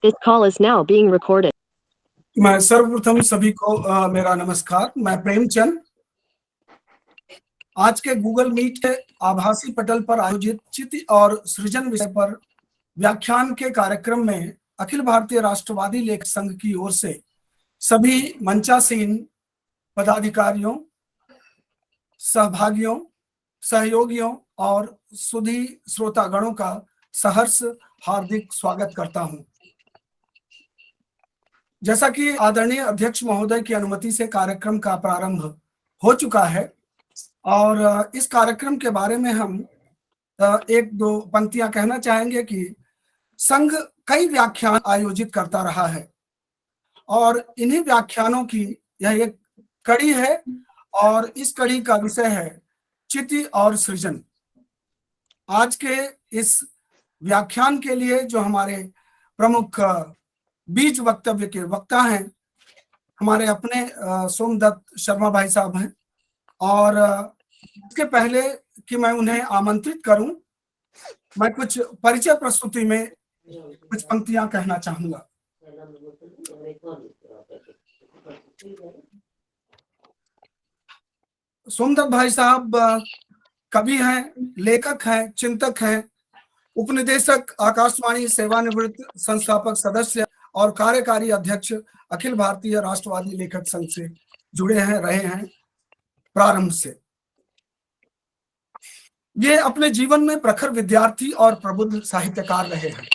This call is now being recorded. मैं सर्वप्रथम सभी को मेरा नमस्कार। मैं प्रेमचंद आज के गूगल मीट के आभासी पटल पर आयोजित चिति और सृजन विषय पर व्याख्यान के कार्यक्रम में अखिल भारतीय राष्ट्रवादी लेखक संघ की ओर से सभी मंचासीन पदाधिकारियों, सहभागियों, सहयोगियों और सुधी श्रोतागणों का सहर्ष हार्दिक स्वागत करता हूं। जैसा कि आदरणीय अध्यक्ष महोदय की अनुमति से कार्यक्रम का प्रारंभ हो चुका है और इस कार्यक्रम के बारे में हम एक दो पंक्तियां कहना चाहेंगे कि संघ कई व्याख्यान आयोजित करता रहा है और इन्हीं व्याख्यानों की यह एक कड़ी है और इस कड़ी का विषय है चिति और सृजन। आज के इस व्याख्यान के लिए जो हमारे प्रमुख बीज वक्तव्य के वक्ता हैं, हमारे अपने सोमदत्त शर्मा भाई साहब हैं और इसके पहले कि मैं उन्हें आमंत्रित करूं, मैं कुछ परिचय प्रस्तुति में कुछ पंक्तियां कहना चाहूंगा। सोमदत्त भाई साहब कवि हैं, लेखक हैं, चिंतक हैं, उपनिदेशक, आकाशवाणी सेवानिवृत्त, संस्थापक सदस्य और कार्यकारी अध्यक्ष अखिल भारतीय राष्ट्रवादी लेखक संघ से जुड़े हैं, रहे हैं प्रारंभ से। ये अपने जीवन में प्रखर विद्यार्थी और प्रबुद्ध साहित्यकार रहे हैं।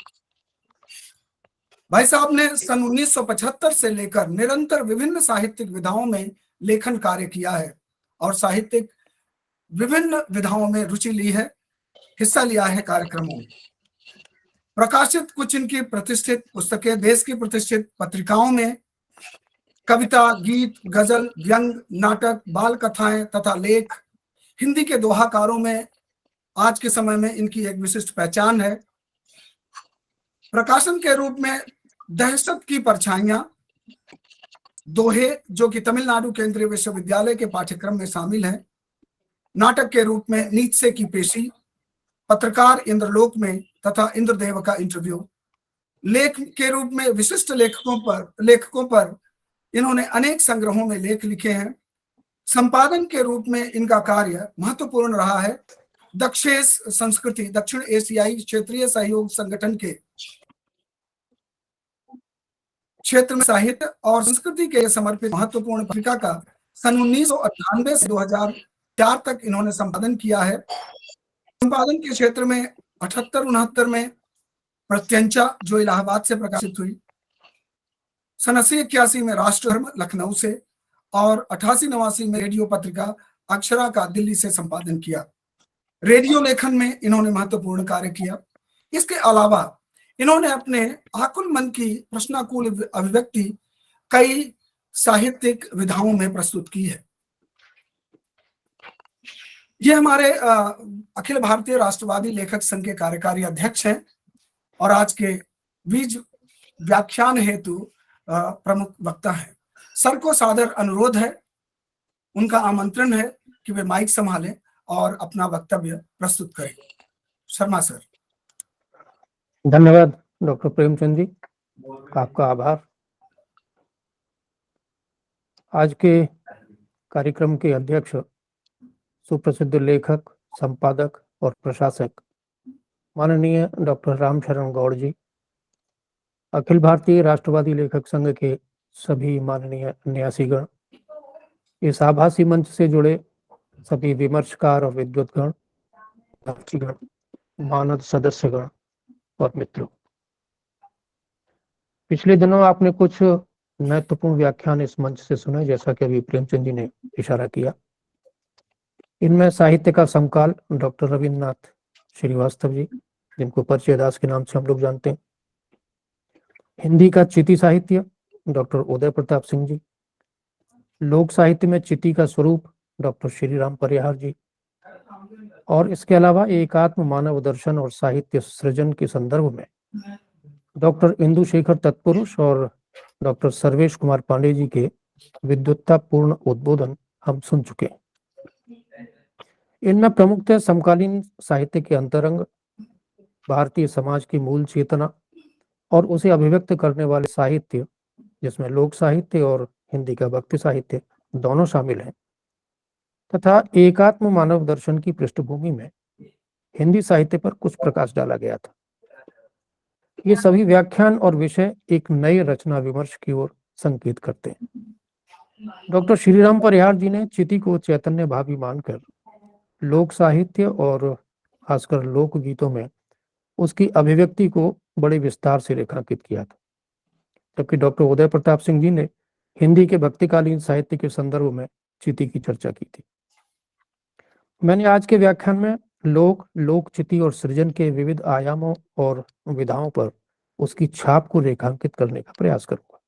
भाई साहब ने सन 1975 से लेकर निरंतर विभिन्न साहित्यिक विधाओं में लेखन कार्य किया है और साहित्यिक विभिन्न विधाओं में रुचि ली है, हिस्सा लिया है कार्यक्रमों में। प्रकाशित कुछ इनकी प्रतिष्ठित पुस्तकें देश की प्रतिष्ठित पत्रिकाओं में कविता, गीत, गजल, व्यंग, नाटक, बाल कथाएं तथा लेख, हिंदी के दोहाकारों में आज के समय में इनकी एक विशिष्ट पहचान है। प्रकाशन के रूप में दहशत की परछाइयां, दोहे जो कि तमिलनाडु केंद्रीय विश्वविद्यालय के पाठ्यक्रम में शामिल है, नाटक के रूप में नीत्शे की पेशी, पत्रकार इंद्रलोक में तथा इंद्रदेव का इंटरव्यू, लेख के रूप में विशिष्ट लेखकों पर इन्होंने अनेक संग्रहों में लेख लिखे हैं। संपादन के रूप में इनका कार्य महत्वपूर्ण रहा है। दक्षेश संस्कृति दक्षिण एशियाई क्षेत्रीय सहयोग संगठन के क्षेत्र में साहित्य और संस्कृति के समर्पित महत्वपूर्ण पत्रिका का सन 1998 से 2004 तक इन्होंने संपादन किया है। संपादन के क्षेत्र में 78-69 में प्रत्यंचा जो इलाहाबाद से प्रकाशित हुई, सन 80-81 में राष्ट्रधर्म लखनऊ से और 88-89 में रेडियो पत्रिका अक्षरा का दिल्ली से संपादन किया। रेडियो लेखन में इन्होंने महत्वपूर्ण कार्य किया। इसके अलावा इन्होंने अपने आकुल मन की प्रश्नाकुल अभिव्यक्ति कई साहित्यिक विधाओं में प्रस्तुत की है। ये हमारे अखिल भारतीय राष्ट्रवादी लेखक संघ के कार्यकारी अध्यक्ष हैं और आज के बीज व्याख्यान हेतु प्रमुख वक्ता हैं। सर को सादर अनुरोध है, उनका आमंत्रण है कि वे माइक संभालें और अपना वक्तव्य प्रस्तुत करें। शर्मा सर। धन्यवाद डॉक्टर प्रेमचंद जी, आपका आभार। आज के कार्यक्रम के अध्यक्ष सुप्रसिद्ध लेखक, संपादक और प्रशासक माननीय डॉक्टर रामशरण गौड़ जी, अखिल भारतीय राष्ट्रवादी लेखक संघ के सभी माननीय न्यासीगण, इस आभासी मंच से जुड़े सभी विमर्शकार और विद्वत्गण, मानद सदस्यगण और मित्रों, पिछले दिनों आपने कुछ महत्वपूर्ण व्याख्यान इस मंच से सुने, जैसा कि अभी प्रेमचंद जी ने इशारा किया। इनमें साहित्य का समकाल डॉक्टर रविन्द्रनाथ श्रीवास्तव जी, जिनको परिचय दास के नाम से हम लोग जानते हैं, हिंदी का चिति साहित्य डॉक्टर उदय प्रताप सिंह जी, लोक साहित्य में चिति का स्वरूप डॉक्टर श्री राम परिहार जी, और इसके अलावा एकात्म मानव दर्शन और साहित्य सृजन के संदर्भ में डॉक्टर इंदु शेखर तत्पुरुष और डॉक्टर सर्वेश कुमार पांडे जी के विद्वत्तापूर्ण उद्बोधन हम सुन चुके हैं। इनमें प्रमुखतः समकालीन साहित्य के अंतरंग, भारतीय समाज की मूल चेतना और उसे अभिव्यक्त करने वाले साहित्य, जिसमें लोक साहित्य और हिंदी का भक्ति साहित्य दोनों शामिल हैं, तथा एकात्म मानव दर्शन की पृष्ठभूमि में हिंदी साहित्य पर कुछ प्रकाश डाला गया था। ये सभी व्याख्यान और विषय एक नए रचना विमर्श की ओर संकेत करते हैं। डॉक्टर श्रीराम परिहार जी ने चिति को चैतन्य भावी मानकर लोक साहित्य और खासकर लोक गीतों में उसकी अभिव्यक्ति को बड़े विस्तार से रेखांकित किया था, जबकि डॉक्टर उदय प्रताप सिंह जी ने हिंदी के भक्तिकालीन साहित्य के संदर्भ में चिति की चर्चा की थी। मैंने आज के व्याख्यान में लोक चिति और सृजन के विविध आयामों और विधाओं पर उसकी छाप को रेखांकित करने का प्रयास करूंगा।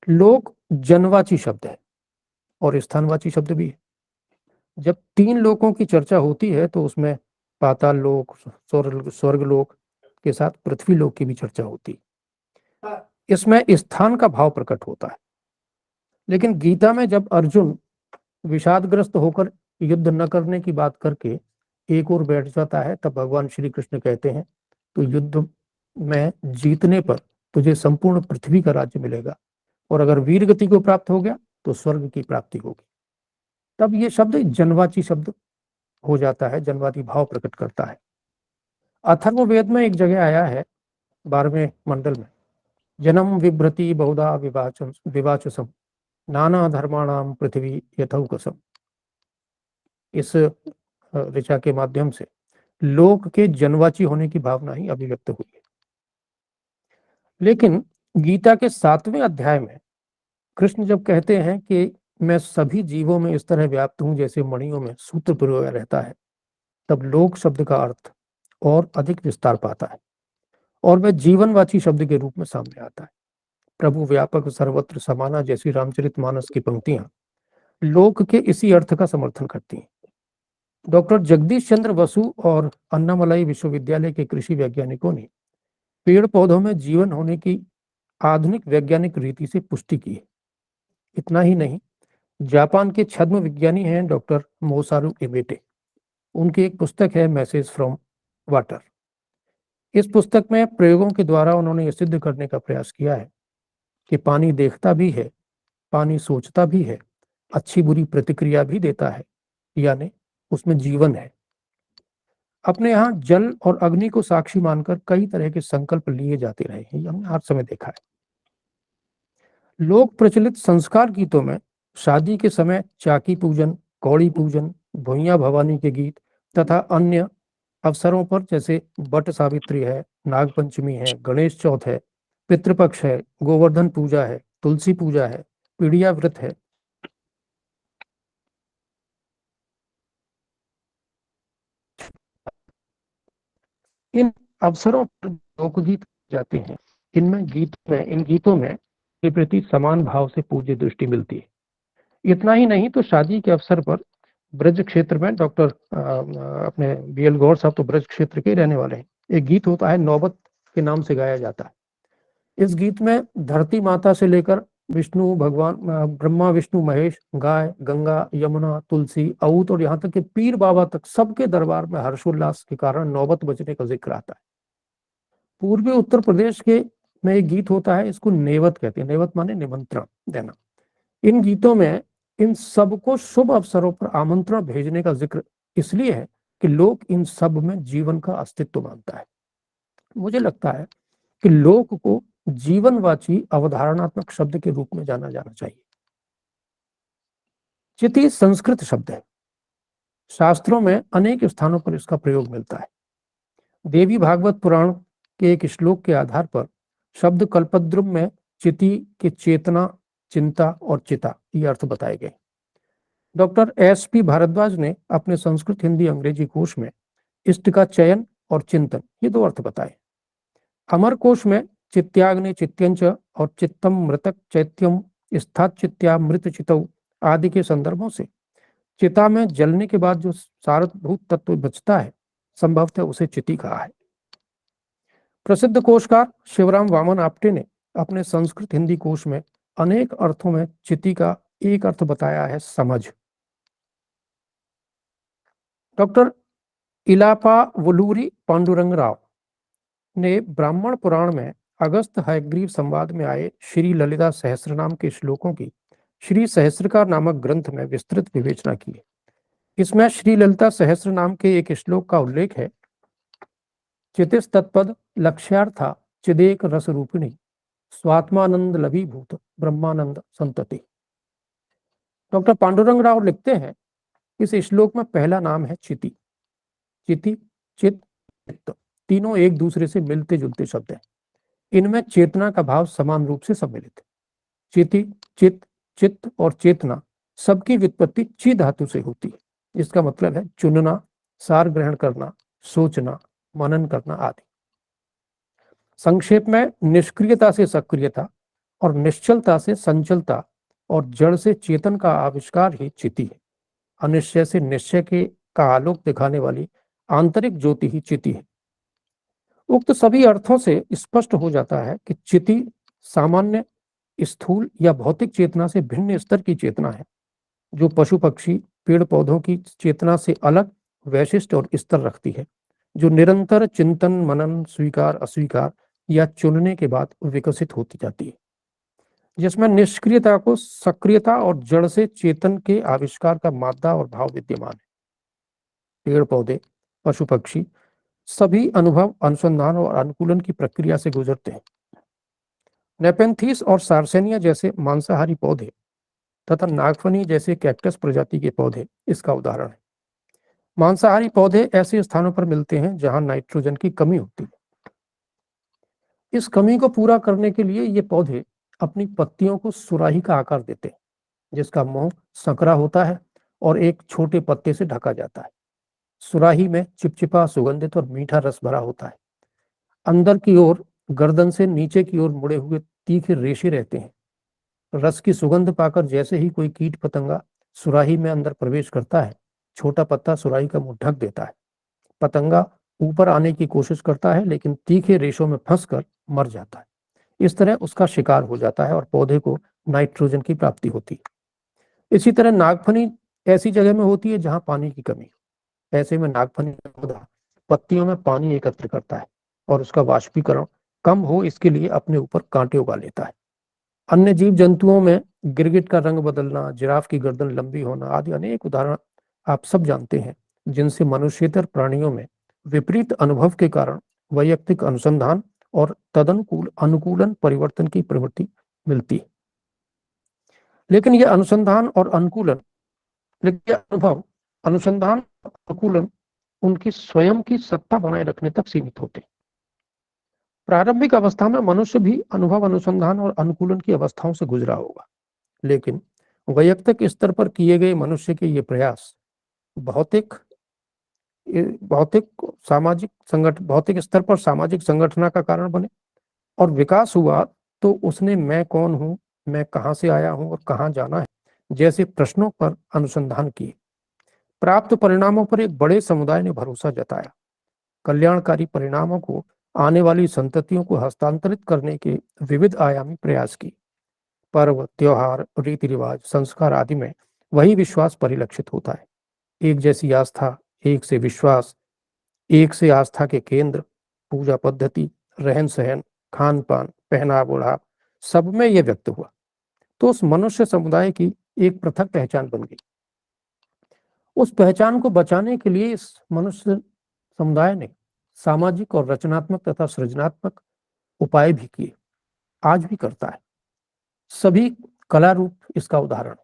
लोक जनवाची शब्द है और स्थानवाची शब्द भी है। जब तीन लोकों की चर्चा होती है तो उसमें पाताल लोक, स्वर्ग लोक के साथ पृथ्वी लोक की भी चर्चा होती है। इसमें स्थान का भाव प्रकट होता है। लेकिन गीता में जब अर्जुन विषादग्रस्त होकर युद्ध न करने की बात करके एक ओर बैठ जाता है, तब भगवान श्री कृष्ण कहते हैं तो युद्ध में जीतने पर तुझे संपूर्ण पृथ्वी का राज्य मिलेगा, और अगर वीर गति को प्राप्त हो गया तो स्वर्ग की प्राप्ति होगी। तब ये शब्द जनवाची शब्द हो जाता है, जनवादी भाव प्रकट करता है। अथर्ववेद में एक जगह आया है 12वें मंडल में, जन्म विभ्रति बहुधा विवाचसम नाना धर्माणाम पृथ्वी यथौकसम। इस ऋचा के माध्यम से लोक के जनवाची होने की भावना ही अभिव्यक्त हुई है। लेकिन गीता के 7वें अध्याय में कृष्ण जब कहते हैं कि मैं सभी जीवों में इस तरह व्याप्त हूं जैसे मणियों में सूत्र पिरोया रहता है, तब लोक शब्द का अर्थ और अधिक विस्तार पाता है और वह जीवनवाची शब्द के रूप में सामने आता है। प्रभु व्यापक सर्वत्र समाना जैसी रामचरितमानस की पंक्तियां लोक के इसी अर्थ का समर्थन करती हैं। डॉक्टर जगदीश चंद्र बसु और अन्नामलाई विश्वविद्यालय के कृषि वैज्ञानिकों ने पेड़ पौधों में जीवन होने की आधुनिक वैज्ञानिक रीति से पुष्टि की है। इतना ही नहीं, जापान के छद्म विज्ञानी हैं डॉक्टर मोसारू एबेटे। उनकी एक पुस्तक है मैसेज फ्रॉम वाटर। इस पुस्तक में प्रयोगों के द्वारा उन्होंने यह सिद्ध करने का प्रयास किया है कि पानी देखता भी है, पानी सोचता भी है, अच्छी बुरी प्रतिक्रिया भी देता है, यानी उसमें जीवन है। अपने यहाँ जल और अग्नि को साक्षी मानकर कई तरह के संकल्प लिए जाते रहे हैं, हमने हर समय देखा है। लोक प्रचलित संस्कार गीतों में शादी के समय चाकी पूजन, कौड़ी पूजन, भुइयां भवानी के गीत तथा अन्य अवसरों पर जैसे बट सावित्री है, नागपंचमी है, गणेश चौथ है, पितृपक्ष है, गोवर्धन पूजा है, तुलसी पूजा है, पीड़िया व्रत है, इन अवसरों पर लोकगीत जाते हैं। इन गीतों में के प्रति समान भाव से पूज्य दृष्टि मिलती है। इतना ही नहीं तो शादी के अवसर पर ब्रज क्षेत्र में डॉक्टर अपने बीएल गौर साहब तो ब्रज क्षेत्र के रहने वाले हैं, एक गीत होता है नौबत के नाम से गाया जाता है। इस गीत में धरती माता से लेकर विष्णु भगवान, ब्रह्मा विष्णु महेश, गाय, गंगा, यमुना, तुलसी, औत और यहाँ तक कि पीर बाबा तक सबके दरबार में हर्षोल्लास के कारण नौबत बजने का जिक्र आता है। पूर्वी उत्तर प्रदेश के में एक गीत होता है, इसको नेवत कहते हैं। नेवत माने निमंत्रण देना। इन गीतों में इन सबको शुभ अवसरों पर आमंत्रण भेजने का जिक्र इसलिए है कि लोग इन सब में जीवन का अस्तित्व मानता है। मुझे लगता है कि लोक को जीवनवाची अवधारणात्मक शब्द के रूप में जाना जाना चाहिए। चिति संस्कृत शब्द है। शास्त्रों में अनेक स्थानों पर इसका प्रयोग मिलता है। देवी भागवत पुराण के एक श्लोक के आधार पर शब्द कल्पद्रुम में चिति के चेतना, चिंता और चिता ये अर्थ बताए गए। Doctor SP. भारद्वाज ने अपने संस्कृत हिंदी अंग्रेजी कोश में इष्ट का चयन और चिंतन ये दो अर्थ बताए। अमर कोश में चित्याग्नि चित्यंच और चित्तम मृतक चैत्यम स्थात चित्या मृत चितौ आदि के संदर्भों से चिता में जलने के बाद जो सारभूत तत्व बचता है संभवतः उसे चिति कहा है। प्रसिद्ध कोशकार शिवराम वामन आप्टे ने अपने संस्कृत हिंदी कोश में अनेक अर्थों में चिति का एक अर्थ बताया है, समझ। डॉक्टर इलापा वलूरी पांडुरंग राव ने ब्राह्मण पुराण में अगस्त हयग्रीव संवाद में आए श्री ललिता सहस्रनाम के श्लोकों की श्री सहस्त्रकार नामक ग्रंथ में विस्तृत विवेचना की है। इसमें श्री ललिता सहस्र नाम के एक श्लोक का उल्लेख है, चितिस तत्पद लक्ष्यार्था चिदेक रस रूपिणी स्वात्मानंद लभीभूत ब्रह्मानंद संतति। डॉक्टर पांडुरंग राव लिखते हैं, इस श्लोक में पहला नाम है चिति। चिति, चित, चित्त तीनों एक दूसरे से मिलते जुलते शब्द हैं। इनमें चेतना का भाव समान रूप से सम्मिलित है। चिति, चित, चित्त और चेतना सबकी व्युत्पत्ति ची धातु से होती है। इसका मतलब है चुनना, सार ग्रहण करना, सोचना, मनन करना आदि। संक्षेप में निष्क्रियता से सक्रियता और निश्चलता से संचलता और जड़ से चेतन का आविष्कार ही चिति है। अनिश्चय से निश्चय के का आलोक दिखाने वाली आंतरिक ज्योति ही चिति है। उक्त सभी अर्थों से स्पष्ट हो जाता है कि चिति सामान्य स्थूल या भौतिक चेतना से भिन्न स्तर की चेतना है, जो पशु पक्षी पेड़ पौधों की चेतना से अलग वैशिष्ट और स्तर रखती है, जो निरंतर चिंतन मनन स्वीकार अस्वीकार या चुनने के बाद विकसित होती जाती है, जिसमें निष्क्रियता को सक्रियता और जड़ से चेतन के आविष्कार का मादा और भाव विद्यमान है। पेड़ पौधे पशु पक्षी सभी अनुभव अनुसंधान और अनुकूलन की प्रक्रिया से गुजरते हैं। नेपेंथीस और सार्सेनिया जैसे मांसाहारी पौधे तथा नागफनी जैसे कैक्टस प्रजाति के पौधे इसका उदाहरण है। मांसाहारी पौधे ऐसे स्थानों पर मिलते हैं जहां नाइट्रोजन की कमी होती है। इस कमी को पूरा करने के लिए ये पौधे अपनी पत्तियों को सुराही का आकार देते हैं, जिसका मुंह संकरा होता है और एक छोटे पत्ते से ढका जाता है। सुराही में चिपचिपा सुगंधित और मीठा रस भरा होता है। अंदर की ओर गर्दन से नीचे की ओर मुड़े हुए तीखे रेशे रहते हैं। रस की सुगंध पाकर जैसे ही कोई कीट पतंगा सुराही में अंदर प्रवेश करता है, छोटा पत्ता सुराही का मुंह ढक देता है। पतंगा ऊपर आने की कोशिश करता है, लेकिन तीखे रेशों में फंसकर मर जाता है। इस तरह उसका शिकार हो जाता है और पौधे को नाइट्रोजन की प्राप्ति होती है। इसी तरह नागफनी ऐसी जगह में होती है जहां पानी की कमी हो। ऐसे में नागफनी का पौधा पत्तियों में पानी एकत्र करता है और उसका वाष्पीकरण कम हो इसके लिए अपने ऊपर कांटे उगा लेता है। अन्य जीव जंतुओं में गिरगिट का रंग बदलना, जिराफ की गर्दन लंबी होना आदि अनेक उदाहरण आप सब जानते हैं, जिनसे मनुष्येतर प्राणियों में विपरीत अनुभव के कारण वैयक्तिक अनुसंधान और तदनुकूल अनुकूलन परिवर्तन की प्रवृत्ति मिलती है। लेकिन यह अनुसंधान और अनुकूलन, लेकिन अनुभव अनुसंधान अनुकूलन उनकी स्वयं की सत्ता बनाए रखने तक सीमित होते हैं। प्रारंभिक अवस्था में मनुष्य भी अनुभव अनुसंधान और अनुकूलन की अवस्थाओं से गुजरा होगा, लेकिन वैयक्तिक स्तर पर किए गए मनुष्य के ये प्रयास भौतिक स्तर पर सामाजिक संगठन का कारण बने और विकास हुआ तो उसने मैं कौन हूं, मैं कहां से आया हूं और कहां जाना है जैसे प्रश्नों पर अनुसंधान किए। प्राप्त परिणामों पर एक बड़े समुदाय ने भरोसा जताया। कल्याणकारी परिणामों को आने वाली संततियों को हस्तांतरित करने के विविध आयामी प्रयास किए। पर्व त्योहार रीति रिवाज संस्कार आदि में वही विश्वास परिलक्षित होता है। एक जैसी आस्था, एक से विश्वास, एक से आस्था के केंद्र, पूजा पद्धति, रहन सहन, खान पान, पहनाव ओढ़ाव सब में यह व्यक्त हुआ तो उस मनुष्य समुदाय की एक पृथक पहचान बन गई। उस पहचान को बचाने के लिए इस मनुष्य समुदाय ने सामाजिक और रचनात्मक तथा सृजनात्मक उपाय भी किए, आज भी करता है। सभी कला रूप इसका उदाहरण।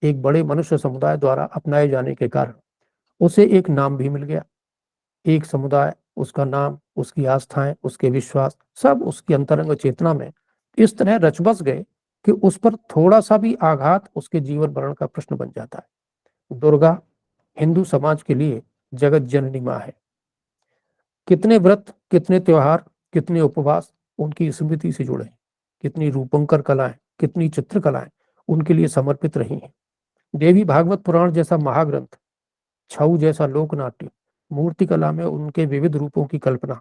एक बड़े मनुष्य समुदाय द्वारा अपनाए जाने के कारण उसे एक नाम भी मिल गया। एक समुदाय, उसका नाम, उसकी आस्थाएं, उसके विश्वास सब उसकी अंतरंग चेतना में इस तरह रच बस गए कि उस पर थोड़ा सा भी आघात उसके जीवन मरण का प्रश्न बन जाता है। दुर्गा हिंदू समाज के लिए जगत जननी मां है। कितने व्रत, कितने त्योहार, कितने उपवास उनकी स्मृति से जुड़े हैं। कितनी रूपंकर कलाएं, कितनी चित्रकलाएं उनके लिए समर्पित रही हैं। देवी भागवत पुराण जैसा महाग्रंथ, छऊ जैसा लोकनाट्य, मूर्ति कला में उनके विविध रूपों की कल्पना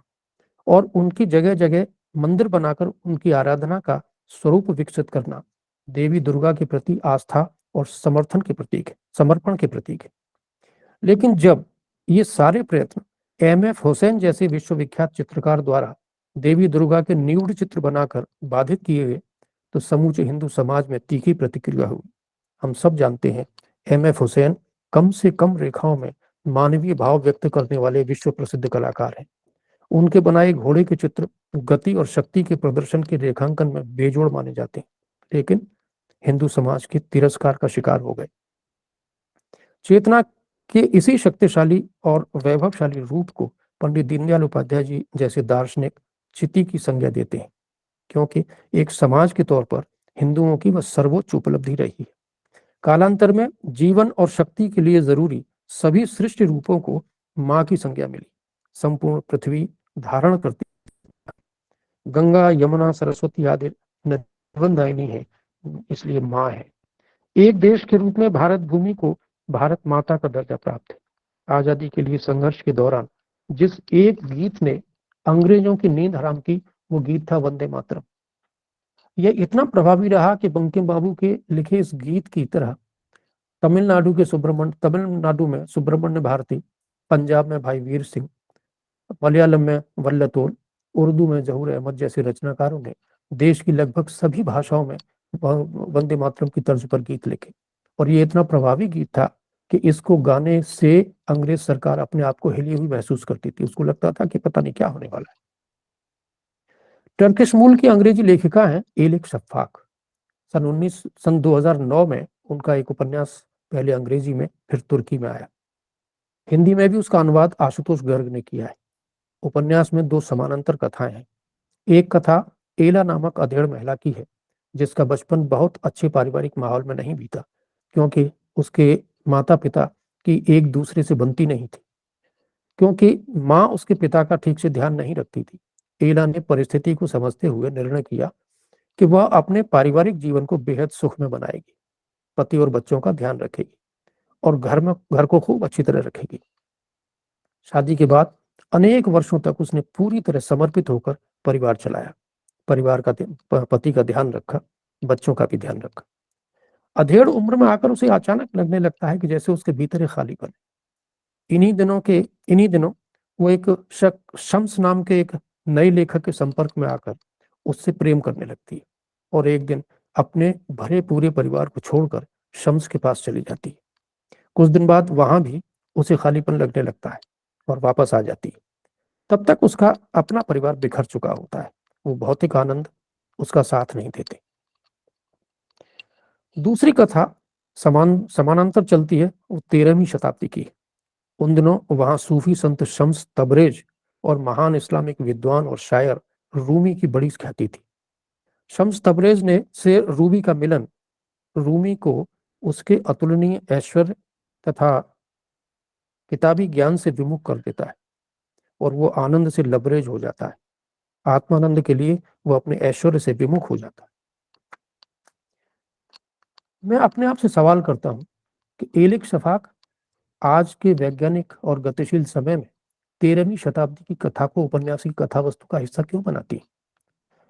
और उनकी जगह जगह मंदिर बनाकर उनकी आराधना का स्वरूप विकसित करना देवी दुर्गा के प्रति आस्था और समर्थन के प्रतीक है, समर्पण के प्रतीक है। लेकिन जब ये सारे प्रयत्न एम.एफ. हुसैन जैसे विश्वविख्यात चित्रकार द्वारा देवी दुर्गा के न्यूड चित्र बनाकर बाधित किए गए तो समूचे हिंदू समाज में तीखी प्रतिक्रिया हुई। हम सब जानते हैं M.F. हुसैन कम से कम रेखाओं में मानवीय भाव व्यक्त करने वाले विश्व प्रसिद्ध कलाकार हैं। उनके बनाए घोड़े के चित्र गति और शक्ति के प्रदर्शन के रेखांकन में बेजोड़ माने जाते हैं, लेकिन हिंदू समाज के तिरस्कार का शिकार हो गए। चेतना के इसी शक्तिशाली और वैभवशाली रूप को पंडित दीनदयाल उपाध्याय जी जैसे दार्शनिक चिति की संज्ञा देते हैं, क्योंकि एक समाज के तौर पर हिंदुओं की वह सर्वोच्च उपलब्धि रही है। कालांतर में जीवन और शक्ति के लिए जरूरी सभी सृष्टि रूपों को मां की संज्ञा मिली। संपूर्ण पृथ्वी धारण करती गंगा, यमुना, सरस्वती आदि नदी है, इसलिए मां है। एक देश के रूप में भारत भूमि को भारत माता का दर्जा प्राप्त है। आजादी के लिए संघर्ष के दौरान जिस एक गीत ने अंग्रेजों की नींद हराम की, वो गीत था वंदे मातरम। यह इतना प्रभावी रहा कि बंकिम बाबू के लिखे इस गीत की तरह तमिलनाडु में सुब्रमण्य भारती, पंजाब में भाई वीर सिंह, मलयालम में वल्लतोल, उर्दू में जहूर अहमद जैसे रचनाकारों ने देश की लगभग सभी भाषाओं में वंदे मातरम की तर्ज पर गीत लिखे। और ये इतना प्रभावी गीत था कि इसको गाने से अंग्रेज सरकार अपने आप को हिली हुई महसूस करती थी। उसको लगता था कि पता नहीं क्या होने वाला है। टर्किश मूल की अंग्रेजी लेखिका हैं एलिक शफाक। सन 2009 में उनका एक उपन्यास पहले अंग्रेजी में फिर तुर्की में आया। हिंदी में भी उसका अनुवाद आशुतोष गर्ग ने किया है। उपन्यास में 2 समानांतर कथाएं हैं। एक कथा एला नामक अधेड़ महिला की है, जिसका बचपन बहुत अच्छे पारिवारिक माहौल में नहीं बीता, क्योंकि उसके माता पिता की एक दूसरे से बनती नहीं थी। क्योंकि माँ उसके पिता का ठीक से ध्यान नहीं रखती थी, एला ने परिस्थिति को समझते हुए निर्णय किया कि वह अपने पारिवारिक जीवन को बेहद सुख में बनाएगी, पति और बच्चों का ध्यान रखेगी और घर को खूब अच्छी तरह रखेगी। शादी के बाद अनेक वर्षों तक उसने पूरी तरह समर्पित होकर परिवार चलाया, पति का ध्यान रखा, बच्चों का भी ध्यान रखा। अधेड़ उम्र में आकर उसे अचानक लगने लगता है कि जैसे उसके भीतर एक खालीपन है। इन्हीं दिनों वो एक शम्स नाम के एक नए लेखक के संपर्क में आकर उससे प्रेम करने लगती है और एक दिन अपने भरे पूरे परिवार को छोड़कर शम्स के पास चली जाती है। कुछ दिन बाद वहां भी उसे खालीपन लगने लगता है और वापस आ जाती है। तब तक उसका अपना परिवार बिखर चुका होता है। वो भौतिक आनंद उसका साथ नहीं देते। दूसरी कथा समानांतर चलती है, वो 13वीं शताब्दी की। उन दिनों वहां सूफी संत शम्स तबरेज और महान इस्लामिक विद्वान और शायर रूमी की बड़ी ख्याति थी। शम्स तबरेज से रूमी का मिलन रूमी को उसके अतुलनीय ऐश्वर्य तथा किताबी ज्ञान से विमुख कर देता है और वो आनंद से लबरेज हो जाता है। आत्मानंद के लिए वो अपने ऐश्वर्य से विमुख हो जाता है। मैं अपने आप से सवाल करता हूं कि एलिक शफाक आज के वैज्ञानिक और गतिशील समय में 13वीं शताब्दी की कथा को उपन्यास की कथा वस्तु का हिस्सा क्यों बनाती है?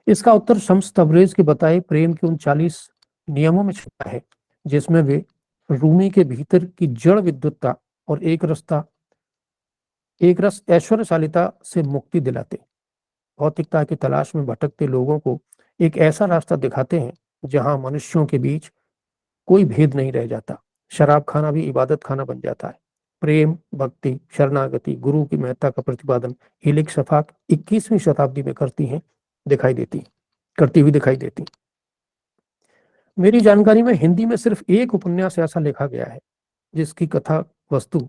इसका उत्तर शम्स तबरेज के बताए प्रेम के उन 40 नियमों में छिपा है, जिसमें वे रूमी के भीतर की जड़ विद्युतता और एक रस ऐश्वर्यशालिता से मुक्ति दिलाते, भौतिकता की तलाश में भटकते लोगों को एक ऐसा रास्ता दिखाते हैं जहां मनुष्यों के बीच कोई भेद नहीं रह जाता। शराब खाना भी इबादत खाना बन जाता है। प्रेम, भक्ति, शरणागति, गुरु की महत्ता का प्रतिपादन एलिक शफाक 21वीं शताब्दी में करती हुई दिखाई देती। मेरी जानकारी में हिंदी में सिर्फ एक उपन्यास ऐसा लिखा गया है जिसकी कथा वस्तु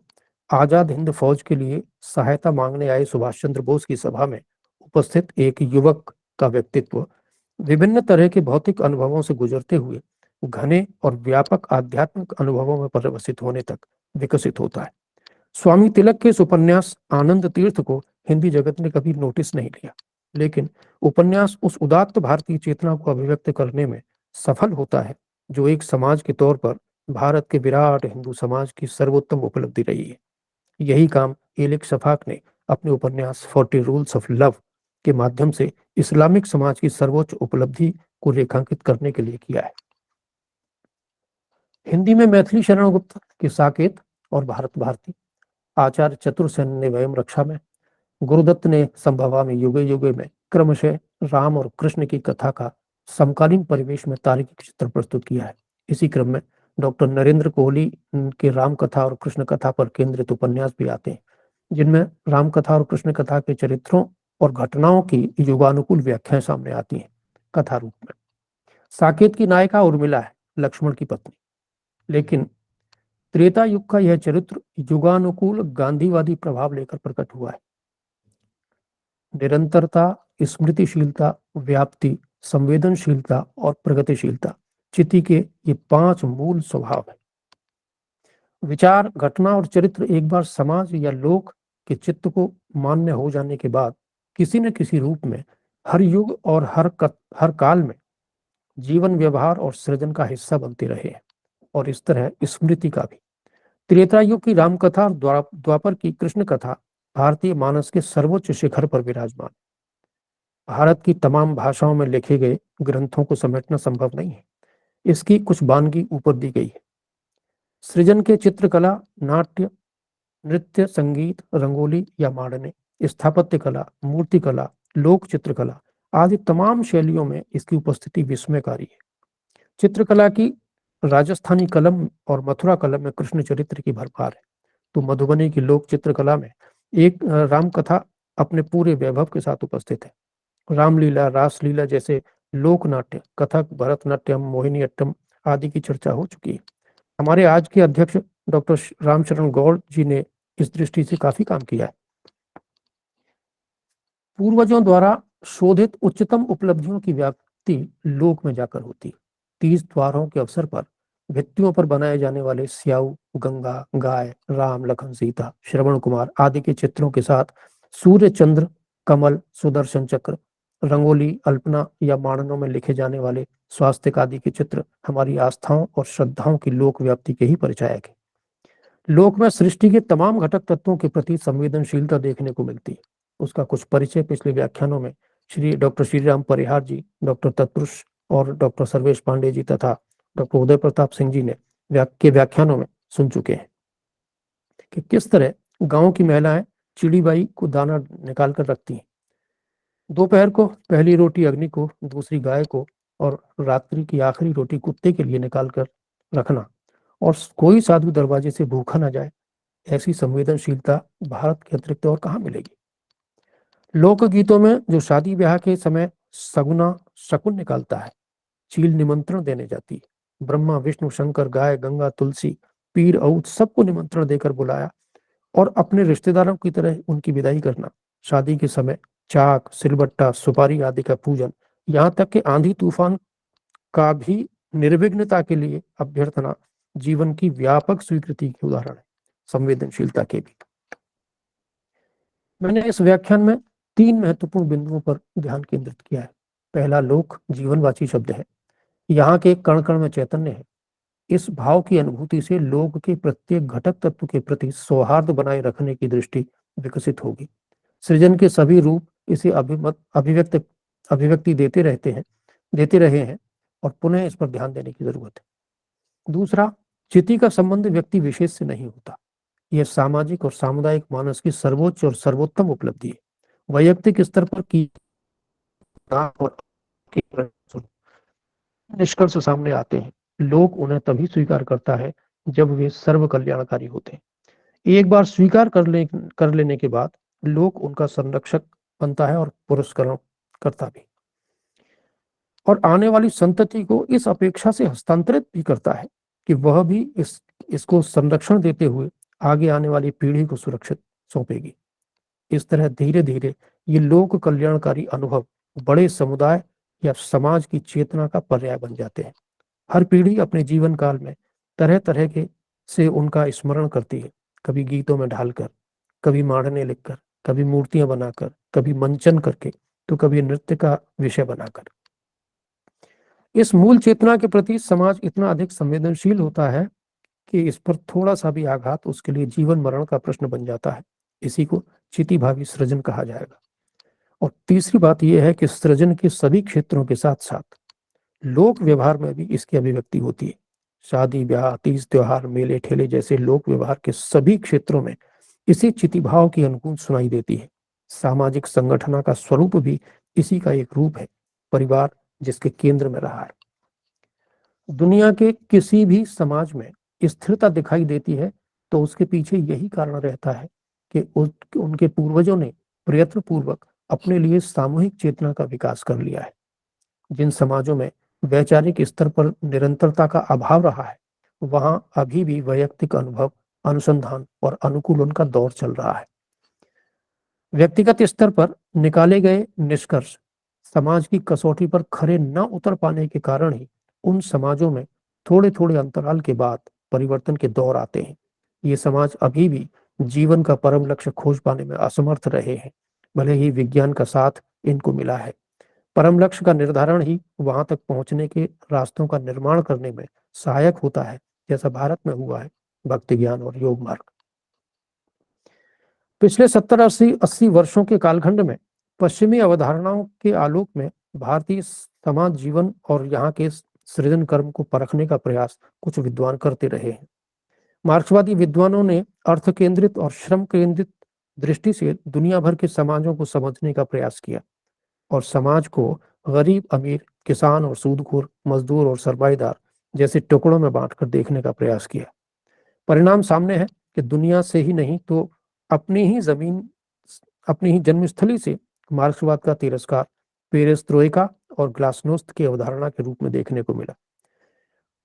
आजाद हिंद फौज के लिए सहायता मांगने आए सुभाष चंद्र बोस की सभा में उपस्थित एक युवक का व्यक्तित्व विभिन्न तरह के भौतिक अनुभवों से गुजरते हुए घने और व्यापक आध्यात्मिक अनुभवों में परिवर्तित होने तक विकसित होता है। स्वामी तिलक के इस उपन्यास आनंद तीर्थ को हिंदी जगत ने कभी नोटिस नहीं लिया, लेकिन उपन्यास उस उदात्त भारतीय चेतना को अभिव्यक्त करने में सफल होता है जो एक समाज के तौर पर भारत के विराट हिंदू समाज की सर्वोत्तम उपलब्धि रही है। यही काम एलिक शफाक ने अपने उपन्यास 40 रूल्स ऑफ लव के माध्यम से इस्लामिक समाज की सर्वोच्च उपलब्धि को रेखांकित करने के लिए किया है। हिंदी में मैथिली शरण गुप्त के साकेत और भारत भारती, आचार्य चतुरसेन ने वयम रक्षा में, गुरुदत्त ने संभवा में युगे युगे में क्रमशः राम और कृष्ण की कथा का समकालीन परिवेश में तार्किक चित्र प्रस्तुत किया है। इसी क्रम में डॉक्टर नरेंद्र कोहली के राम कथा और कृष्ण कथा पर केंद्रित उपन्यास भी आते हैं, जिनमें राम कथा और कृष्ण कथा के चरित्रों और घटनाओं की युगानुकूल व्याख्याएं सामने आती हैं कथा रूप में। साकेत की नायिका उर्मिला है, लक्ष्मण की पत्नी, लेकिन त्रेता युग का यह चरित्र युगानुकूल गांधीवादी प्रभाव लेकर प्रकट हुआ है। निरंतरता, स्मृतिशीलता, व्याप्ति, संवेदनशीलता और प्रगतिशीलता चिति के ये 5 मूल स्वभाव है। विचार, घटना और चरित्र एक बार समाज या लोक के चित्त को मान्य हो जाने के बाद किसी न किसी रूप में हर युग और हर काल में जीवन, व्यवहार और सृजन का हिस्सा बनते रहे हैं। और इस तरह स्मृति का भी। त्रेता युग की राम कथा और द्वापर की कृष्ण कथा भारतीय मानस के सर्वोच्च शिखर पर विराजमान। भारत की तमाम भाषाओं में लिखे गए ग्रंथों को समेटना संभव नहीं है। इसकी कुछ वानगी ऊपर दी गई है। सृजन के चित्रकला, नाट्य, नृत्य, संगीत, रंगोली या मांडने, स्थापत्य कला, मूर्तिकला, लोक चित्रकला आदि तमाम शैलियों में इसकी उपस्थिति विस्मयकारी है। चित्रकला की राजस्थानी कलम और मथुरा कलम में कृष्ण चरित्र की भरमार है, तो मधुबनी की लोक चित्रकला में एक राम कथा अपने पूरे वैभव के साथ उपस्थित है। रामलीला, रासलीला जैसे लोक नाट्य, कथक, भरतनाट्यम, मोहिनीअट्टम आदि की चर्चा हो चुकी है। हमारे आज के अध्यक्ष डॉक्टर रामचरण गौड़ जी ने इस दृष्टि से काफी काम किया है। पूर्वजों द्वारा शोधित उच्चतम उपलब्धियों की व्याप्ति लोक में जाकर होती। 30 त्योहारों के अवसर पर भित्तियों पर बनाए जाने वाले स्याऊ, गंगा, गाय, राम, लखन, सीता, श्रवण कुमार आदि के चित्रों के साथ सूर्य, चंद्र, कमल, सुदर्शन चक्र, रंगोली, अल्पना या मांडनों में लिखे जाने वाले स्वास्तिक आदि के चित्र हमारी आस्थाओं और श्रद्धाओं की लोक व्याप्ति के ही परिचायक है। लोक में सृष्टि के तमाम घटक तत्वों के प्रति संवेदनशीलता देखने को मिलती है। उसका कुछ परिचय पिछले व्याख्यानों में डॉक्टर श्रीराम परिहार जी, डॉक्टर तत्पुरुष और डॉक्टर सर्वेश पांडे जी तथा डॉक्टर उदय प्रताप सिंह जी ने व्याख्यानों में सुन चुके हैं कि किस तरह गांव की महिलाएं चिड़ीबाई को दाना निकाल कर रखती हैं। दोपहर को पहली रोटी अग्नि को, दूसरी गाय को और रात्रि की आखिरी रोटी कुत्ते के लिए निकाल कर रखना, और कोई साधु दरवाजे से भूखा ना जाए, ऐसी संवेदनशीलता भारत के अतिरिक्त और कहाँ मिलेगी। लोकगीतों में जो शादी ब्याह के समय सगुना शकुन निकालता है, चील निमंत्रण देने जाती है, ब्रह्मा, विष्णु, शंकर, गाय, गंगा, तुलसी, पीर, औद सबको निमंत्रण देकर बुलाया और अपने रिश्तेदारों की तरह उनकी विदाई करना, शादी के समय चाक, सिलबट्टा, सुपारी आदि का पूजन, यहाँ तक कि आंधी तूफान का भी निर्विघ्नता के लिए अभ्यर्थना जीवन की व्यापक स्वीकृति के उदाहरण है, संवेदनशीलता के भी। मैंने इस व्याख्यान में 3 महत्वपूर्ण बिंदुओं पर ध्यान केंद्रित किया है। पहला, लोक जीवनवाची शब्द है, यहाँ के कण कण में चैतन्य है। इस भाव की अनुभूति से लोक के प्रत्येक घटक तत्व के प्रति सौहार्द बनाए रखने की दृष्टि विकसित होगी। सृजन के सभी रूप इसे अभिव्यक्ति देते रहे हैं और पुनः इस पर ध्यान देने की जरूरत है। दूसरा, चिति का संबंध व्यक्ति विशेष से नहीं होता, यह सामाजिक और सामुदायिक मानस की सर्वोच्च और सर्वोत्तम उपलब्धि है। वैयक्तिक स्तर पर की निष्कर्ष सामने आते हैं, लोक उन्हें तभी स्वीकार करता है जब वे सर्व कल्याणकारी होते हैं। एक बार स्वीकार कर लेने के बाद लोक उनका संरक्षक बनता है और पुरस्करण करता भी, और आने वाली संतति को इस अपेक्षा से हस्तांतरित भी करता है कि वह भी इसको संरक्षण देते हुए आगे आने वाली पीढ़ी को सुरक्षित सौंपेगी। इस तरह धीरे धीरे ये लोक कल्याणकारी अनुभव बड़े समुदाय या समाज की चेतना का पर्याय बन जाते हैं। हर पीढ़ी अपने जीवन काल में तरह तरह के से उनका स्मरण करती है, कभी गीतों में ढालकर, कभी मांडने लिखकर, कभी मूर्तियां बनाकर, कभी मंचन करके, तो कभी नृत्य का विषय बनाकर। इस मूल चेतना के प्रति समाज इतना अधिक संवेदनशील होता है कि इस पर थोड़ा सा भी आघात उसके लिए जीवन मरण का प्रश्न बन जाता है। इसी को चितिभावी सृजन कहा जाएगा। और तीसरी बात यह है कि सृजन के सभी क्षेत्रों के साथ साथ लोक व्यवहार में भी इसकी अभिव्यक्ति होती है। शादी ब्याह, तीज त्योहार, मेले ठेले जैसे लोक व्यवहार के सभी क्षेत्रों में इसी चितिभाव की अनुकूल सुनाई देती है। सामाजिक संगठन का स्वरूप भी इसी का एक रूप है परिवार, जिसके केंद्र में रहा है। दुनिया के किसी भी समाज में स्थिरता दिखाई देती है तो उसके पीछे यही कारण रहता है कि उनके पूर्वजों ने प्रयत्न पूर्वक अपने लिए सामूहिक चेतना का विकास कर लिया है। जिन समाजों में वैचारिक स्तर पर निरंतरता का अभाव रहा है, वहां अभी भी वैयक्तिक अनुभव, अनुसंधान और अनुकूलन का दौर चल रहा है। व्यक्तिगत स्तर पर निकाले गए निष्कर्ष समाज की कसौटी पर खरे न उतर पाने के कारण ही उन समाजों में थोड़े थोड़े अंतराल के बाद परिवर्तन के दौर आते हैं। ये समाज अभी भी जीवन का परम लक्ष्य खोज पाने में असमर्थ रहे हैं, भले ही विज्ञान का साथ इनको मिला है। परम लक्ष्य का निर्धारण ही वहां तक पहुंचने के रास्तों का निर्माण करने में सहायक होता है, जैसा भारत में हुआ है भक्ति ज्ञान और योग मार्ग। पिछले 70-80 वर्षों के कालखंड में पश्चिमी अवधारणाओं के आलोक में भारतीय समाज जीवन और यहाँ के सृजन कर्म को परखने का प्रयास कुछ विद्वान करते रहे हैं। मार्क्सवादी विद्वानों ने अर्थ केंद्रित और श्रम केंद्रित दृष्टि से दुनिया भर के समाजों को समझने का प्रयास किया और समाज को गरीब, अमीर, किसान और सूदखोर, मजदूर और सरमाएदार जैसे टुकड़ों में बांटकर देखने का प्रयास किया। परिणाम सामने है कि दुनिया से ही नहीं तो अपनी ही जन्मस्थली से मार्क्सवाद का तिरस्कार पेरेस्ट्रोइका और ग्लासनोस्त की अवधारणा के रूप में देखने को मिला।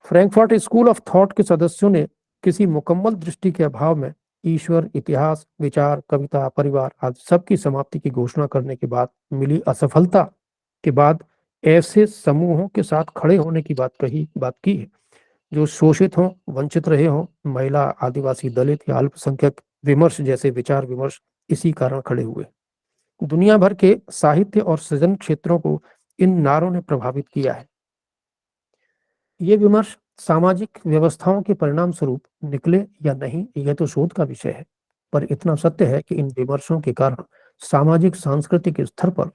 फ्रैंकफर्ट स्कूल ऑफ थॉट के सदस्यों ने किसी मुकम्मल दृष्टि के अभाव में ईश्वर, इतिहास, विचार, कविता, परिवार आदि सबकी समाप्ति की घोषणा करने के बाद मिली असफलता के बाद ऐसे समूहों के साथ खड़े होने की बात की है जो शोषित हों, वंचित रहे हों, महिला, आदिवासी, दलित या अल्पसंख्यक विमर्श जैसे विचार विमर्श इसी कारण खड़े हुए। दुनिया भर के साहित्य और सृजन क्षेत्रों को इन नारों ने प्रभावित किया है। ये विमर्श सामाजिक व्यवस्थाओं के परिणाम स्वरूप निकले या नहीं, यह तो शोध का विषय है, पर इतना सत्य है कि इन विमर्शों के कारण सामाजिक सांस्कृतिक स्तर पर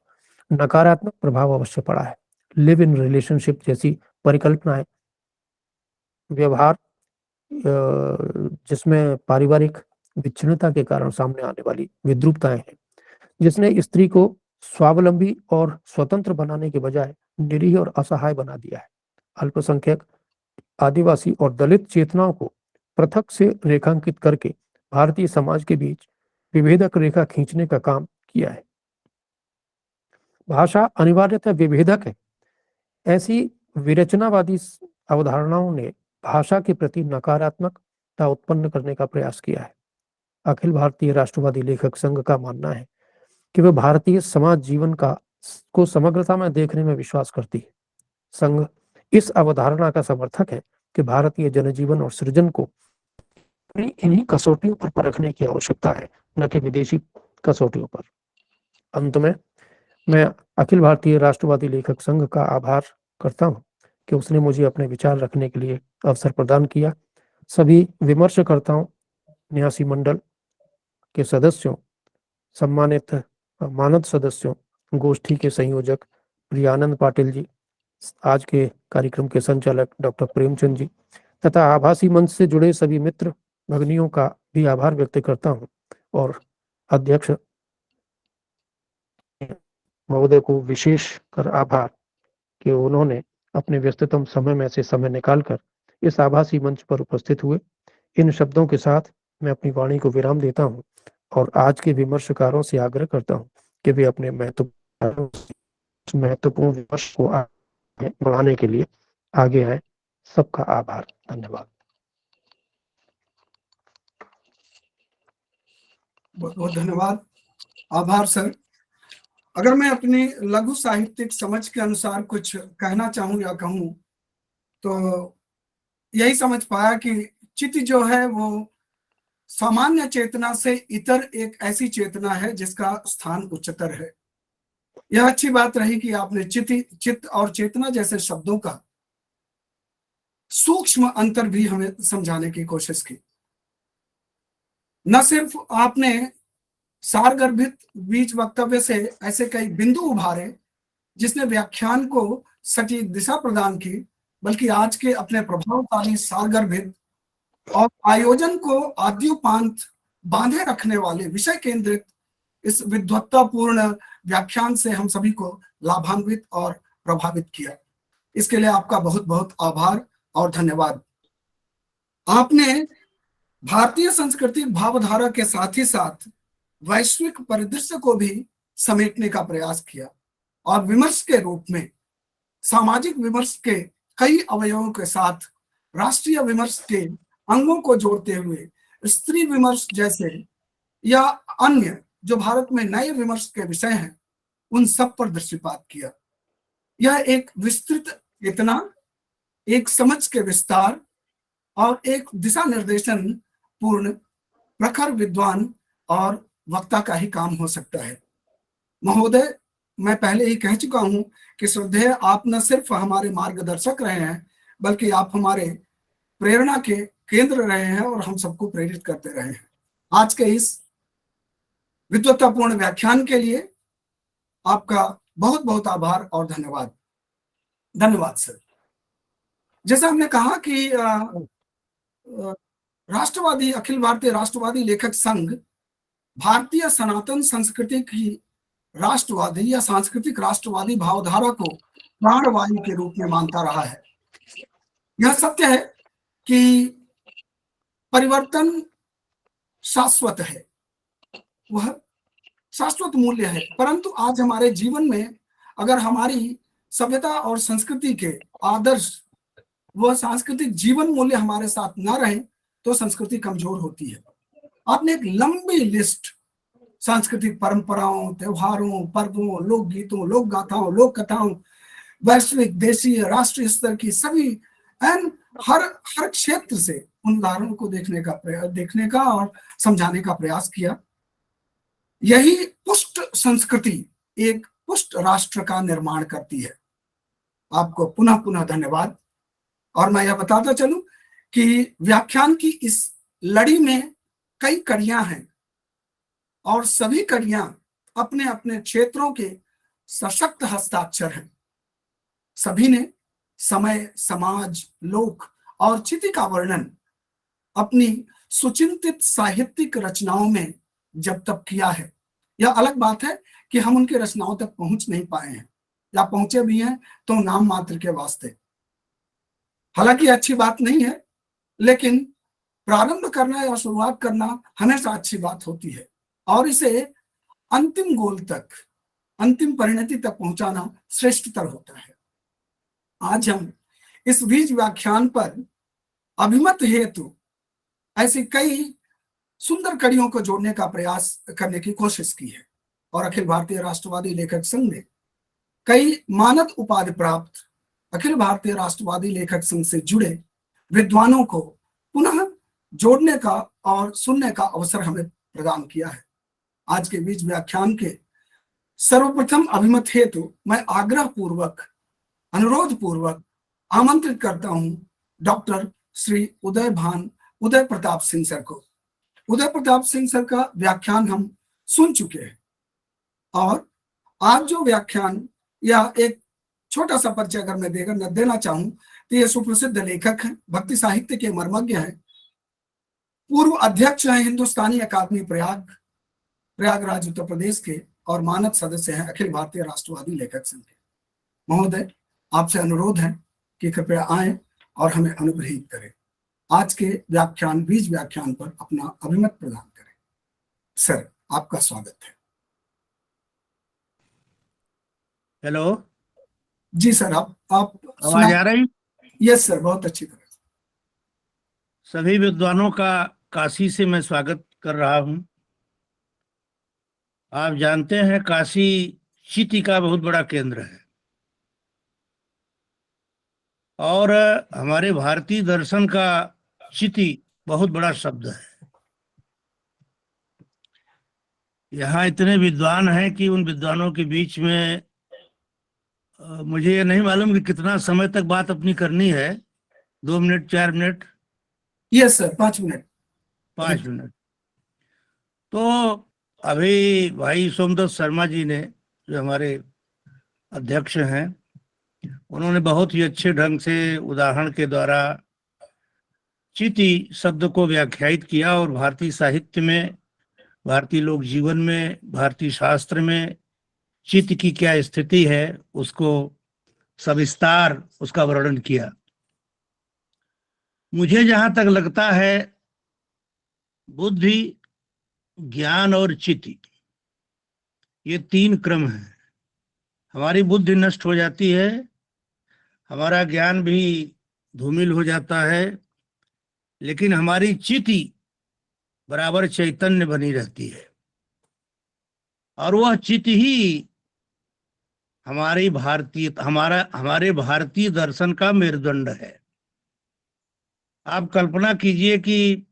नकारात्मक प्रभाव अवश्य पड़ा है। लिव इन रिलेशनशिप जैसी परिकल्पनाएं, व्यवहार जिसमें पारिवारिक विच्छिन्नता के कारण सामने आने वाली विद्रूपताएं हैं, जिसने स्त्री को स्वावलंबी और स्वतंत्र बनाने के बजाय निरीह और असहाय बना दिया है। अल्पसंख्यक, आदिवासी और दलित चेतनाओं को पृथक से रेखांकित करके भारतीय समाज के बीच विभेदक रेखा खींचने का काम किया है। भाषा अनिवार्यतः विभेदक है। ऐसी विरचनावादी अवधारणाओं ने भाषा के प्रति नकारात्मकता उत्पन्न करने का प्रयास किया है। अखिल भारतीय राष्ट्रवादी लेखक संघ का मानना है कि वह भारतीय समाज जीवन को समग्रता में देखने में विश्वास करती है। संघ इस अवधारणा का समर्थक है कि भारतीय जनजीवन और सृजन को इन्हीं कसौटियों पर परखने की आवश्यकता है, न कि विदेशी कसौटियों पर। अंत में मैं अखिल भारतीय राष्ट्रवादी लेखक संघ का आभार करता हूं कि उसने मुझे अपने विचार रखने के लिए अवसर प्रदान किया। सभी विमर्शकर्ताओं, न्यासी मंडल के सदस्यों, सम्मानित मानद सदस्यों, गोष्ठी के संयोजक प्रियानंद पाटिल जी, आज के कार्यक्रम के संचालक डॉक्टर प्रेमचंद जी तथा आभासी मंच से जुड़े सभी मित्र भगिनियों का भी आभार व्यक्त करता हूं और अध्यक्ष महोदय को विशेष कर आभार कि उन्होंने अपने व्यस्ततम समय में से समय निकालकर इस आभासी मंच पर उपस्थित हुए। इन शब्दों के साथ मैं अपनी वाणी को विराम देता हूं और आज के विमर्शकारों से आग्रह करता हूं कि वे अपने महत्वपूर्ण विमर्श को बढ़ाने के लिए आगे आए। सबका आभार, धन्यवाद। बहुत बहुत धन्यवाद, आभार सर। अगर मैं अपनी लघु साहित्यिक समझ के अनुसार कुछ कहना चाहूं या कहूं तो यही समझ पाया कि चित्त जो है वो सामान्य चेतना से इतर एक ऐसी चेतना है जिसका स्थान उच्चतर है। यह अच्छी बात रही कि आपने चित्त और चेतना जैसे शब्दों का सूक्ष्म अंतर भी हमें समझाने की कोशिश की। न सिर्फ आपने सारगर्भित बीच वक्तव्य से ऐसे कई बिंदु उभारे जिसने व्याख्यान को सटीक दिशा प्रदान की, बल्कि आज के अपने प्रभावशाली सारगर्भित और आयोजन को आद्योपांत बांधे रखने वाले विषय केंद्रित इस विद्वत्तापूर्ण व्याख्यान से हम सभी को लाभान्वित और प्रभावित किया। इसके लिए आपका बहुत बहुत आभार और धन्यवाद। आपने भारतीय सांस्कृतिक भावधारा के साथ ही साथ वैश्विक परिदृश्य को भी समेटने का प्रयास किया और विमर्श के रूप में सामाजिक विमर्श के कई अवयवों के साथ राष्ट्रीय विमर्श के अंगों को जोड़ते हुए स्त्री विमर्श जैसे या अन्य जो भारत में नए विमर्श के विषय हैं उन सब पर दृष्टिपात किया। यह एक विस्तृत चेतना, एक समझ के विस्तार और एक दिशा निर्देशन पूर्ण प्रखर विद्वान और वक्ता का ही काम हो सकता है। महोदय, मैं पहले ही कह चुका हूं कि श्रद्धेय आप न सिर्फ हमारे मार्गदर्शक रहे हैं बल्कि आप हमारे प्रेरणा के केंद्र रहे हैं और हम सबको प्रेरित करते रहे हैं। आज के इस विद्वत्तापूर्ण व्याख्यान के लिए आपका बहुत बहुत आभार और धन्यवाद। धन्यवाद सर। जैसा हमने कहा कि राष्ट्रवादी अखिल भारतीय राष्ट्रवादी लेखक संघ भारतीय सनातन संस्कृति की राष्ट्रवादी या सांस्कृतिक राष्ट्रवादी भावधारा को प्राणवायु के रूप में मानता रहा है। यह सत्य है कि परिवर्तन शाश्वत है, वह शाश्वत मूल्य है, परंतु आज हमारे जीवन में अगर हमारी सभ्यता और संस्कृति के आदर्श वह सांस्कृतिक जीवन मूल्य हमारे साथ न रहे तो संस्कृति कमजोर होती है। आपने एक लंबी लिस्ट सांस्कृतिक परंपराओं, त्योहारों, पर्वों, लोकगीतों, लोक गाथाओं, लोक कथाओं, वैश्विक, देशीय, राष्ट्रीय स्तर की सभी एंड हर क्षेत्र से उन उदाहरणों को देखने का और समझाने का प्रयास किया। यही पुष्ट संस्कृति एक पुष्ट राष्ट्र का निर्माण करती है। आपको पुनः पुनः धन्यवाद। और मैं यह बताता चलूं कि व्याख्यान की इस लड़ी में कई कड़ियां हैं और सभी कड़ियां अपने अपने क्षेत्रों के सशक्त हस्ताक्षर हैं। सभी ने समय, समाज, लोक और चिति का वर्णन अपनी सुचिंतित साहित्यिक रचनाओं में जब तक किया है। यह अलग बात है कि हम उनकी रचनाओं तक पहुंच नहीं पाए हैं या पहुंचे भी हैं तो नाम मात्र के वास्ते। हालांकि अच्छी बात नहीं है, लेकिन प्रारंभ करना या शुरुआत करना हमेशा अच्छी बात होती है और इसे अंतिम गोल तक, अंतिम परिणति तक पहुंचाना श्रेष्ठतर होता है। आज हम इस बीज व्याख्यान पर अभिमत हेतु ऐसी कई सुंदर कड़ियों को जोड़ने का प्रयास करने की कोशिश की है और अखिल भारतीय राष्ट्रवादी लेखक संघ ने कई मानद उपाधि प्राप्त अखिल भारतीय राष्ट्रवादी लेखक संघ से जुड़े विद्वानों को पुनः जोड़ने का और सुनने का अवसर हमें प्रदान किया है। आज के बीच व्याख्यान के सर्वप्रथम अभिमत हेतु मैं आग्रह पूर्वक, अनुरोध पूर्वक आमंत्रित करता हूं डॉक्टर श्री उदय प्रताप सिंह सर को। उदय प्रताप सिंह सर का व्याख्यान हम सुन चुके हैं और आज जो व्याख्यान या एक छोटा सा परिचय अगर मैं देना चाहूं तो ये सुप्रसिद्ध लेखक हैं, भक्ति साहित्य के मर्मज्ञ हैं, पूर्व अध्यक्ष हैं हिंदुस्तानी अकादमी प्रयागराज उत्तर प्रदेश के और मानद सदस्य हैं अखिल भारतीय राष्ट्रवादी लेखक संघ के। महोदय, आपसे अनुरोध है कि कृपया आए और हमें अनुग्रहित करें, आज के व्याख्यान बीज व्याख्यान पर अपना अभिमत प्रदान करें। सर, आपका स्वागत है। हेलो जी सर, आप आवाज आ रही? यस सर, बहुत अच्छी तरह। सभी विद्वानों का काशी से मैं स्वागत कर रहा हूं। आप जानते हैं काशी चिति का बहुत बड़ा केंद्र है और हमारे भारतीय दर्शन का चिति बहुत बड़ा शब्द है। यहाँ इतने विद्वान हैं कि उन विद्वानों के बीच में मुझे ये नहीं मालूम कि कितना समय तक बात अपनी करनी है। 2 minute, 4 minute? Yes sir, 5 minute. 5 minute. तो अभी भाई सोमदत्त शर्मा जी ने, जो हमारे अध्यक्ष हैं, उन्होंने बहुत ही अच्छे ढंग से उदाहरण के द्वारा चिति शब्द को व्याख्यायित किया और भारतीय साहित्य में भारतीय लोक जीवन में, भारतीय शास्त्र में चित्त की क्या स्थिति है उसको सविस्तार उसका वर्णन किया। मुझे जहां तक लगता है बुद्धि, ज्ञान और चित्त, ये तीन क्रम है। हमारी बुद्धि नष्ट हो जाती है, हमारा ज्ञान भी धूमिल हो जाता है, लेकिन हमारी चित्त बराबर चैतन्य बनी रहती है। और वह चित्त ही हमारे भारतीय दर्शन का मेरुदंड है। आप कल्पना कीजिए कि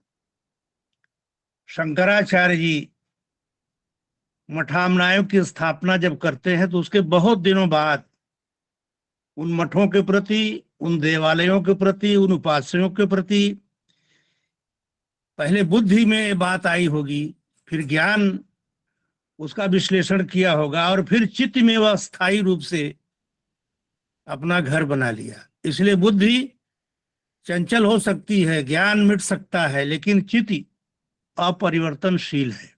शंकराचार्य जी मठामनायों की स्थापना जब करते हैं तो उसके बहुत दिनों बाद उन मठों के प्रति, उन देवालयों के प्रति, उन उपास्यों के प्रति पहले बुद्धि में बात आई होगी, फिर ज्ञान उसका विश्लेषण किया होगा और फिर चित्त में वह स्थायी रूप से अपना घर बना लिया। इसलिए बुद्धि चंचल हो सकती है, ज्ञान मिट सकता है, लेकिन चित्त अपरिवर्तनशील है।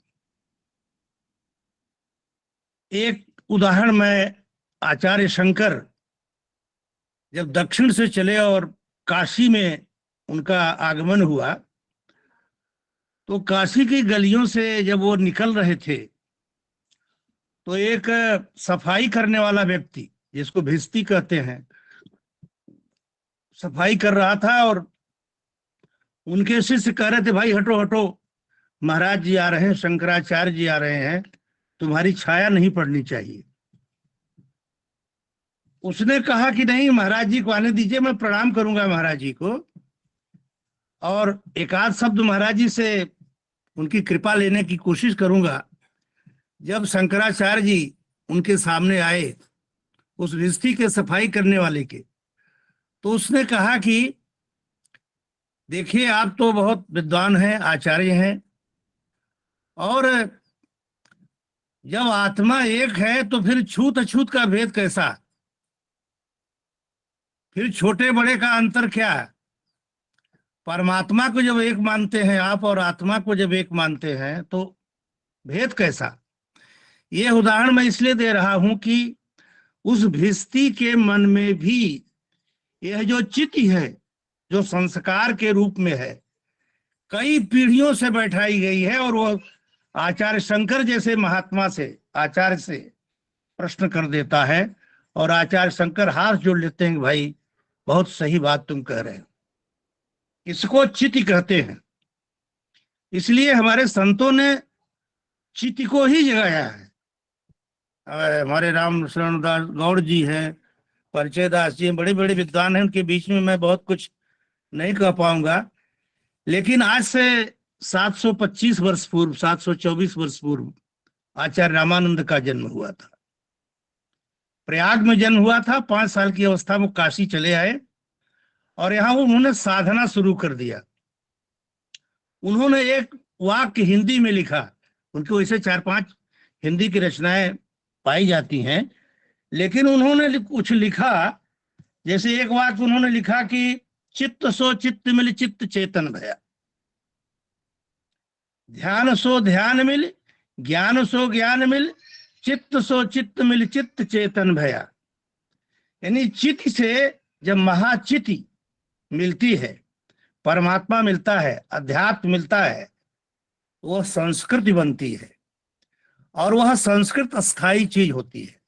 एक उदाहरण मैं, आचार्य शंकर जब दक्षिण से चले और काशी में उनका आगमन हुआ तो काशी की गलियों से जब वो निकल रहे थे तो एक सफाई करने वाला व्यक्ति, जिसको भिस्ती कहते हैं, सफाई कर रहा था और उनके शिष्य कह रहे थे, भाई हटो हटो, महाराज जी आ रहे हैं, शंकराचार्य जी आ रहे हैं, तुम्हारी छाया नहीं पड़नी चाहिए। उसने कहा कि नहीं, महाराज जी को आने दीजिए, मैं प्रणाम करूंगा महाराज जी को और एक आध शब्द महाराज जी से उनकी कृपा लेने की कोशिश करूंगा। जब शंकराचार्य जी उनके सामने आए, उस भिस्ती के सफाई करने वाले के, तो उसने कहा कि देखिए आप तो बहुत विद्वान हैं, आचार्य हैं, और जब आत्मा एक है तो फिर छूत अछूत का भेद कैसा, फिर छोटे बड़े का अंतर क्या है? परमात्मा को जब एक मानते हैं आप और आत्मा को जब एक मानते हैं तो भेद कैसा? ये उदाहरण मैं इसलिए दे रहा हूं कि उस भिस्ती के मन में भी यह जो चित्त है, जो संस्कार के रूप में है, कई पीढ़ियों से बैठाई गई है और वो आचार्य शंकर जैसे महात्मा से, आचार्य से प्रश्न कर देता है और आचार्य शंकर हाथ जोड़ लेते हैं कि भाई बहुत सही बात तुम कह रहे हो। इसको चित्त कहते हैं। इसलिए हमारे संतों ने चित्त को ही जगाया है। हमारे राम शरण दास गौड़ जी हैं, परिचय दास जी हैं, बड़े बड़े विद्वान हैं, उनके बीच में मैं बहुत कुछ नहीं कह पाऊंगा, लेकिन आज से 725 वर्ष पूर्व, 724 वर्ष पूर्व आचार्य रामानंद का जन्म हुआ था। प्रयाग में जन्म हुआ था। 5 साल की अवस्था में काशी चले आए और यहाँ उन्होंने साधना शुरू कर दिया। उन्होंने एक वाक्य हिंदी में लिखा, उनके वैसे 4-5 हिंदी की रचनाएं पाई जाती हैं, लेकिन उन्होंने कुछ लिखा, जैसे एक वाक्य उन्होंने लिखा कि चित्त सो चित्त मिल चित्त चेतन भया, ध्यान सो ध्यान मिल ज्ञान सो ज्ञान मिल, चित्त सो चित्त मिल चित्त चेतन भया। यानी चित्त से जब महाचित्त मिलती है, परमात्मा मिलता है, अध्यात्म मिलता है, वह संस्कृति बनती है और वह संस्कृत अस्थाई चीज होती है।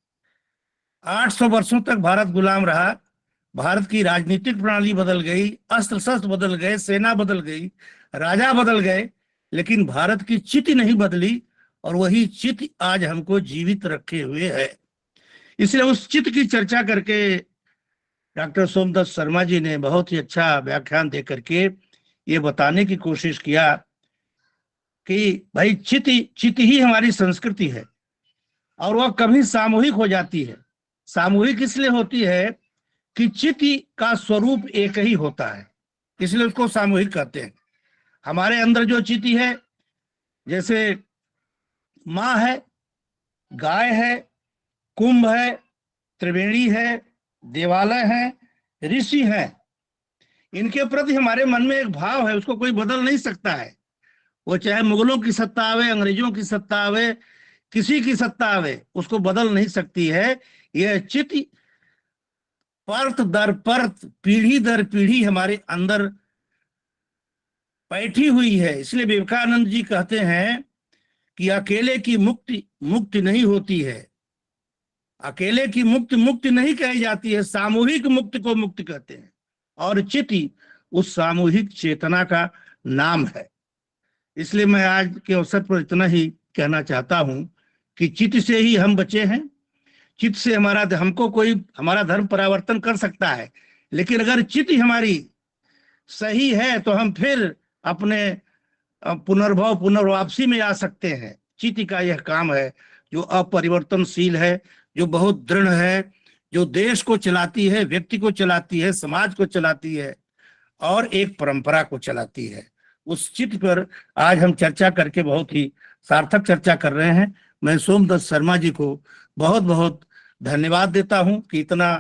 800 वर्षों तक भारत गुलाम रहा, भारत की राजनीतिक प्रणाली बदल गई, अस्त्र शस्त्र बदल गए, सेना बदल गई, राजा बदल गए, लेकिन भारत की चित्त नहीं बदली और वही चित्त आज हमको जीवित रखे हुए है। इसलिए उस चित्त की चर्चा करके डॉक्टर सोमदत्त शर्मा जी ने बहुत ही अच्छा व्याख्यान दे करके ये बताने की कोशिश किया कि भाई चित्त ही हमारी संस्कृति है और वह कभी सामूहिक हो जाती है। सामूहिक इसलिए होती है कि चित्त का स्वरूप एक ही होता है, इसलिए उसको सामूहिक कहते हैं। हमारे अंदर जो चित्त है, जैसे माँ है, गाय है, कुंभ है, त्रिवेणी है, देवालय है, ऋषि हैं, इनके प्रति हमारे मन में एक भाव है, उसको कोई बदल नहीं सकता है। वो चाहे मुगलों की सत्ता आवे, अंग्रेजों की सत्ता आवे, किसी की सत्ता आवे, उसको बदल नहीं सकती है। यह चिति परत दर परत, पीढ़ी दर पीढ़ी हमारे अंदर बैठी हुई है। इसलिए विवेकानंद जी कहते हैं कि अकेले की मुक्ति मुक्ति नहीं होती है, अकेले की मुक्ति नहीं कही जाती है, सामूहिक मुक्ति को मुक्ति कहते हैं। और चिति उस सामूहिक चेतना का नाम है। इसलिए मैं आज के अवसर पर इतना ही कहना चाहता हूं कि चित्त से ही हम बचे हैं। चित्त से हमको कोई हमारा धर्म परिवर्तन कर सकता है, लेकिन अगर चित्त हमारी सही है तो हम फिर अपने पुनर्भव पुनर्वापसी में आ सकते हैं। चित्त का यह काम है जो अपरिवर्तनशील है, जो बहुत दृढ़ है, जो देश को चलाती है, व्यक्ति को चलाती है, समाज को चलाती है और एक परंपरा को चलाती है। उस चित्त पर आज हम चर्चा करके बहुत ही सार्थक चर्चा कर रहे हैं। मैं सोमदत्त शर्मा जी को बहुत बहुत धन्यवाद देता हूं कि इतना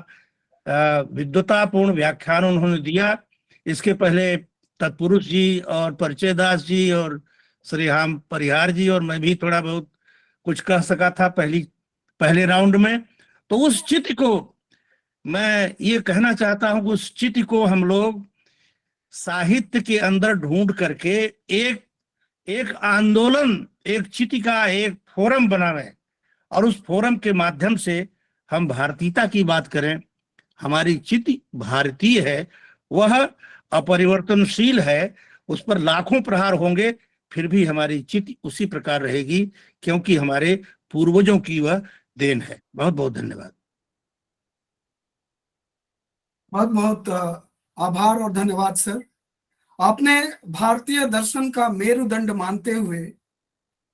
विद्वतापूर्ण व्याख्यान उन्होंने दिया। इसके पहले तत्पुरुष जी और परिचय दास जी और श्री राम परिहार जी और मैं भी थोड़ा बहुत कुछ कह सका था पहले राउंड में। तो उस चित्त को मैं ये कहना चाहता हूं कि उस चित्त को हम लोग साहित्य के अंदर ढूंढ करके एक आंदोलन, एक चित्त का एक फोरम बनावे और उस फोरम के माध्यम से हम भारतीयता की बात करें। हमारी चित्त भारतीय है, वह अपरिवर्तनशील है, उस पर लाखों प्रहार होंगे फिर भी हमारी चित्त उसी प्रकार रहेगी, क्योंकि हमारे पूर्वजों की वह देन है। बहुत बहुत धन्यवाद। बहुत बहुत आभार और धन्यवाद सर। आपने भारतीय दर्शन का मेरुदंड मानते हुए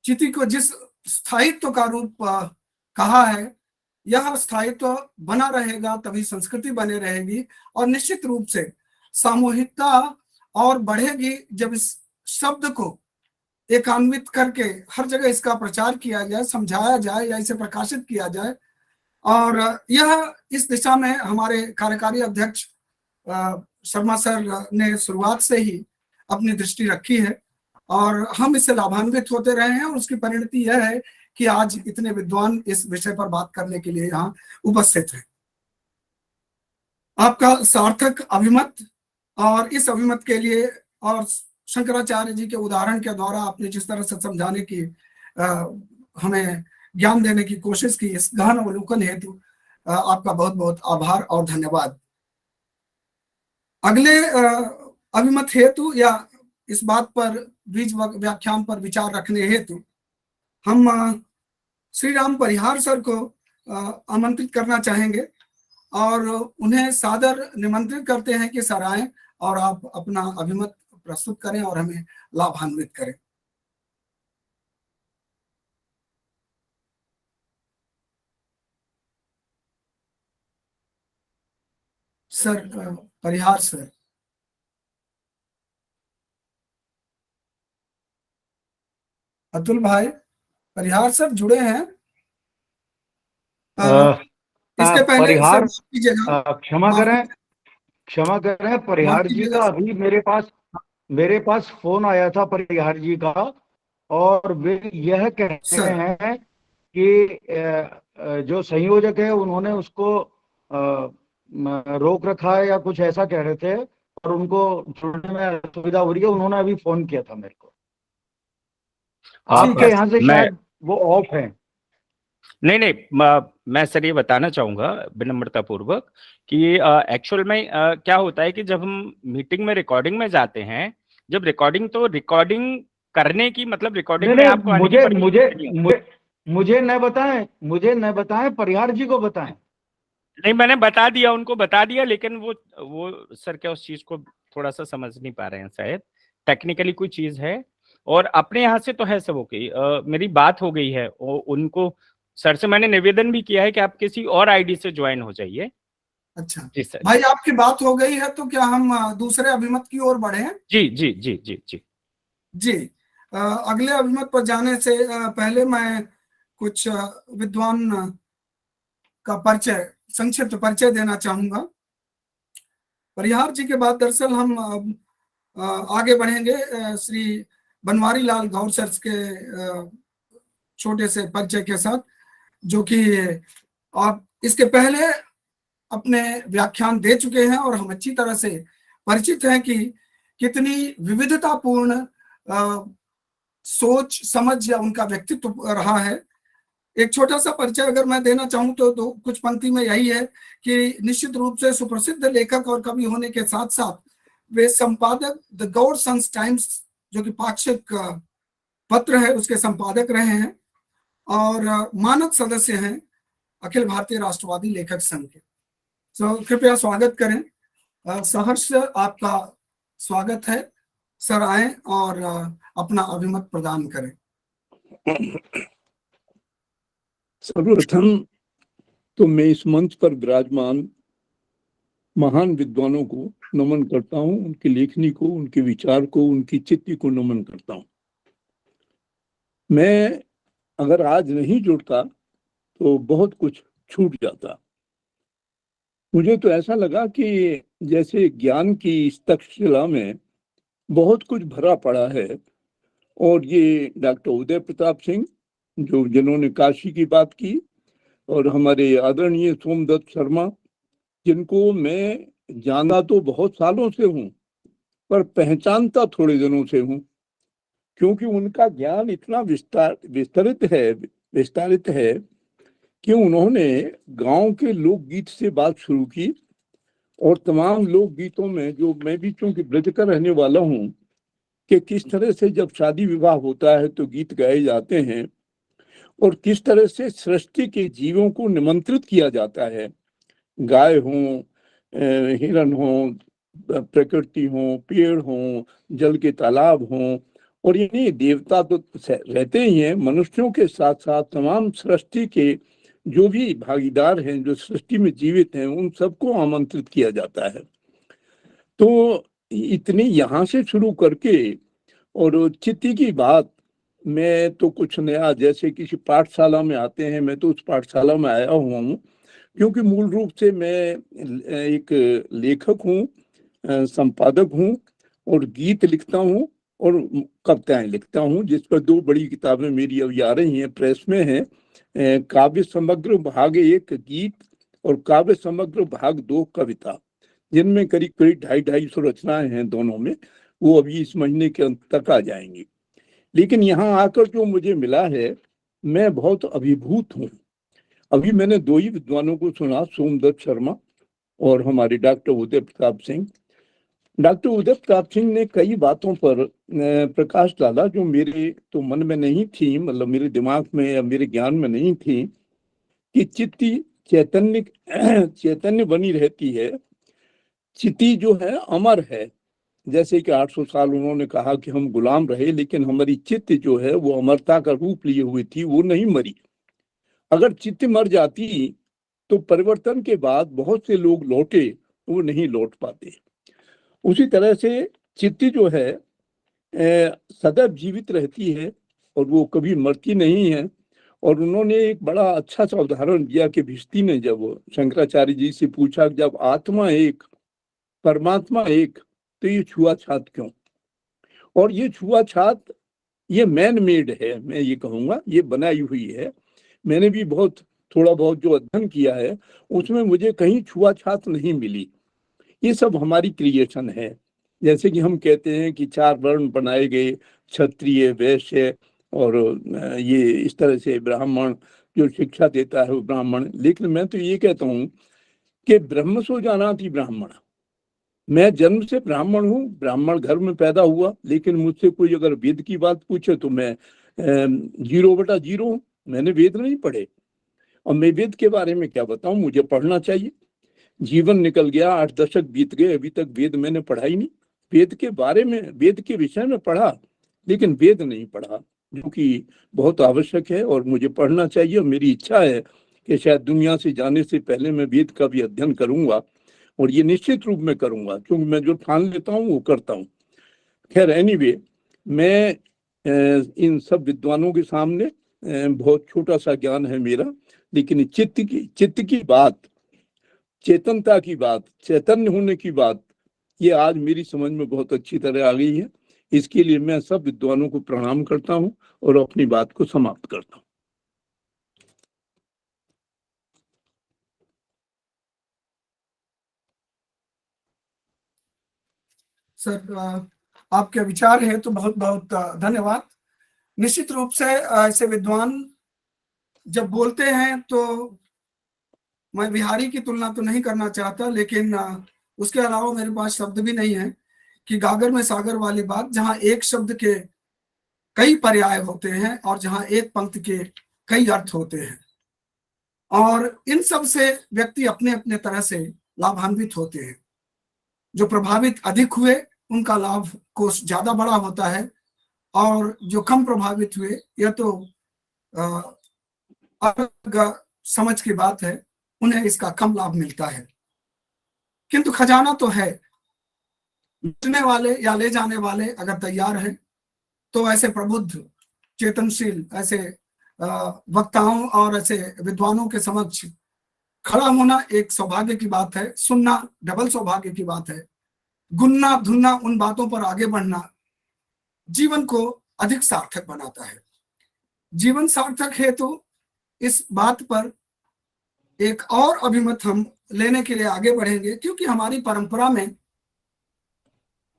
चिति को जिस स्थायित्व का रूप कहा है, यह स्थायित्व बना रहेगा तभी संस्कृति बने रहेगी और निश्चित रूप से सामूहिकता और बढ़ेगी जब इस शब्द को एकान्वित करके हर जगह इसका प्रचार किया जाए, समझाया जाए या इसे प्रकाशित किया जाए। और यह इस दिशा में हमारे कार्यकारी अध्यक्ष शर्मा सर ने शुरुआत से ही अपनी दृष्टि रखी है और हम इससे लाभान्वित होते रहे हैं। और उसकी परिणति यह है कि आज इतने विद्वान इस विषय पर बात करने के लिए यहाँ उपस्थित हैं। आपका सार्थक अभिमत और इस अभिमत के लिए और शंकराचार्य जी के उदाहरण के द्वारा आपने जिस तरह से समझाने की हमें ज्ञान देने की कोशिश की, इस गहन अवलोकन हेतु आपका बहुत बहुत आभार और धन्यवाद। अगले अभिमत हेतु या इस बात पर बीज व्याख्यान पर विचार रखने हेतु हम श्री राम परिहार सर को आमंत्रित करना चाहेंगे और उन्हें सादर निमंत्रित करते हैं कि सर आएं और आप अपना अभिमत प्रस्तुत करें और हमें लाभान्वित करें। सर परिहार सर। अतुल भाई परिहार सर जुड़े हैं? इसके पहले परिहार कीजिएगा, क्षमा करें परिहार जी का अभी मेरे पास फोन आया था परिहार जी का और वे यह कह रहे हैं कि जो संयोजक है उन्होंने उसको रोक रखा है या कुछ ऐसा कह रहे थे और उनको जुड़ने में असुविधा हो रही है। उन्होंने अभी फोन किया था मेरे को। आपके यहाँ से शायद वो ऑफ है। नहीं, मैं सर ये बताना चाहूंगा विनम्रता पूर्वक कि एक्चुअल में क्या होता है कि जब हम मीटिंग में रिकॉर्डिंग में जाते हैं, जब रिकॉर्डिंग करने की मतलब रिकॉर्डिंग में आपको मुझे न बताएं परिहार जी को बताएं। नहीं, मैंने बता दिया, उनको बता दिया, लेकिन वो सर क्या उस चीज को थोड़ा सा समझ नहीं पा रहे हैं, शायद टेक्निकली कोई चीज है। और अपने यहाँ से तो है सब ओके, मेरी बात हो गई है उनको सर से मैंने निवेदन भी किया है कि आप किसी और आईडी से ज्वाइन हो जाइए। अच्छा जी सर। भाई आपकी बात हो गई है तो क्या हम दूसरे अभिमत की ओर बढ़े? जी जी जी जी जी जी। अगले अभिमत पर जाने से पहले मैं कुछ विद्वान का परिचय, संक्षिप्त परिचय देना चाहूंगा। परिहार जी के बाद दरअसल हम आगे बढ़ेंगे श्री बनवारी लाल गौर सर के छोटे से परिचय के साथ, जो कि आप इसके पहले अपने व्याख्यान दे चुके हैं और हम अच्छी तरह से परिचित हैं कि कितनी विविधतापूर्ण सोच समझ या उनका व्यक्तित्व रहा है। एक छोटा सा परिचय अगर मैं देना चाहूं तो कुछ पंक्ति में यही है कि निश्चित रूप से सुप्रसिद्ध लेखक और कवि होने के साथ साथ वे संपादक द गौर सन्स टाइम्स, जो कि पाक्षिक पत्र है, उसके संपादक रहे हैं और मानद सदस्य हैं अखिल भारतीय राष्ट्रवादी लेखक संघ के। तो कृपया स्वागत करें। सहर्ष आपका स्वागत है सर, आए और अपना अभिमत प्रदान करें। सर्वप्रथम तो मैं इस मंच पर विराजमान महान विद्वानों को नमन करता हूं, उनकी लेखनी को, उनके विचार को, उनकी चित्ती को नमन करता हूं। मैं अगर आज नहीं जुड़ता तो बहुत कुछ छूट जाता। मुझे तो ऐसा लगा कि जैसे ज्ञान की इस तक्षशिला में बहुत कुछ भरा पड़ा है और ये डॉक्टर उदय प्रताप सिंह जिन्होंने काशी की बात की, और हमारे आदरणीय सोमदत्त शर्मा, जिनको मैं जाना तो बहुत सालों से हूं पर पहचानता थोड़े दिनों से हूं, क्योंकि उनका ज्ञान इतना विस्तारित है कि उन्होंने गांव के लोकगीत से बात शुरू की और तमाम लोकगीतों में, जो मैं भी चूंकि ब्रज का रहने वाला हूं, कि किस तरह से जब शादी विवाह होता है तो गीत गाए जाते हैं और किस तरह से सृष्टि के जीवों को निमंत्रित किया जाता है, गाय हों, हिरन हों, प्रकृति हों, पेड़ हों, जल के तालाब हों, और ये देवता तो रहते ही हैं, मनुष्यों के साथ साथ तमाम सृष्टि के जो भी भागीदार हैं, जो सृष्टि में जीवित हैं, उन सबको आमंत्रित किया जाता है। तो इतनी यहाँ से शुरू करके, और चित्ती की बात, मैं तो कुछ नया, जैसे किसी पाठशाला में आते हैं, मैं तो उस पाठशाला में आया हुआ हूँ, क्योंकि मूल रूप से मैं एक लेखक हूँ, संपादक हूँ और गीत लिखता हूँ और कविताएं लिखता हूँ, जिस पर 2 बड़ी किताबें मेरी अभी आ रही हैं, प्रेस में हैं। काव्य समग्र भाग 1 गीत और काव्य समग्र भाग 2 कविता, जिनमें करीब 250 रचनाएं हैं दोनों में। वो अभी इस महीने के अंत तक आ जाएंगी। लेकिन यहाँ आकर जो मुझे मिला है, मैं बहुत अभिभूत हूँ। अभी मैंने 2 ही विद्वानों को सुना, सोमदत्त शर्मा और हमारे डॉक्टर उदय प्रताप सिंह। डॉक्टर उदय प्रताप सिंह ने कई बातों पर प्रकाश डाला जो मेरे तो मन में नहीं थी, मतलब मेरे दिमाग में या मेरे ज्ञान में नहीं थी, कि चित्ती चैतन्य बनी रहती है, चित्ती जो है अमर है। जैसे कि 800 साल उन्होंने कहा कि हम गुलाम रहे, लेकिन हमारी चित्त जो है वो अमरता का रूप लिए हुई थी, वो नहीं मरी। अगर चित्त मर जाती तो परिवर्तन के बाद बहुत से लोग लौटे, वो नहीं लौट पाते। उसी तरह से चित्त जो है सदैव जीवित रहती है और वो कभी मरती नहीं है। और उन्होंने एक बड़ा अच्छा सा उदाहरण दिया कि भिष्टी ने जब शंकराचार्य जी से पूछा, जब आत्मा एक परमात्मा एक, तो ये छुआछात क्यों? और ये छुआछात ये मैन मेड है, मैं ये कहूँगा, ये बनाई हुई है। मैंने भी थोड़ा बहुत जो अध्ययन किया है, उसमें मुझे कहीं छुआछात नहीं मिली। ये सब हमारी क्रिएशन है। जैसे कि हम कहते हैं कि 4 वर्ण बनाए गए, क्षत्रिय, वैश्य और ये इस तरह से ब्राह्मण, जो शिक्षा देता है वो ब्राह्मण। लेकिन मैं तो ये कहता हूँ कि ब्रह्म सो जानाति ब्राह्मण। मैं जन्म से ब्राह्मण हूँ, ब्राह्मण घर में पैदा हुआ, लेकिन मुझसे कोई अगर वेद की बात पूछे तो मैं 0/0 हूँ। मैंने वेद नहीं पढ़े और मैं वेद के बारे में क्या बताऊं, मुझे पढ़ना चाहिए। जीवन निकल गया, 8 दशक बीत गए, अभी तक वेद मैंने पढ़ा ही नहीं। वेद के बारे में, वेद के विषय में पढ़ा, लेकिन वेद नहीं पढ़ा, जो कि बहुत आवश्यक है और मुझे पढ़ना चाहिए। और मेरी इच्छा है कि शायद दुनिया से जाने से पहले मैं वेद का भी अध्ययन करूंगा, और ये निश्चित रूप में करूंगा, क्योंकि मैं जो ठान लेता हूँ वो करता हूँ। खैर एनीवे, मैं इन सब विद्वानों के सामने बहुत छोटा सा ज्ञान है मेरा, लेकिन चित्त की बात, चेतनता की बात, चैतन्य होने की बात, ये आज मेरी समझ में बहुत अच्छी तरह आ गई है इसके लिए मैं सब विद्वानों को प्रणाम करता हूं और अपनी बात को समाप्त करता हूं। सर, आपके विचार है तो बहुत बहुत धन्यवाद। निश्चित रूप से ऐसे विद्वान जब बोलते हैं तो मैं बिहारी की तुलना तो नहीं करना चाहता, लेकिन उसके अलावा मेरे पास शब्द भी नहीं है कि गागर में सागर वाली बात, जहां एक शब्द के कई पर्याय होते हैं और जहां एक पंक्ति के कई अर्थ होते हैं, और इन सब से व्यक्ति अपने अपने तरह से लाभान्वित होते हैं। जो प्रभावित अधिक हुए उनका लाभ कोष ज्यादा बड़ा होता है, और जो कम प्रभावित हुए, यह तो अलग समझ की बात है, उन्हें इसका कम लाभ मिलता है। किंतु खजाना तो है। लूटने वाले या ले जाने वाले अगर तैयार हैं तो ऐसे प्रबुद्ध, चेतनशील, ऐसे वक्ताओं और ऐसे विद्वानों के समक्ष खड़ा होना एक सौभाग्य की बात है। सुनना डबल सौभाग्य की बात है। गुनना धुनना, उन बातों पर आगे बढ़ना जीवन को अधिक सार्थक बनाता है। जीवन सार्थक है तो इस बात पर एक और अभिमत हम लेने के लिए आगे बढ़ेंगे, क्योंकि हमारी परंपरा में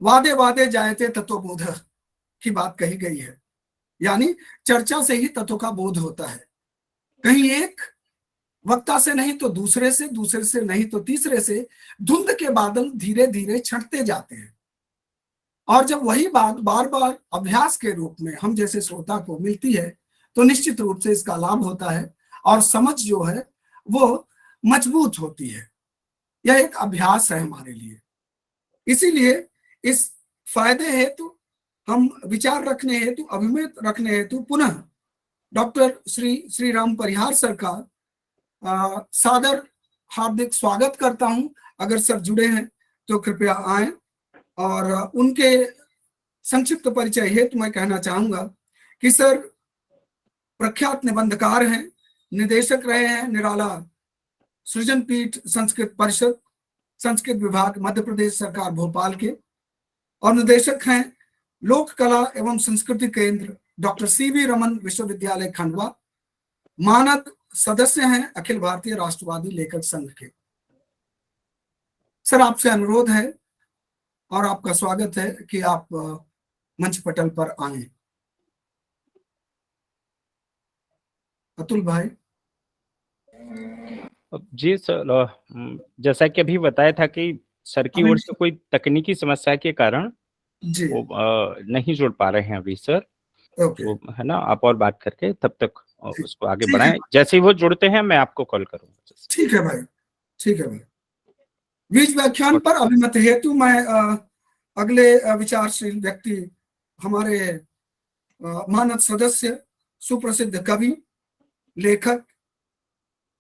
वादे वादे जायते तत्वबोध की बात कही गई है, यानी चर्चा से ही तत्व का बोध होता है। कहीं एक वक्ता से नहीं तो दूसरे से, दूसरे से नहीं तो तीसरे से धुंध के बादल धीरे धीरे छंटते जाते हैं, और जब वही बात बार बार अभ्यास के रूप में हम जैसे श्रोता को मिलती है तो निश्चित रूप से इसका लाभ होता है और समझ जो है वो मजबूत होती है। यह एक अभ्यास है हमारे लिए। इसीलिए इस फायदे हेतु, हम विचार रखने हेतु, अभिमत रखने हेतु पुनः डॉक्टर श्री राम परिहार सर का सादर हार्दिक स्वागत करता हूं। अगर सर जुड़े हैं तो कृपया आएं, और उनके संक्षिप्त परिचय हेतु मैं कहना चाहूंगा कि सर प्रख्यात निबंधकार हैं, निदेशक रहे हैं निराला सृजन पीठ संस्कृत परिषद, संस्कृत विभाग, मध्य प्रदेश सरकार भोपाल के, और निदेशक हैं लोक कला एवं संस्कृति केंद्र डॉक्टर सीवी रमन विश्वविद्यालय खंडवा, मानद सदस्य हैं अखिल भारतीय राष्ट्रवादी लेखक संघ के। सर, आपसे अनुरोध है और आपका स्वागत है कि आप मंच पटल पर आए। अतुल भाई। जी सर, जैसा कि अभी बताया था कि सर की ओर से कोई तकनीकी समस्या के कारण जी वो नहीं जुड़ पा रहे हैं अभी सर। ओके, तो है ना, आप और बात करके तब तक उसको आगे ठीक है। बढ़ाएं। जैसे ही वो जुड़ते हैं मैं आपको कॉल करूंगा। ठीक है भाई, ठीक है भाई। बीच व्याख्यान पर अभिमत हेतु मैं अगले विचारशील व्यक्ति, हमारे मानद सदस्य, सुप्रसिद्ध कवि, लेखक,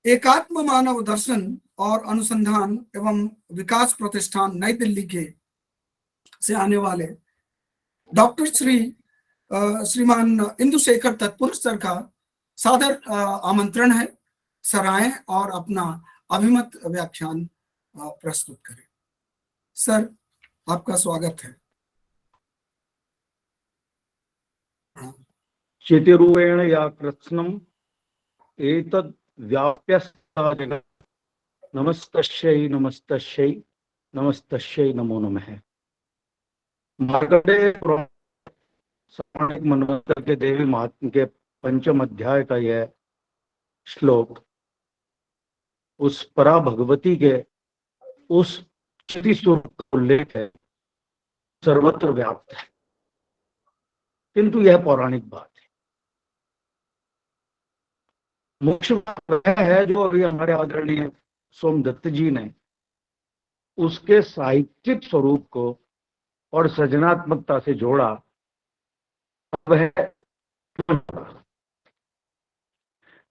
एकात्म मानव दर्शन और अनुसंधान एवं विकास प्रतिष्ठान नई दिल्ली के से आने वाले डॉक्टर श्रीमान इंदुशेखर तत्पुरुष सर का सादर आमंत्रण है। सर आए और अपना अभिमत व्याख्यान प्रस्तुत करें। सर, आपका स्वागत है। चितिरूपेण या कृत्स्नम् एतद् व्याप्य जगत् नमस्तस्यै नमस्तस्यै नमस्तस्यै नमो नमः। मार्कंडेय पुराण मनवंतर के देवी महात्म्य के पंचम अध्याय का यह श्लोक उस परा भगवती के उस चिति स्वरूप का उल्लेख है, सर्वत्र व्याप्त है, किंतु यह पौराणिक बात है। मुख्य बात है जो अभी हमारे आदरणीय सोमदत्त जी ने उसके साहित्यिक स्वरूप को और सृजनात्मकता से जोड़ा, वह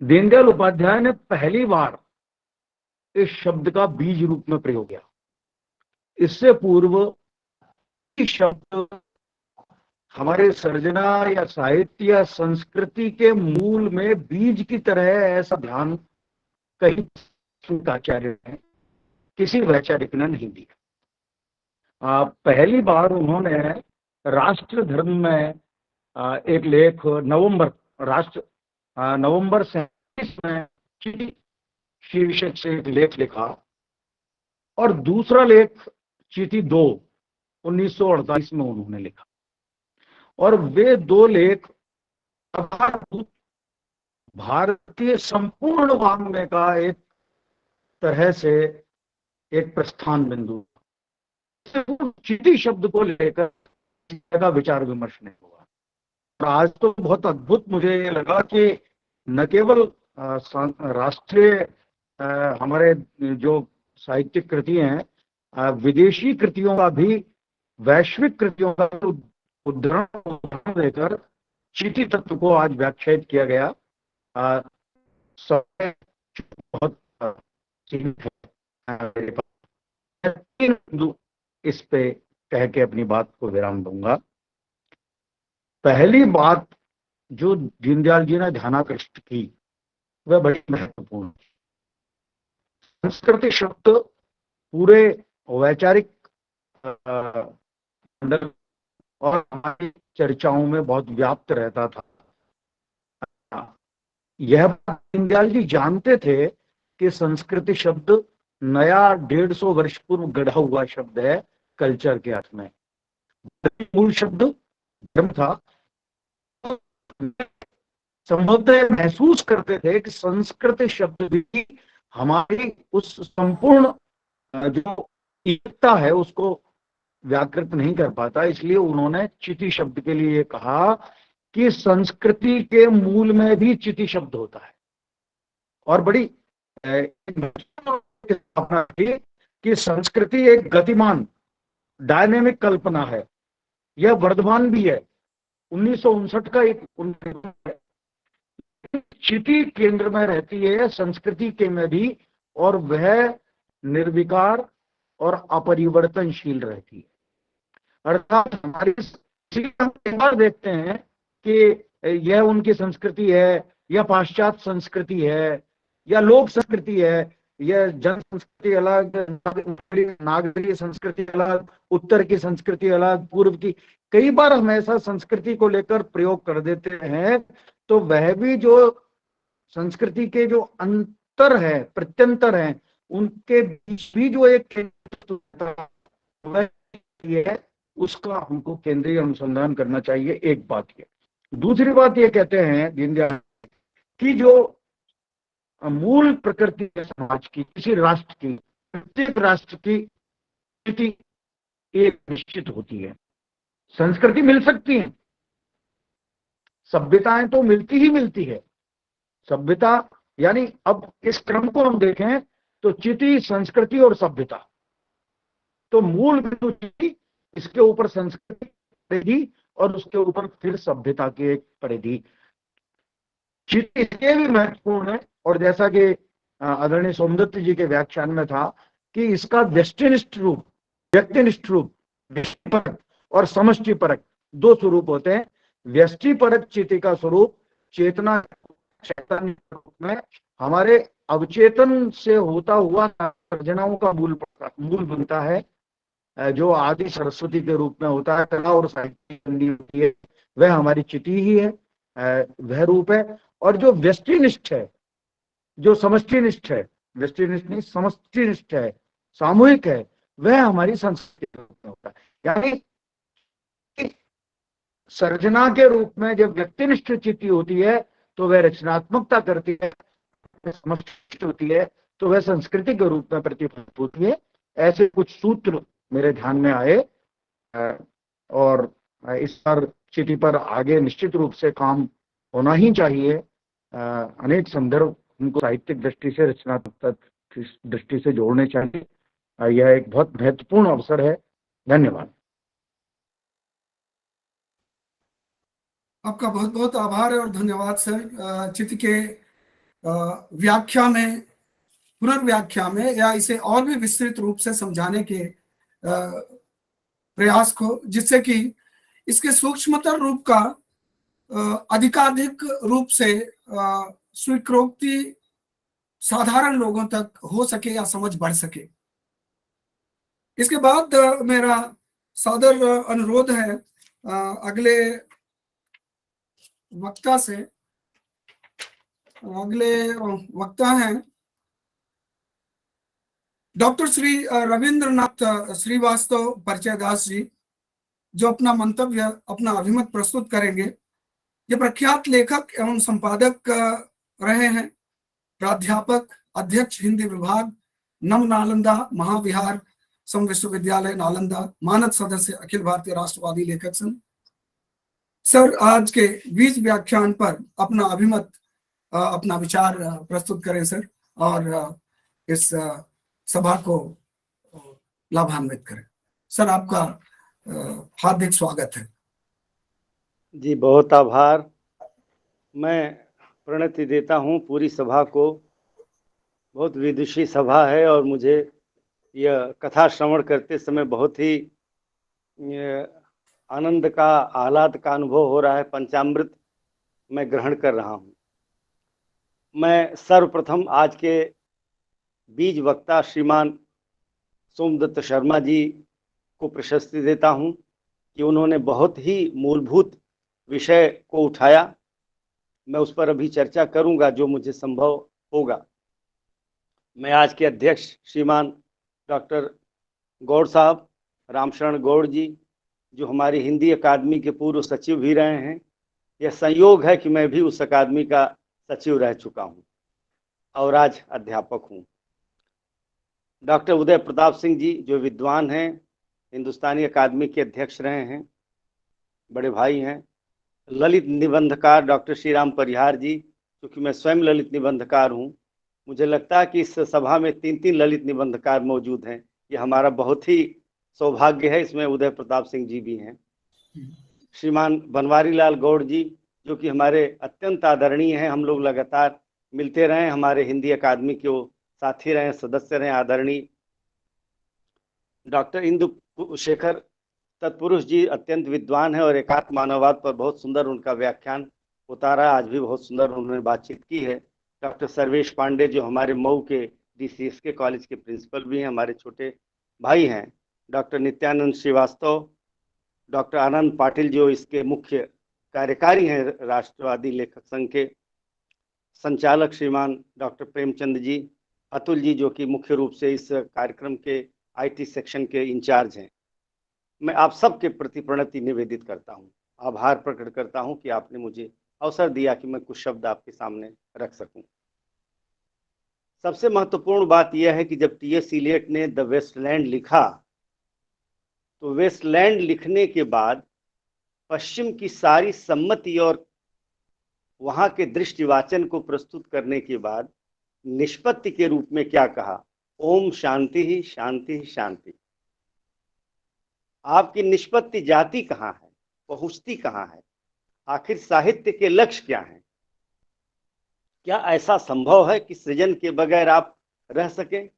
दीनदयाल उपाध्याय ने पहली बार इस शब्द का बीज रूप में प्रयोग किया। इससे पूर्व इस शब्द हमारे सर्जना या साहित्य या संस्कृति के मूल में बीज की तरह ऐसा ध्यान कहीं आचार्य ने, किसी वैचारिक ने नहीं दिया। पहली बार उन्होंने राष्ट्र धर्म में एक लेख नवंबर 1937 में चिटी शीर्षक से एक लेख लिखा, और दूसरा लेख चिटी 2 1948 में उन्होंने लिखा। और वे दो लेख आधारभूत भारतीय संपूर्ण वाङ्मय का एक तरह से एक प्रस्थान बिंदु। चिटी शब्द को लेकर का विचार विमर्श नहीं हुआ। और आज तो बहुत अद्भुत मुझे ये लगा कि न केवल राष्ट्रीय हमारे जो साहित्यिक कृति हैं, विदेशी कृतियों का भी, वैश्विक कृतियों का उदाहरण देकर चिटी तत्व को आज व्याख्यायित किया गया। समय बहुत सीमित है, इस पे कह के अपनी बात को विराम दूंगा। पहली बात जो दीनदयाल जी ने ध्यानाकृष्ट की वह बड़ी महत्वपूर्ण। संस्कृति शब्द पूरे वैचारिक मंडल और हमारी चर्चाओं में बहुत व्याप्त रहता था। यह दीनदयाल जी जानते थे कि संस्कृति शब्द नया 150 वर्ष पूर्व गढ़ा हुआ शब्द है कल्चर के अर्थ में। मूल शब्द धर्म था। संभवतः महसूस करते थे कि संस्कृत शब्द भी हमारी उस संपूर्ण जो एकता है उसको व्याकृत नहीं कर पाता, इसलिए उन्होंने चिटी शब्द के लिए कहा कि संस्कृति के मूल में भी चिटी शब्द होता है। और बड़ी स्थापना थी कि संस्कृति एक गतिमान डायनेमिक कल्पना है, यह वर्धमान भी है। 1959 का एक चिटी केंद्र में रहती है संस्कृति के में भी, और वह निर्विकार और अपरिवर्तनशील रहती है। अर्थात हमारी हम देखते हैं कि यह उनकी संस्कृति है या पाश्चात्य संस्कृति है या लोक संस्कृति है, यह जन संस्कृति अलग, नागरीय संस्कृति अलग, उत्तर की संस्कृति अलग, पूर्व की। कई बार हम ऐसा संस्कृति को लेकर प्रयोग कर देते हैं, तो वह भी जो संस्कृति के जो अंतर है, प्रत्यंतर है, उनके बीच भी जो एक है उसका हमको केंद्रीय अनुसंधान करना चाहिए। एक बात ये। दूसरी बात ये कहते हैं दीनदयाल की जो मूल प्रकृति है समाज की, किसी राष्ट्र की, प्रत्येक राष्ट्र की स्थिति एक निश्चित होती है। संस्कृति मिल सकती है, सभ्यताएं तो मिलती ही मिलती है। सभ्यता यानी अब इस क्रम को हम देखें तो चिटी, संस्कृति और सभ्यता, तो मूल बिंदु चिटी, इसके ऊपर संस्कृति परिधि और उसके ऊपर फिर सभ्यता की एक परिधि। चिटी इसलिए भी महत्वपूर्ण है, और जैसा कि आदरणीय सोमदत्त जी के व्याख्यान में था कि इसका व्यष्टिनिष्ठ रूप, व्यक्तिनिष्ठ रूप, व्यक्तिपरक और समष्टिपरक दो स्वरूप होते हैं। व्यष्टिपरक चिटी का स्वरूप चेतना चैतन्य रूप में हमारे अवचेतन से होता हुआ सर्जनाओं का मूल बनता है, जो आदि सरस्वती के रूप में होता है, कला और साहित्य होती है, वह हमारी चिटी ही है, वह रूप है। और जो व्यष्टिनिष्ठ है, जो समष्टिनिष्ठ है, व्यष्टिनिष्ठ नहीं समष्टिनिष्ठ है, सामूहिक है, वह हमारी संस्कृति के रूप में होता है। यानी सर्जना के रूप में जब व्यक्तिनिष्ठ चिट्ठी होती है तो वह रचनात्मकता करती है, समष्टि होती है तो वह संस्कृति के रूप में प्रतिफलित होती है। ऐसे कुछ सूत्र मेरे ध्यान में आए, और इस पर चिट्ठी पर आगे निश्चित रूप से काम होना ही चाहिए। अनेक संदर्भ उनको साहित्यिक दृष्टि से, रचनात्मक दृष्टि से जोड़ने चाहिए। यह एक बहुत महत्वपूर्ण अवसर है। धन्यवाद। आपका बहुत बहुत आभार और धन्यवाद सर। चित्त के व्याख्या में, पुनर्व्याख्या में, या इसे और भी विस्तृत रूप से समझाने के प्रयास को, जिससे कि इसके सूक्ष्मतर रूप का अधिकाधिक रूप से स्वीकृति साधारण लोगों तक हो सके या समझ बढ़ सके। इसके बाद मेरा सादर अनुरोध है अगले वक्ता से, अगले वक्ता हैं डॉक्टर श्री रविंद्रनाथ श्रीवास्तव परिचय दास जी, जो अपना मंतव्य, अपना अभिमत प्रस्तुत करेंगे। ये प्रख्यात लेखक एवं संपादक रहे हैं, प्राध्यापक, अध्यक्ष हिंदी विभाग, नव नालंदा महाविहार सम विश्वविद्यालय नालंदा, मानद सदस्य अखिल भारतीय राष्ट्रवादी लेखक संघ। सर आज के बीज व्याख्यान पर अपना अभिमत, अपना विचार प्रस्तुत करें सर, और इस सभा को लाभान्वित करें। सर आपका हार्दिक स्वागत है। जी बहुत आभार। मैं प्रणति देता हूं पूरी सभा को। बहुत विदुषी सभा है और मुझे यह कथा श्रवण करते समय बहुत ही आनंद का, आह्लाद का अनुभव हो रहा है। पंचामृत मैं ग्रहण कर रहा हूं। मैं सर्वप्रथम आज के बीज वक्ता श्रीमान सोमदत्त शर्मा जी को प्रशस्ति देता हूं कि उन्होंने बहुत ही मूलभूत विषय को उठाया। मैं उस पर अभी चर्चा करूंगा जो मुझे संभव होगा। मैं आज के अध्यक्ष श्रीमान डॉक्टर गौड़ साहब, रामशरण गौड़ जी, जो हमारी हिंदी अकादमी के पूर्व सचिव भी रहे हैं, यह संयोग है कि मैं भी उस अकादमी का सचिव रह चुका हूं और आज अध्यापक हूं। डॉक्टर उदय प्रताप सिंह जी, जो विद्वान हैं, हिंदुस्तानी अकादमी के अध्यक्ष रहे हैं, बड़े भाई हैं। ललित निबंधकार डॉक्टर श्री राम परिहार जी, क्योंकि मैं स्वयं ललित निबंधकार हूं, मुझे लगता है कि इस सभा में 3 ललित निबंधकार मौजूद हैं। ये हमारा बहुत ही सौभाग्य है। इसमें उदय प्रताप सिंह जी भी हैं। श्रीमान बनवारी लाल गौड़ जी, जो कि हमारे अत्यंत आदरणीय हैं, हम लोग लगातार मिलते रहे, हमारे हिंदी अकादमी के वो साथी रहे, सदस्य रहे, आदरणीय। डॉक्टर इंदु शेखर तत्पुरुष जी अत्यंत विद्वान है और एकात्म मानववाद पर बहुत सुंदर उनका व्याख्यान होता रहा। आज भी बहुत सुंदर उन्होंने बातचीत की है। डॉक्टर सर्वेश पांडे, जो हमारे मऊ के DCSK कॉलेज के प्रिंसिपल भी हैं, हमारे छोटे भाई हैं। डॉक्टर नित्यानंद श्रीवास्तव, डॉक्टर आनंद पाटिल, जो इसके मुख्य कार्यकारी हैं राष्ट्रवादी लेखक संघ के। संचालक श्रीमान डॉक्टर प्रेमचंद जी, अतुल जी, जो कि मुख्य रूप से इस कार्यक्रम के IT सेक्शन के इंचार्ज हैं। मैं आप सबके प्रति प्रणति निवेदित करता हूं, आभार प्रकट करता हूं कि आपने मुझे अवसर दिया कि मैं कुछ शब्द आपके सामने रख सकूं। सबसे महत्वपूर्ण बात यह है कि जब T.S. इलियट ने द वेस्टलैंड लिखा, तो वेस्टलैंड लिखने के बाद पश्चिम की सारी सम्मति और वहां के दृष्टिवाचन को प्रस्तुत करने के बाद निष्पत्ति के रूप में क्या कहा? ओम शांति ही शांति ही शांति। आपकी निष्पत्ति जाति कहाँ है, पहुंचती कहाँ है? आखिर साहित्य के लक्ष्य क्या हैं? क्या ऐसा संभव है कि सृजन के बगैर आप रह सकें?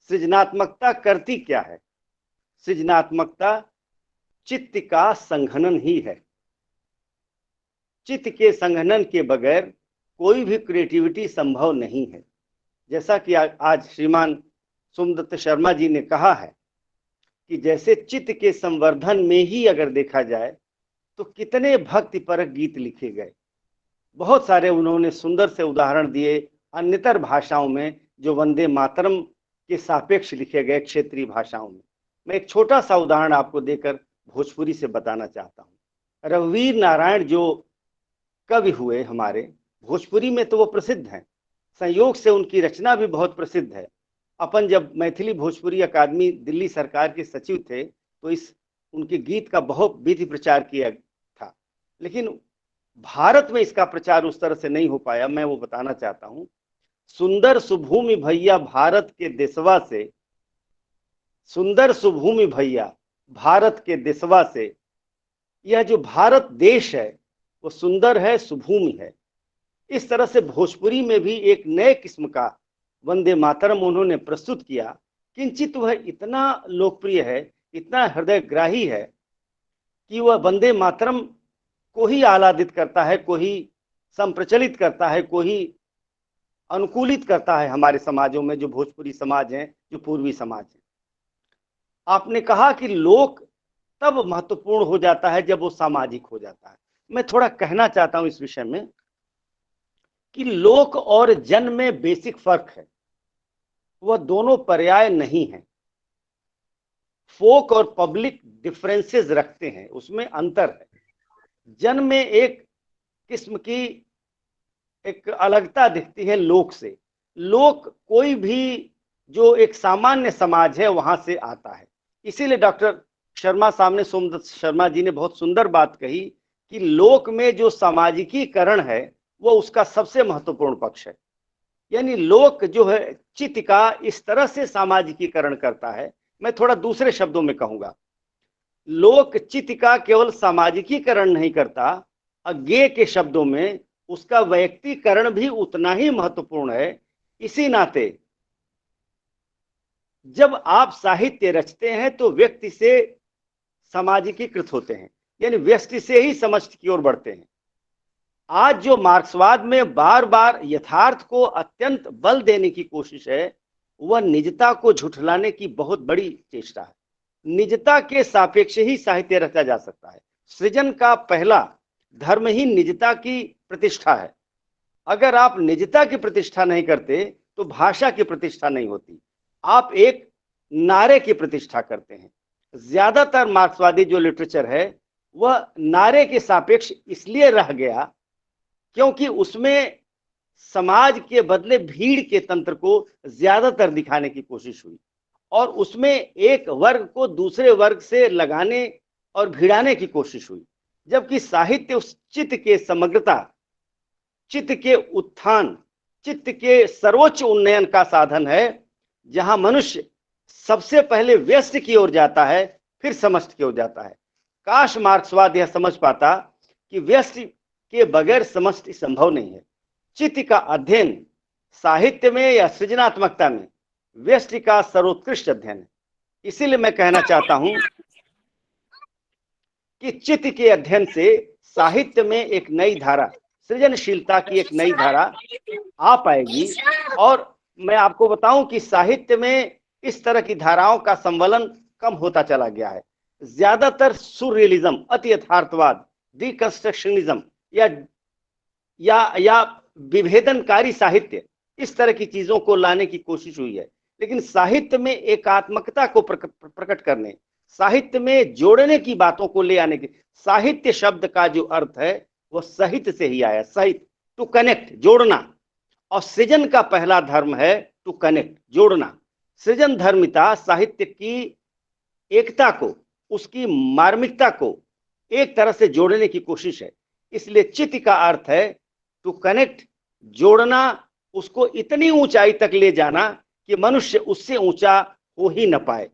सृजनात्मकता करती क्या है? सृजनात्मकता चित्त का संघनन ही है। चित्त के संघनन के बगैर कोई भी क्रिएटिविटी संभव नहीं है। जैसा कि आज श्रीमान सोमदत्त शर्मा जी ने कहा है कि जैसे चित्त के संवर्धन में ही अगर देखा जाए तो कितने भक्तिपरक गीत लिखे गए। बहुत सारे उन्होंने सुंदर से उदाहरण दिए अन्यतर भाषाओं में, जो वंदे मातरम के सापेक्ष लिखे गए क्षेत्रीय भाषाओं में। मैं एक छोटा सा उदाहरण आपको देकर भोजपुरी से बताना चाहता हूँ। रघुवीर नारायण जो कवि हुए हमारे भोजपुरी में, तो वो प्रसिद्ध हैं। संयोग से उनकी रचना भी बहुत प्रसिद्ध है। अपन जब मैथिली भोजपुरी अकादमी दिल्ली सरकार के सचिव थे, तो इस उनके गीत का बहुत विधि प्रचार किया था, लेकिन भारत में इसका प्रचार उस तरह से नहीं हो पाया। मैं वो बताना चाहता हूँ। सुंदर सुभूमि भैया भारत के देशवा से, सुंदर सुभूमि भैया भारत के देशवा से। यह जो भारत देश है वो सुंदर है, सुभूमि है। इस तरह से भोजपुरी में भी एक नए किस्म का वंदे मातरम उन्होंने प्रस्तुत किया। किंचित वह इतना लोकप्रिय है, इतना हृदयग्राही है कि वह वंदे मातरम को ही आह्लादित करता है, को ही संप्रचलित करता है, को ही अनुकूलित करता है हमारे समाजों में, जो भोजपुरी समाज हैं, जो पूर्वी समाज है। आपने कहा कि लोक तब महत्वपूर्ण हो जाता है जब वो सामाजिक हो जाता है। मैं थोड़ा कहना चाहता हूं इस विषय में कि लोक और जन में बेसिक फर्क है, वह दोनों पर्याय नहीं है। फोक और पब्लिक डिफरेंसेस रखते हैं, उसमें अंतर है। जन में एक किस्म की एक अलगता दिखती है लोक से। लोक कोई भी जो एक सामान्य समाज है वहां से आता है। इसीलिए डॉक्टर शर्मा सामने सोमदत्त शर्मा जी ने बहुत सुंदर बात कही कि लोक में जो सामाजिकीकरण है वो उसका सबसे महत्वपूर्ण पक्ष है। यानी लोक जो है चित्त का इस तरह से सामाजिकीकरण करता है। मैं थोड़ा दूसरे शब्दों में कहूंगा, लोक चित्त का केवल सामाजिकीकरण नहीं करता, अज्ञेय के शब्दों में उसका वैयक्तिकरण भी उतना ही महत्वपूर्ण है। इसी नाते जब आप साहित्य रचते हैं तो व्यक्ति से सामाजिकीकृत होते हैं, यानी व्यक्ति से ही समझ की ओर बढ़ते हैं। आज जो मार्क्सवाद में बार बार यथार्थ को अत्यंत बल देने की कोशिश है, वह निजता को झुठलाने की बहुत बड़ी चेष्टा है। निजता के सापेक्ष ही साहित्य रचा जा सकता है। सृजन का पहला धर्म ही निजता की प्रतिष्ठा है। अगर आप निजता की प्रतिष्ठा नहीं करते तो भाषा की प्रतिष्ठा नहीं होती, आप एक नारे की प्रतिष्ठा करते हैं। ज्यादातर मार्क्सवादी जो लिटरेचर है वह नारे के सापेक्ष इसलिए रह गया क्योंकि उसमें समाज के बदले भीड़ के तंत्र को ज्यादातर दिखाने की कोशिश हुई और उसमें एक वर्ग को दूसरे वर्ग से लगाने और भिड़ाने की कोशिश हुई। जबकि साहित्य उस चित्त के समग्रता, चित्त के उत्थान, चित्त के सर्वोच्च उन्नयन का साधन है, जहां मनुष्य सबसे पहले व्यस्त की ओर जाता है, फिर समष्टि की ओर जाता है। काश मार्क्सवाद यह समझ पाता कि व्यस्त के बगैर समष्टि संभव नहीं है। चित्त का अध्ययन साहित्य में या सृजनात्मकता में व्यष्टि का सर्वोत्कृष्ट अध्ययन है। इसीलिए मैं कहना चाहता हूं कि चित्त के अध्ययन से साहित्य में एक नई धारा, सृजनशीलता की एक नई धारा आ पाएगी। और मैं आपको बताऊं कि साहित्य में इस तरह की धाराओं का संवलन कम होता चला गया है। ज्यादातर सुररियलिज्म, अति यथार्थवाद, डिकंस्ट्रक्शनिज्म या विभेदनकारी साहित्य, इस तरह की चीजों को लाने की कोशिश हुई है। लेकिन साहित्य में एकात्मकता को प्रकट करने, साहित्य में जोड़ने की बातों को ले आने की, साहित्य शब्द का जो अर्थ है वो साहित्य से ही आया, साहित्य टू कनेक्ट, जोड़ना। और सृजन का पहला धर्म है टू कनेक्ट, जोड़ना। सृजन धर्मिता साहित्य की एकता को, उसकी मार्मिकता को एक तरह से जोड़ने की कोशिश है। इसलिए चित्त का अर्थ है टू कनेक्ट, जोड़ना, उसको इतनी ऊंचाई तक ले जाना कि मनुष्य उससे ऊंचा हो ही न पाए।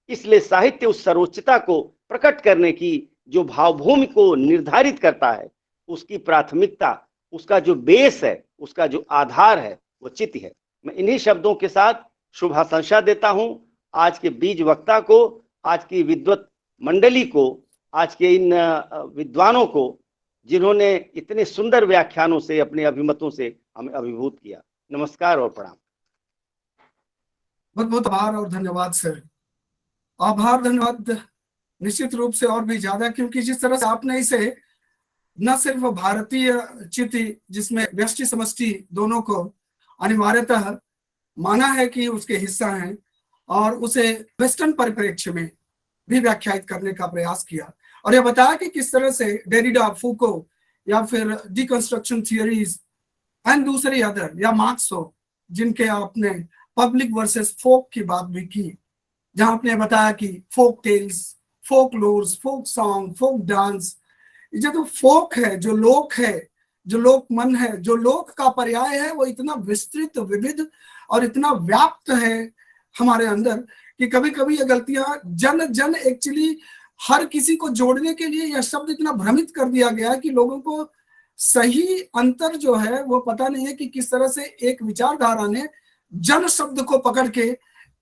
इसलिए साहित्य उस सर्वोच्चता को प्रकट करने की जो भावभूमि को निर्धारित करता है, उसकी प्राथमिकता, उसका जो बेस है, उसका जो आधार है, वो चित्त है। मैं इन्हीं शब्दों के साथ शुभाशंसा देता हूं आज के बीज वक्ता को, आज की विद्वत मंडली को, आज के इन विद्वानों को, जिन्होंने इतने सुंदर व्याख्यानों से, अपने अभिमतों से हमें अभिभूत किया। नमस्कार और प्रणाम। बहुत बहुत आभार और धन्यवाद सर। आभार धन्यवाद निश्चित रूप से और भी ज्यादा, क्योंकि जिस तरह से आपने इसे न सिर्फ भारतीय चित्त जिसमें व्यष्टि समष्टि दोनों को अनिवार्यतः माना है कि उसके हिस्सा हैं, और उसे वेस्टर्न परिप्रेक्ष्य में भी व्याख्यायित करने का प्रयास किया, और यह बताया कि किस तरह से डेरिडा, फूको या फिर डिकंस्ट्रक्शन थियरीज एंड दूसरे अदर, या मार्क्स हो, जिनके आपने पब्लिक वर्सेस फोक की बात भी की, जहां आपने बताया कि folk tales, folk lores, folk song, folk dance, ये जो फोक है, जो लोक है, जो लोक मन है, जो लोक का पर्याय है, वो इतना विस्तृत, विविध और इतना व्याप्त है हमारे अंदर कि कभी कभी ये गलतियां जन एक्चुअली हर किसी को जोड़ने के लिए यह शब्द इतना भ्रमित कर दिया गया है कि लोगों को सही अंतर जो है वो पता नहीं है कि किस तरह से एक विचारधारा ने जन शब्द को पकड़ के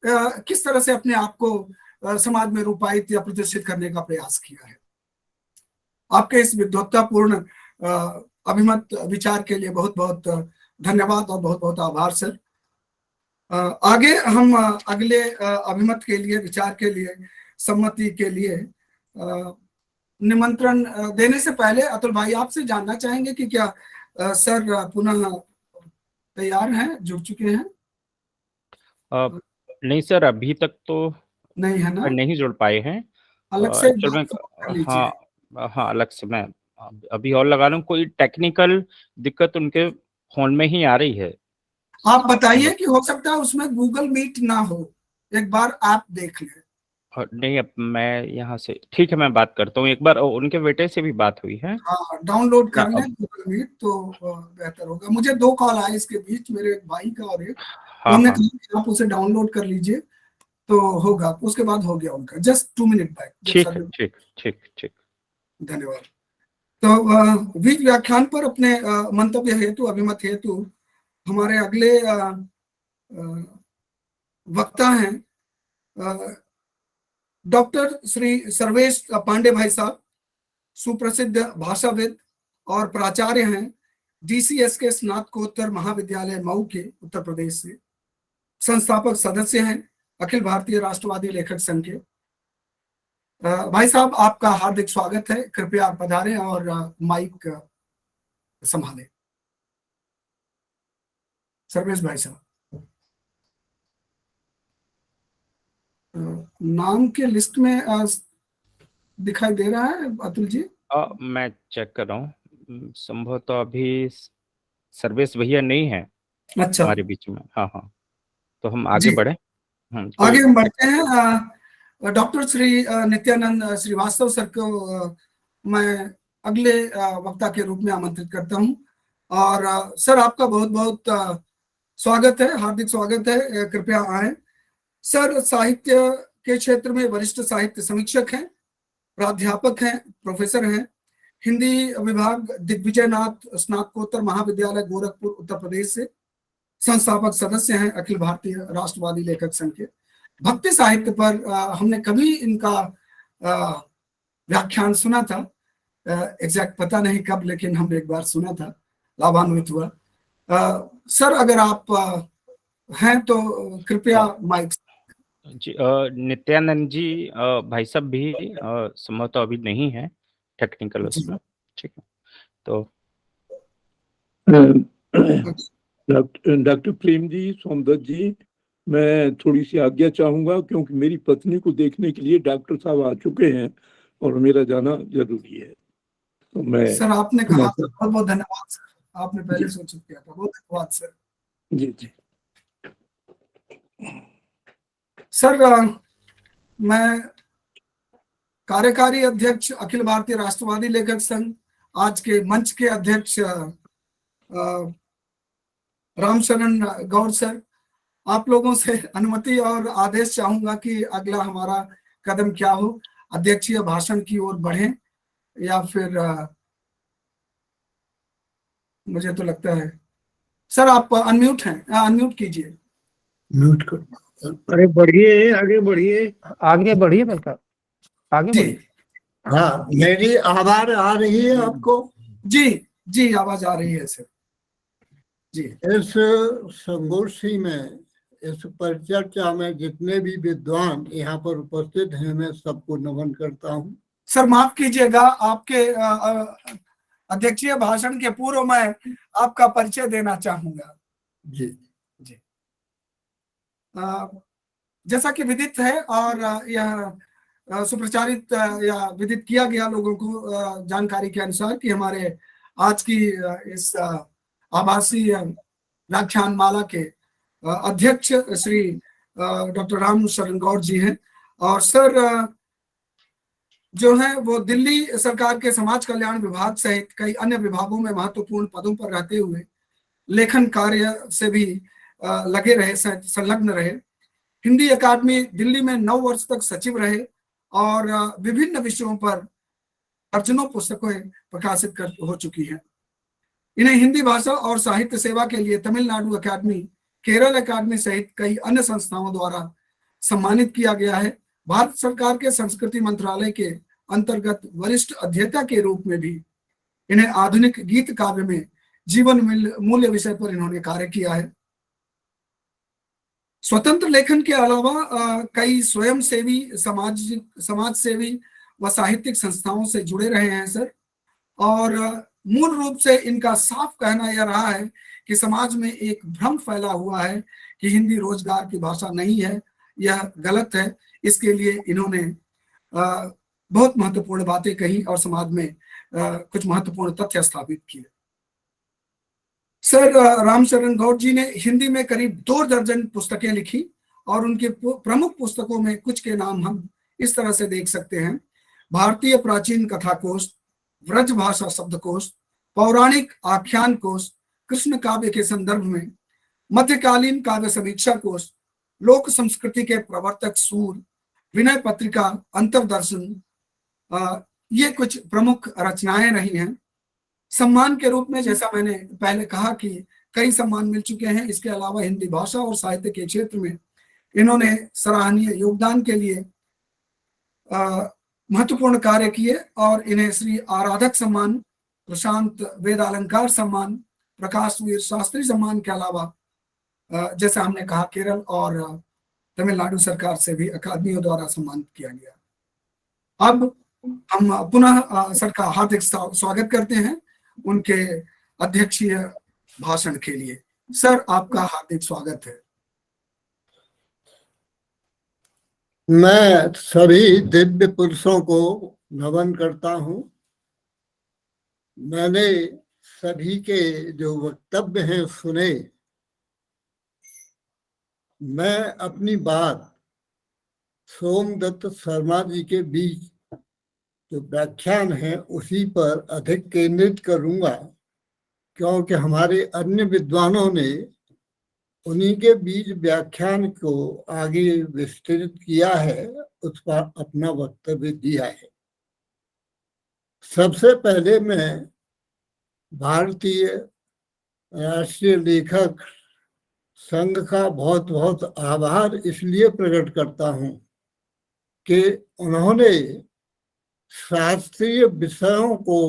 किस तरह से अपने आप को समाज में रूपायित या प्रतिष्ठित करने का प्रयास किया है। आपके इस विद्वत्तापूर्ण अभिमत विचार के लिए बहुत बहुत धन्यवाद और बहुत बहुत आभार सर। आगे हम अगले अभिमत के लिए, विचार के लिए, सम्मति के लिए निमंत्रण देने से पहले अतुल भाई आपसे जानना चाहेंगे कि क्या सर पुनः तैयार हैं, जुड़ चुके हैं? नहीं सर, अभी तक तो नहीं है ना, नहीं जुड़ पाए हैं। अलग से एक्चुअल में बात कर लीजिए। हाँ हाँ, अलग से मैं अभी और लगा लूँ। कोई टेक्निकल दिक्कत उनके फोन में ही आ रही है। आप बताइए कि हो सकता है उसमें गूगल मीट ना हो, एक बार आप देख लें। नहीं, अब मैं यहाँ से ठीक है, मैं बात करता हूँ एक बार। उनके बेटे से भी बात हुई है। हाँ, डाउनलोड कर हाँ, लें गूगल मीट तो बेहतर होगा। मुझे 2 कॉल आए इसके बीच, मेरे एक भाई का और एक, हाँ उन्होंने हाँ, कहा कि आप उसे डाउनलोड कर लीजिए तो होगा। उसके बाद हो गया उनका, जस्ट 2 मिनट बैक। ठीक है, ठीक ठीक ठीक। धन्यवाद। तो बीच व्याख्यान पर अपने मंतव्य हेतु, अभिमत हेतु हमारे अगले वक्ता हैं डॉक्टर श्री सर्वेश पांडे भाई साहब, सुप्रसिद्ध भाषाविद और प्राचार्य हैं डीसीएस के स्नातकोत्तर महाविद्यालय मऊ के, उत्तर प्रदेश से। संस्थापक सदस्य हैं अखिल भारतीय राष्ट्रवादी लेखक संघ के। भाई साहब, आपका हार्दिक स्वागत है। कृपया आप पधारें और माइक संभालें। सर्वेश भाई साहब, नाम के लिस्ट में दिखाई दे रहा है अतुल जी? मैं चेक कर रहा हूँ। संभवतः अभी सर्वेश भैया नहीं है अच्छा, हमारे बीच में। हाँ हाँ, तो हम आगे जी बढ़े। आगे हम बढ़ते हैं। डॉक्टर श्री नित्यानंद श्रीवास्तव सर को मैं अगले वक्ता के रूप में आमंत्रित करता हूं। और सर, आपका बहुत बहुत स्वागत है, हार्दिक स्वागत है। कृपया आए। सर साहित्य के क्षेत्र में वरिष्ठ साहित्य समीक्षक हैं, प्राध्यापक हैं, प्रोफेसर हैं। हिंदी विभाग दिग्विजयनाथ स्नातकोत्तर महाविद्यालय गोरखपुर, उत्तर प्रदेश से। संस्थापक सदस्य हैं अखिल भारतीय राष्ट्रवादी लेखक संघ के। भक्ति साहित्य पर हमने कभी इनका व्याख्यान सुना था, एग्जैक्ट पता नहीं कब, लेकिन हम एक बार सुना था, लाभान्वित हुआ। सर, अगर आप हैं तो कृपया माइक। जी, नित्यानंद जी भाई साहब भी संभवतः अभी नहीं है टेक्निकल उसमें। ठीक है, तो डॉक्टर प्रेम जी, सोमदत्त जी, मैं थोड़ी सी आज्ञा चाहूंगा, क्योंकि मेरी पत्नी को देखने के लिए डॉक्टर साहब आ चुके हैं और मेरा जाना जरूरी है। तो मैं सर, आपने कहा, बहुत बहुत धन्यवाद सर, आपने पहले सूचित किया था, बहुत धन्यवाद सर। जी जी सर, मैं कार्यकारी अध्यक्ष अखिल भारतीय राष्ट्रवादी लेखक संघ, आज के मंच के अध्यक्ष रामशरण गौर सर, आप लोगों से अनुमति और आदेश चाहूंगा कि अगला हमारा कदम क्या हो, अध्यक्षीय भाषण की ओर बढ़ें या फिर मुझे तो लगता है सर आप अनम्यूट हैं, अनम्यूट कीजिए। म्यूट कर। अरे बढ़िए, आगे बढ़िए, आगे बढ़िए बेटा, आगे जी बढ़िए। हाँ, मेरी आवाज आ रही है आपको? जी जी, आवाज आ रही है सर जी। इस संगोष्ठी में, इस परिचर्चा में जितने भी विद्वान यहाँ पर उपस्थित हैं, मैं सबको नमन करता हूँ। सर माफ कीजिएगा, आपके अध्यक्षीय भाषण के पूर्व मैं आपका परिचय देना चाहूंगा। जी जी, जैसा कि विदित है और यह सुप्रचारित या विदित किया गया लोगों को जानकारी के अनुसार कि हमारे आज की इस आभासी व्याख्यान माला के अध्यक्ष श्री डॉक्टर रामशरण गौर जी हैं। और सर जो है वो दिल्ली सरकार के समाज कल्याण विभाग सहित कई अन्य विभागों में महत्वपूर्ण पदों पर रहते हुए लेखन कार्य से भी लगे रहे, संलग्न रहे। हिंदी अकादमी दिल्ली में 9 वर्ष तक सचिव रहे और विभिन्न विषयों पर दर्जनों पुस्तकें प्रकाशित हो चुकी हैं। इन्हें हिंदी भाषा और साहित्य सेवा के लिए तमिलनाडु अकादमी, केरल अकादमी सहित कई अन्य संस्थाओं द्वारा सम्मानित किया गया है। भारत सरकार के संस्कृति मंत्रालय के अंतर्गत वरिष्ठ अध्येता के रूप में भी इन्हें आधुनिक गीत काव्य में जीवन मूल्य विषय पर इन्होंने कार्य किया है। स्वतंत्र लेखन के अलावा कई स्वयंसेवी, समाज सेवी व साहित्यिक संस्थाओं से जुड़े रहे हैं सर। और मूल रूप से इनका साफ कहना यह रहा है कि समाज में एक भ्रम फैला हुआ है कि हिंदी रोजगार की भाषा नहीं है, यह गलत है। इसके लिए इन्होंने बहुत महत्वपूर्ण बातें कही और समाज में कुछ महत्वपूर्ण तथ्य स्थापित किए। सर रामचरण गौड़ जी ने हिंदी में करीब 2 दर्जन पुस्तकें लिखी और उनके प्रमुख पुस्तकों में कुछ के नाम हम इस तरह से देख सकते हैं। भारतीय प्राचीन कथा कोश, व्रज भाषा शब्दकोश, पौराणिक आख्यान कोश, कृष्ण काव्य के संदर्भ में, मध्यकालीन काव्य समीक्षा कोश, लोक संस्कृति के प्रवर्तक सूर, विनय पत्रिका, अंतरदर्शन, ये कुछ प्रमुख रचनाएं रही हैं। सम्मान के रूप में जैसा मैंने पहले कहा कि कई सम्मान मिल चुके हैं। इसके अलावा हिंदी भाषा और साहित्य के क्षेत्र में इन्होंने सराहनीय योगदान के लिए महत्वपूर्ण कार्य किए और इन्हें श्री आराधक सम्मान, प्रशांत वेदालंकार सम्मान, प्रकाश वीर शास्त्री सम्मान के अलावा जैसा हमने कहा केरल और तमिलनाडु सरकार से भी अकादमियों द्वारा सम्मानित किया गया। अब हम पुनः सर का हार्दिक स्वागत करते हैं उनके अध्यक्षीय भाषण के लिए। सर आपका हार्दिक स्वागत है। मैं सभी दिव्य पुरुषों को नमन करता हूं। मैंने सभी के जो वक्तव्य हैं सुने। मैं अपनी बात सोमदत्त शर्मा जी के बीच जो व्याख्यान है उसी पर अधिक केंद्रित करूंगा, क्योंकि हमारे अन्य विद्वानों ने उन्हीं के बीच व्याख्यान को आगे विस्तृत किया है, उस पर अपना वक्तव्य दिया है। सबसे पहले मैं भारतीय राष्ट्रीय लेखक संघ का बहुत बहुत आभार इसलिए प्रकट करता हूं कि उन्होंने शास्त्रीय विषयों को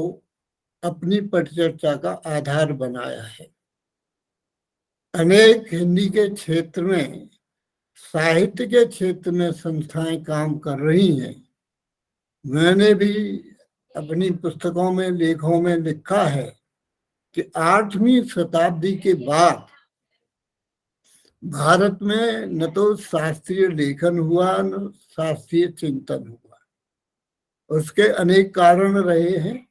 अपनी परिचर्चा का आधार बनाया है। अनेक हिंदी के क्षेत्र में, साहित्य के क्षेत्र में संस्थाएं काम कर रही हैं। मैंने भी अपनी पुस्तकों में, लेखों में लिखा है कि 8वीं शताब्दी के बाद भारत में न तो शास्त्रीय लेखन हुआ न शास्त्रीय चिंतन हुआ। उसके अनेक कारण रहे हैं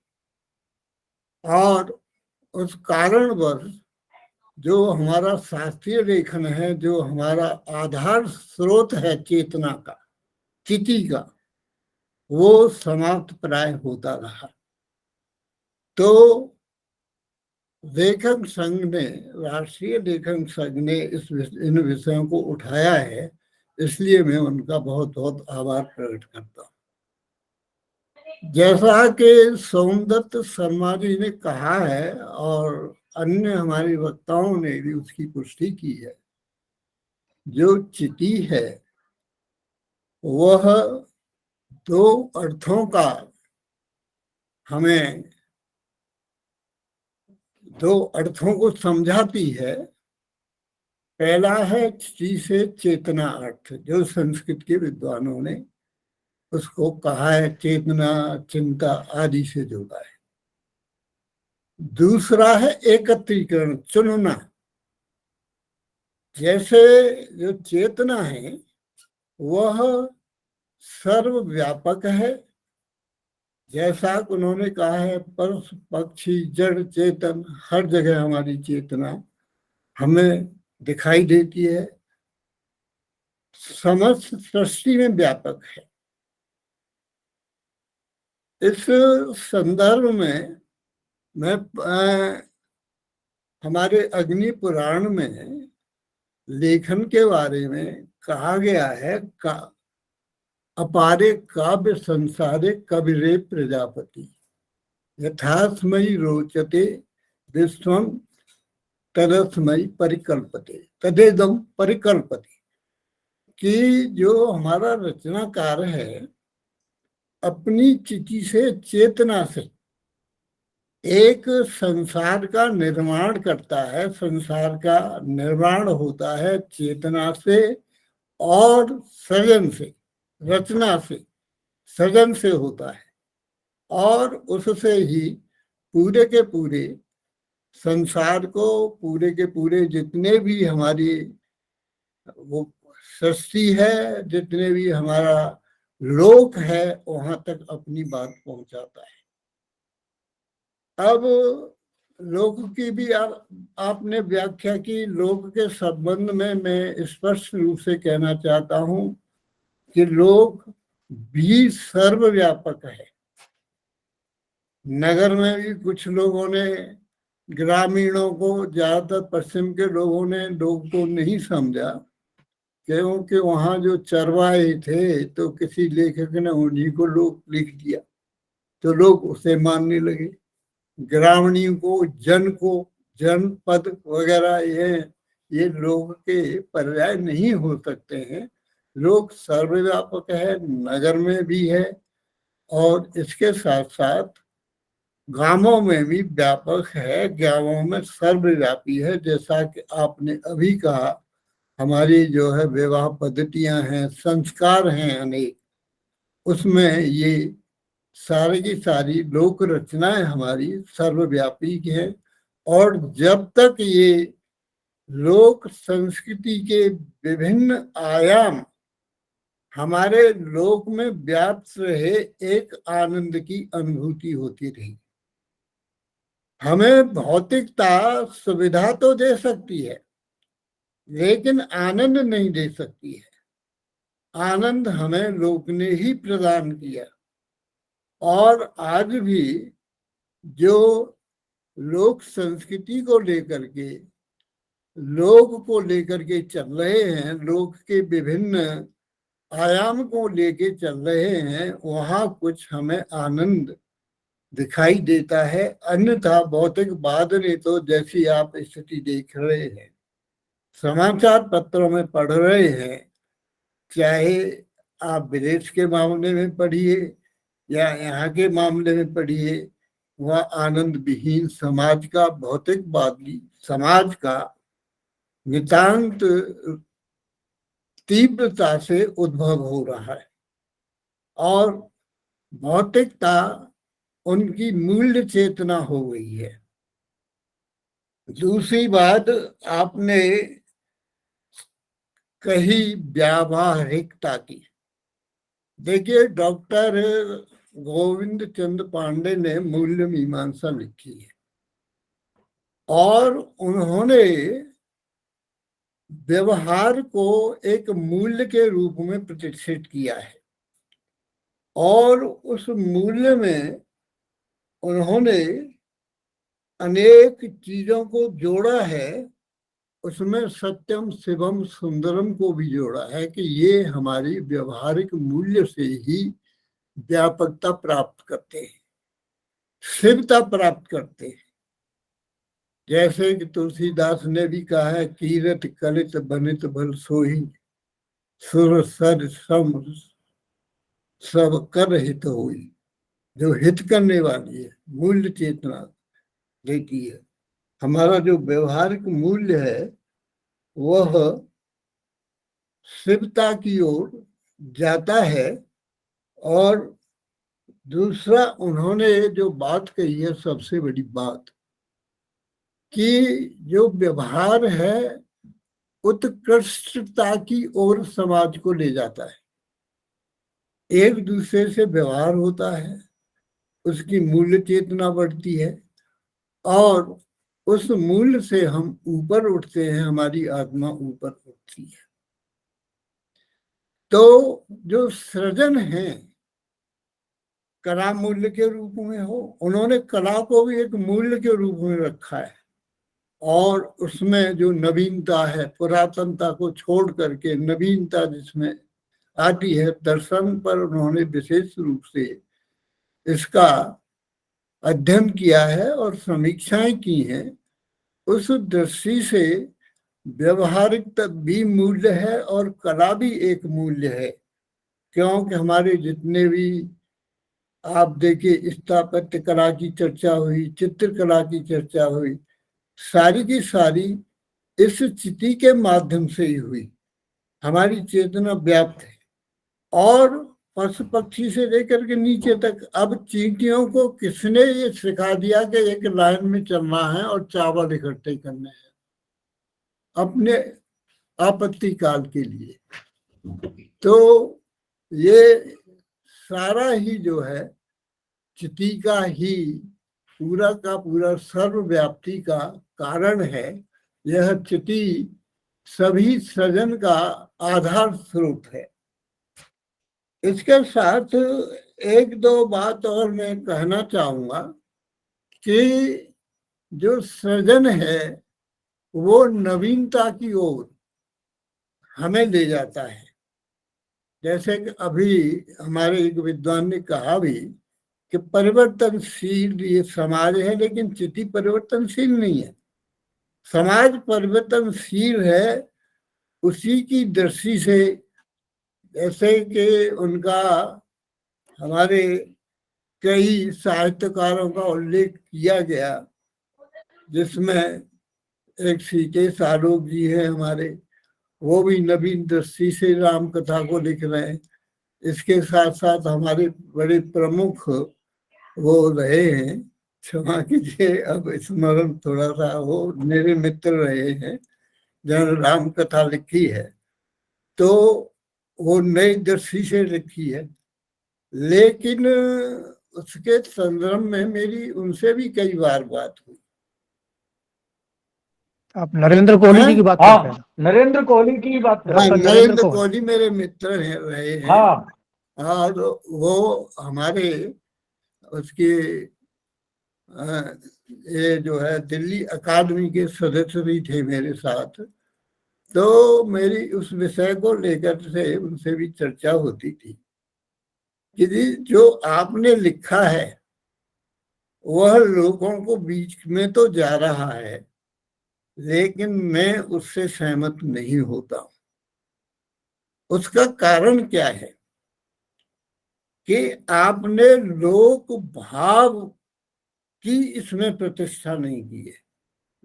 और उस कारणवश जो हमारा शास्त्रीय लेखन है, जो हमारा आधार स्रोत है चेतना का, चिति का, वो समाप्त प्राय होता रहा। तो लेखक संघ ने, राष्ट्रीय लेखक संघ ने इन विषयों को उठाया है, इसलिए मैं उनका बहुत बहुत आभार प्रकट करता हूँ। जैसा कि सोमदत्त शर्मा जी ने कहा है और अन्य हमारे वक्ताओं ने भी उसकी पुष्टि की है, जो चिति है वह 2 अर्थों का हमें 2 अर्थों को समझाती है। पहला है चिति से चेतना अर्थ, जो संस्कृत के विद्वानों ने उसको कहा है, चेतना, चिंता आदि से जोड़ा है। दूसरा है एकत्रीकरण, चुनना। जैसे जो चेतना है वह सर्वव्यापक है, जैसा उन्होंने कहा है पशु पक्षी जड़ चेतन, हर जगह हमारी चेतना हमें दिखाई देती है, समस्त सृष्टि में व्यापक है। इस संदर्भ में मैं हमारे अग्नि पुराण में लेखन के बारे में कहा गया है, अपारे काव्य संसारे कविरे प्रजापति यथास्मयी रोचते विश्वम तदस्मयी परिकल्पते तदेदम परिकल्पते। कि जो हमारा रचनाकार है अपनी चिति से, चेतना से एक संसार का निर्माण करता है। संसार का निर्माण होता है चेतना से और सृजन से, रचना से। सृजन से होता है और उससे ही पूरे के पूरे संसार को, पूरे के पूरे जितने भी हमारी वो सृष्टि है, जितने भी हमारा लोक है, वहां तक अपनी बात पहुंचाता है। अब लोक की भी आपने व्याख्या की। लोक के संबंध में मैं स्पष्ट रूप से कहना चाहता हूं कि लोक भी सर्वव्यापक है। नगर में भी कुछ लोगों ने, ग्रामीणों को, ज्यादातर पश्चिम के लोगों ने लोग को नहीं समझा, क्योंकि वहां जो चरवाहे थे तो किसी लेखक ने उन्हीं को लोग लिख दिया, तो लोग उसे मानने लगे। ग्रामीणों को, जनपद वगैरह ये लोग के पर्याय नहीं हो सकते हैं। लोग सर्वव्यापक है, नगर में भी है और इसके साथ साथ गांवों में भी व्यापक है, गांवों में सर्वव्यापी है। जैसा कि आपने अभी कहा, हमारी जो है विवाह पद्धतियां हैं, संस्कार हैं अनेक, उसमें ये सारी की सारी लोक रचनाएं हमारी सर्वव्यापी हैं। और जब तक ये लोक संस्कृति के विभिन्न आयाम हमारे लोक में व्याप्त रहे, एक आनंद की अनुभूति होती रही। हमें भौतिकता सुविधा तो दे सकती है, लेकिन आनंद नहीं दे सकती है। आनंद हमें लोक ने ही प्रदान किया। और आज भी जो लोक संस्कृति को लेकर के, लोक को लेकर के चल रहे हैं, लोक के विभिन्न आयाम को लेके चल रहे हैं, वहां कुछ हमें आनंद दिखाई देता है। अन्यथा भौतिकवाद ने तो, जैसी आप स्थिति देख रहे हैं, समाचार पत्रों में पढ़ रहे हैं, चाहे आप विदेश के मामले में पढ़िए या यहाँ के मामले में पढ़िए, वह आनंद विहीन समाज का, भौतिकवादी समाज का नितांत तीव्रता से उद्भव हो रहा है। और भौतिकता उनकी मूल्य चेतना हो गई है। दूसरी बात आपने कही व्यावहारिकता की। देखिए, डॉक्टर गोविंद चंद्र पांडे ने मूल्य मीमांसा लिखी है और उन्होंने व्यवहार को एक मूल्य के रूप में प्रतिष्ठित किया है। और उस मूल्य में उन्होंने अनेक चीजों को जोड़ा है। उसमें सत्यम शिवम सुंदरम को भी जोड़ा है कि ये हमारी व्यवहारिक मूल्य से ही व्यापकता प्राप्त करते हैं, शिवता प्राप्त करते हैं। जैसे कि तुलसीदास ने भी कहा है, कीरत कलित बनित भल सोही, सुर सर सम सब कर हित होई। जो हित करने वाली है, मूल्य चेतना देती है। हमारा जो व्यवहारिक मूल्य है वह शिवता की ओर जाता है। और दूसरा, उन्होंने जो बात कही है, सबसे बड़ी बात, कि जो व्यवहार है उत्कृष्टता की ओर समाज को ले जाता है। एक दूसरे से व्यवहार होता है, उसकी मूल्य चेतना बढ़ती है और उस मूल्य से हम ऊपर उठते हैं, हमारी आत्मा ऊपर उठती है। तो जो सृजन है कला मूल्य के रूप में हो, उन्होंने कला को भी एक मूल्य के रूप में रखा है। और उसमें जो नवीनता है, पुरातनता को छोड़ करके नवीनता जिसमें आती है, दर्शन पर उन्होंने विशेष रूप से इसका अध्ययन किया है और समीक्षाएं की हैं। उस दृष्टि से व्यवहारिकता भी मूल्य है और कला भी एक मूल्य है। क्योंकि हमारे जितने भी, आप देखिए, स्थापत्य कला की चर्चा हुई, चित्रकला की चर्चा हुई, सारी की सारी इस चिति के माध्यम से ही हुई। हमारी चेतना व्याप्त है और पशु पक्षी से लेकर के नीचे तक। अब चींटियों को किसने ये सिखा दिया कि एक लाइन में चलना है और चावल इकट्ठे करने हैं अपने आपत्ति काल के लिए? तो ये सारा ही जो है चिति का ही पूरा का पूरा सर्वव्याप्ति का कारण है। यह चिति सभी सृजन का आधार स्रोत है। इसके साथ एक दो बात और मैं कहना चाहूंगा कि जो सृजन है वो नवीनता की ओर हमें ले जाता है। जैसे कि अभी हमारे एक विद्वान ने कहा भी कि परिवर्तनशील ये समाज है, लेकिन चिति परिवर्तनशील नहीं है। समाज परिवर्तनशील है उसी की दृष्टि से, जैसे कि उनका हमारे कई साहित्यकारों का उल्लेख किया गया, जिसमें एक सीके सालोक जी है हमारे, वो भी नवीन दृष्टि से राम कथा को लिख रहे हैं। इसके साथ साथ हमारे बड़े प्रमुख वो रहे हैं, क्षमा कीजिए अब स्मरण थोड़ा सा, वो मेरे मित्र रहे हैं जिन्होंने राम कथा लिखी है, तो वो नई दृष्टि से लिखी है। लेकिन उसके संदर्भ में मेरी उनसे भी कई बार बात हुई। आप नरेंद्र कोहली जी की बात कर रहे हैं? नरेंद्र कोहली की बात कर हाँ, डॉक्टर नरेंद्र नरेंद्र कोहली। कोहली मेरे मित्र रहे हैं। हाँ, और वो हमारे उसके ये जो है दिल्ली अकादमी के सदस्य भी थे मेरे साथ। तो मेरी उस विषय को लेकर से उनसे भी चर्चा होती थी कि जी जो आपने लिखा है वह लोगों को बीच में तो जा रहा है, लेकिन मैं उससे सहमत नहीं होता हूं। उसका कारण क्या है कि आपने लोक भाव की इसमें प्रतिष्ठा नहीं की है।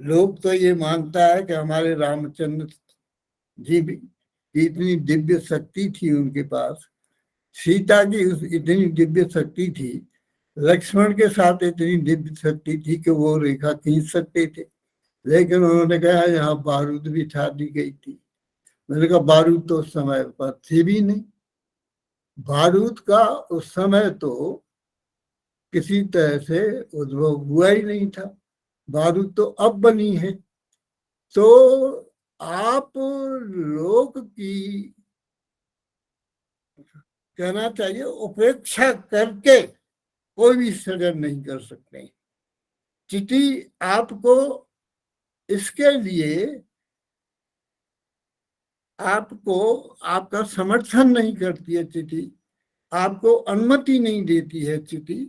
लोग तो ये मानता है कि हमारे रामचंद्र जी भी इतनी दिव्य शक्ति थी उनके पास, सीता की इतनी दिव्य शक्ति थी, लक्ष्मण के साथ इतनी दिव्य शक्ति थी कि वो रेखा खींच सकते थे, लेकिन उन्होंने कहा यहाँ बारूद भी ठा दी गई थी। मैंने कहा बारूद तो उस समय पर थी भी नहीं, बारूद का उस समय तो किसी तरह से उद्भव हुआ ही नहीं था, बारूद तो अब बनी है। तो आप लोग की कहना चाहिए उपेक्षा करके कोई भी सृजन नहीं कर सकते। चिट्ठी आपको इसके लिए आपको आपका समर्थन नहीं करती है, चिट्ठी आपको अनुमति नहीं देती है चिट्ठी,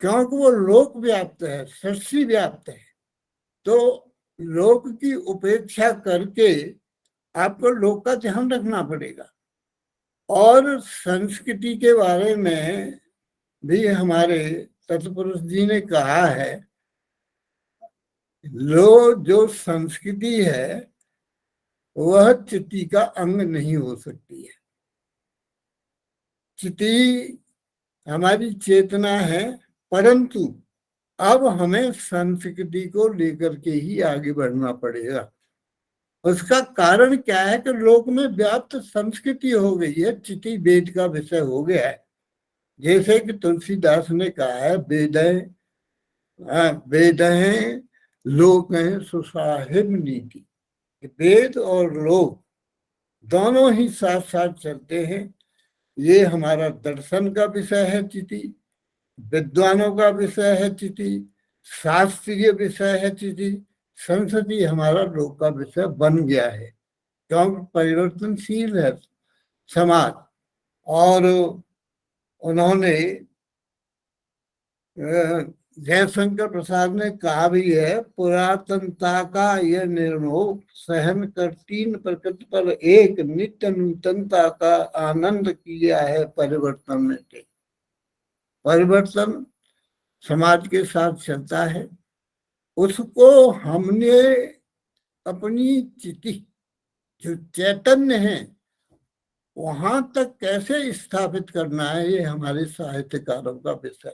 क्योंकि वो लोक व्याप्त है, सृष्टि व्याप्त है। तो लोक की उपेक्षा करके आपको लोक का ध्यान रखना पड़ेगा। और संस्कृति के बारे में भी हमारे तत्पुरुष जी ने कहा है, जो संस्कृति है वह चिति का अंग नहीं हो सकती है। चिति हमारी चेतना है, परंतु अब हमें संस्कृति को लेकर के ही आगे बढ़ना पड़ेगा। उसका कारण क्या है कि लोक में व्याप्त संस्कृति हो गई है, चिति वेद का विषय हो गया है। जैसे कि तुलसीदास ने कहा है, वेद हैं लोक हैं सुसाहिब नीति। वेद और लोक दोनों ही साथ साथ चलते हैं। ये हमारा दर्शन का विषय है चिति, विद्वानों का विषय है चिति, शास्त्रीय विषय है चिति, संस्कृति हमारा लोक का विषय बन गया है, क्योंकि परिवर्तनशील है समाज। और उन्होंने जयशंकर प्रसाद ने कहा भी है, पुरातनता का यह निर्मोह सहन कर तीन प्रकृति पर एक नित्य नूतनता का आनंद किया है परिवर्तन में। परिवर्तन समाज के साथ चलता है, उसको हमने अपनी चिति जो चैतन्य है वहां तक कैसे स्थापित करना है, ये हमारे साहित्यकारों का विषय,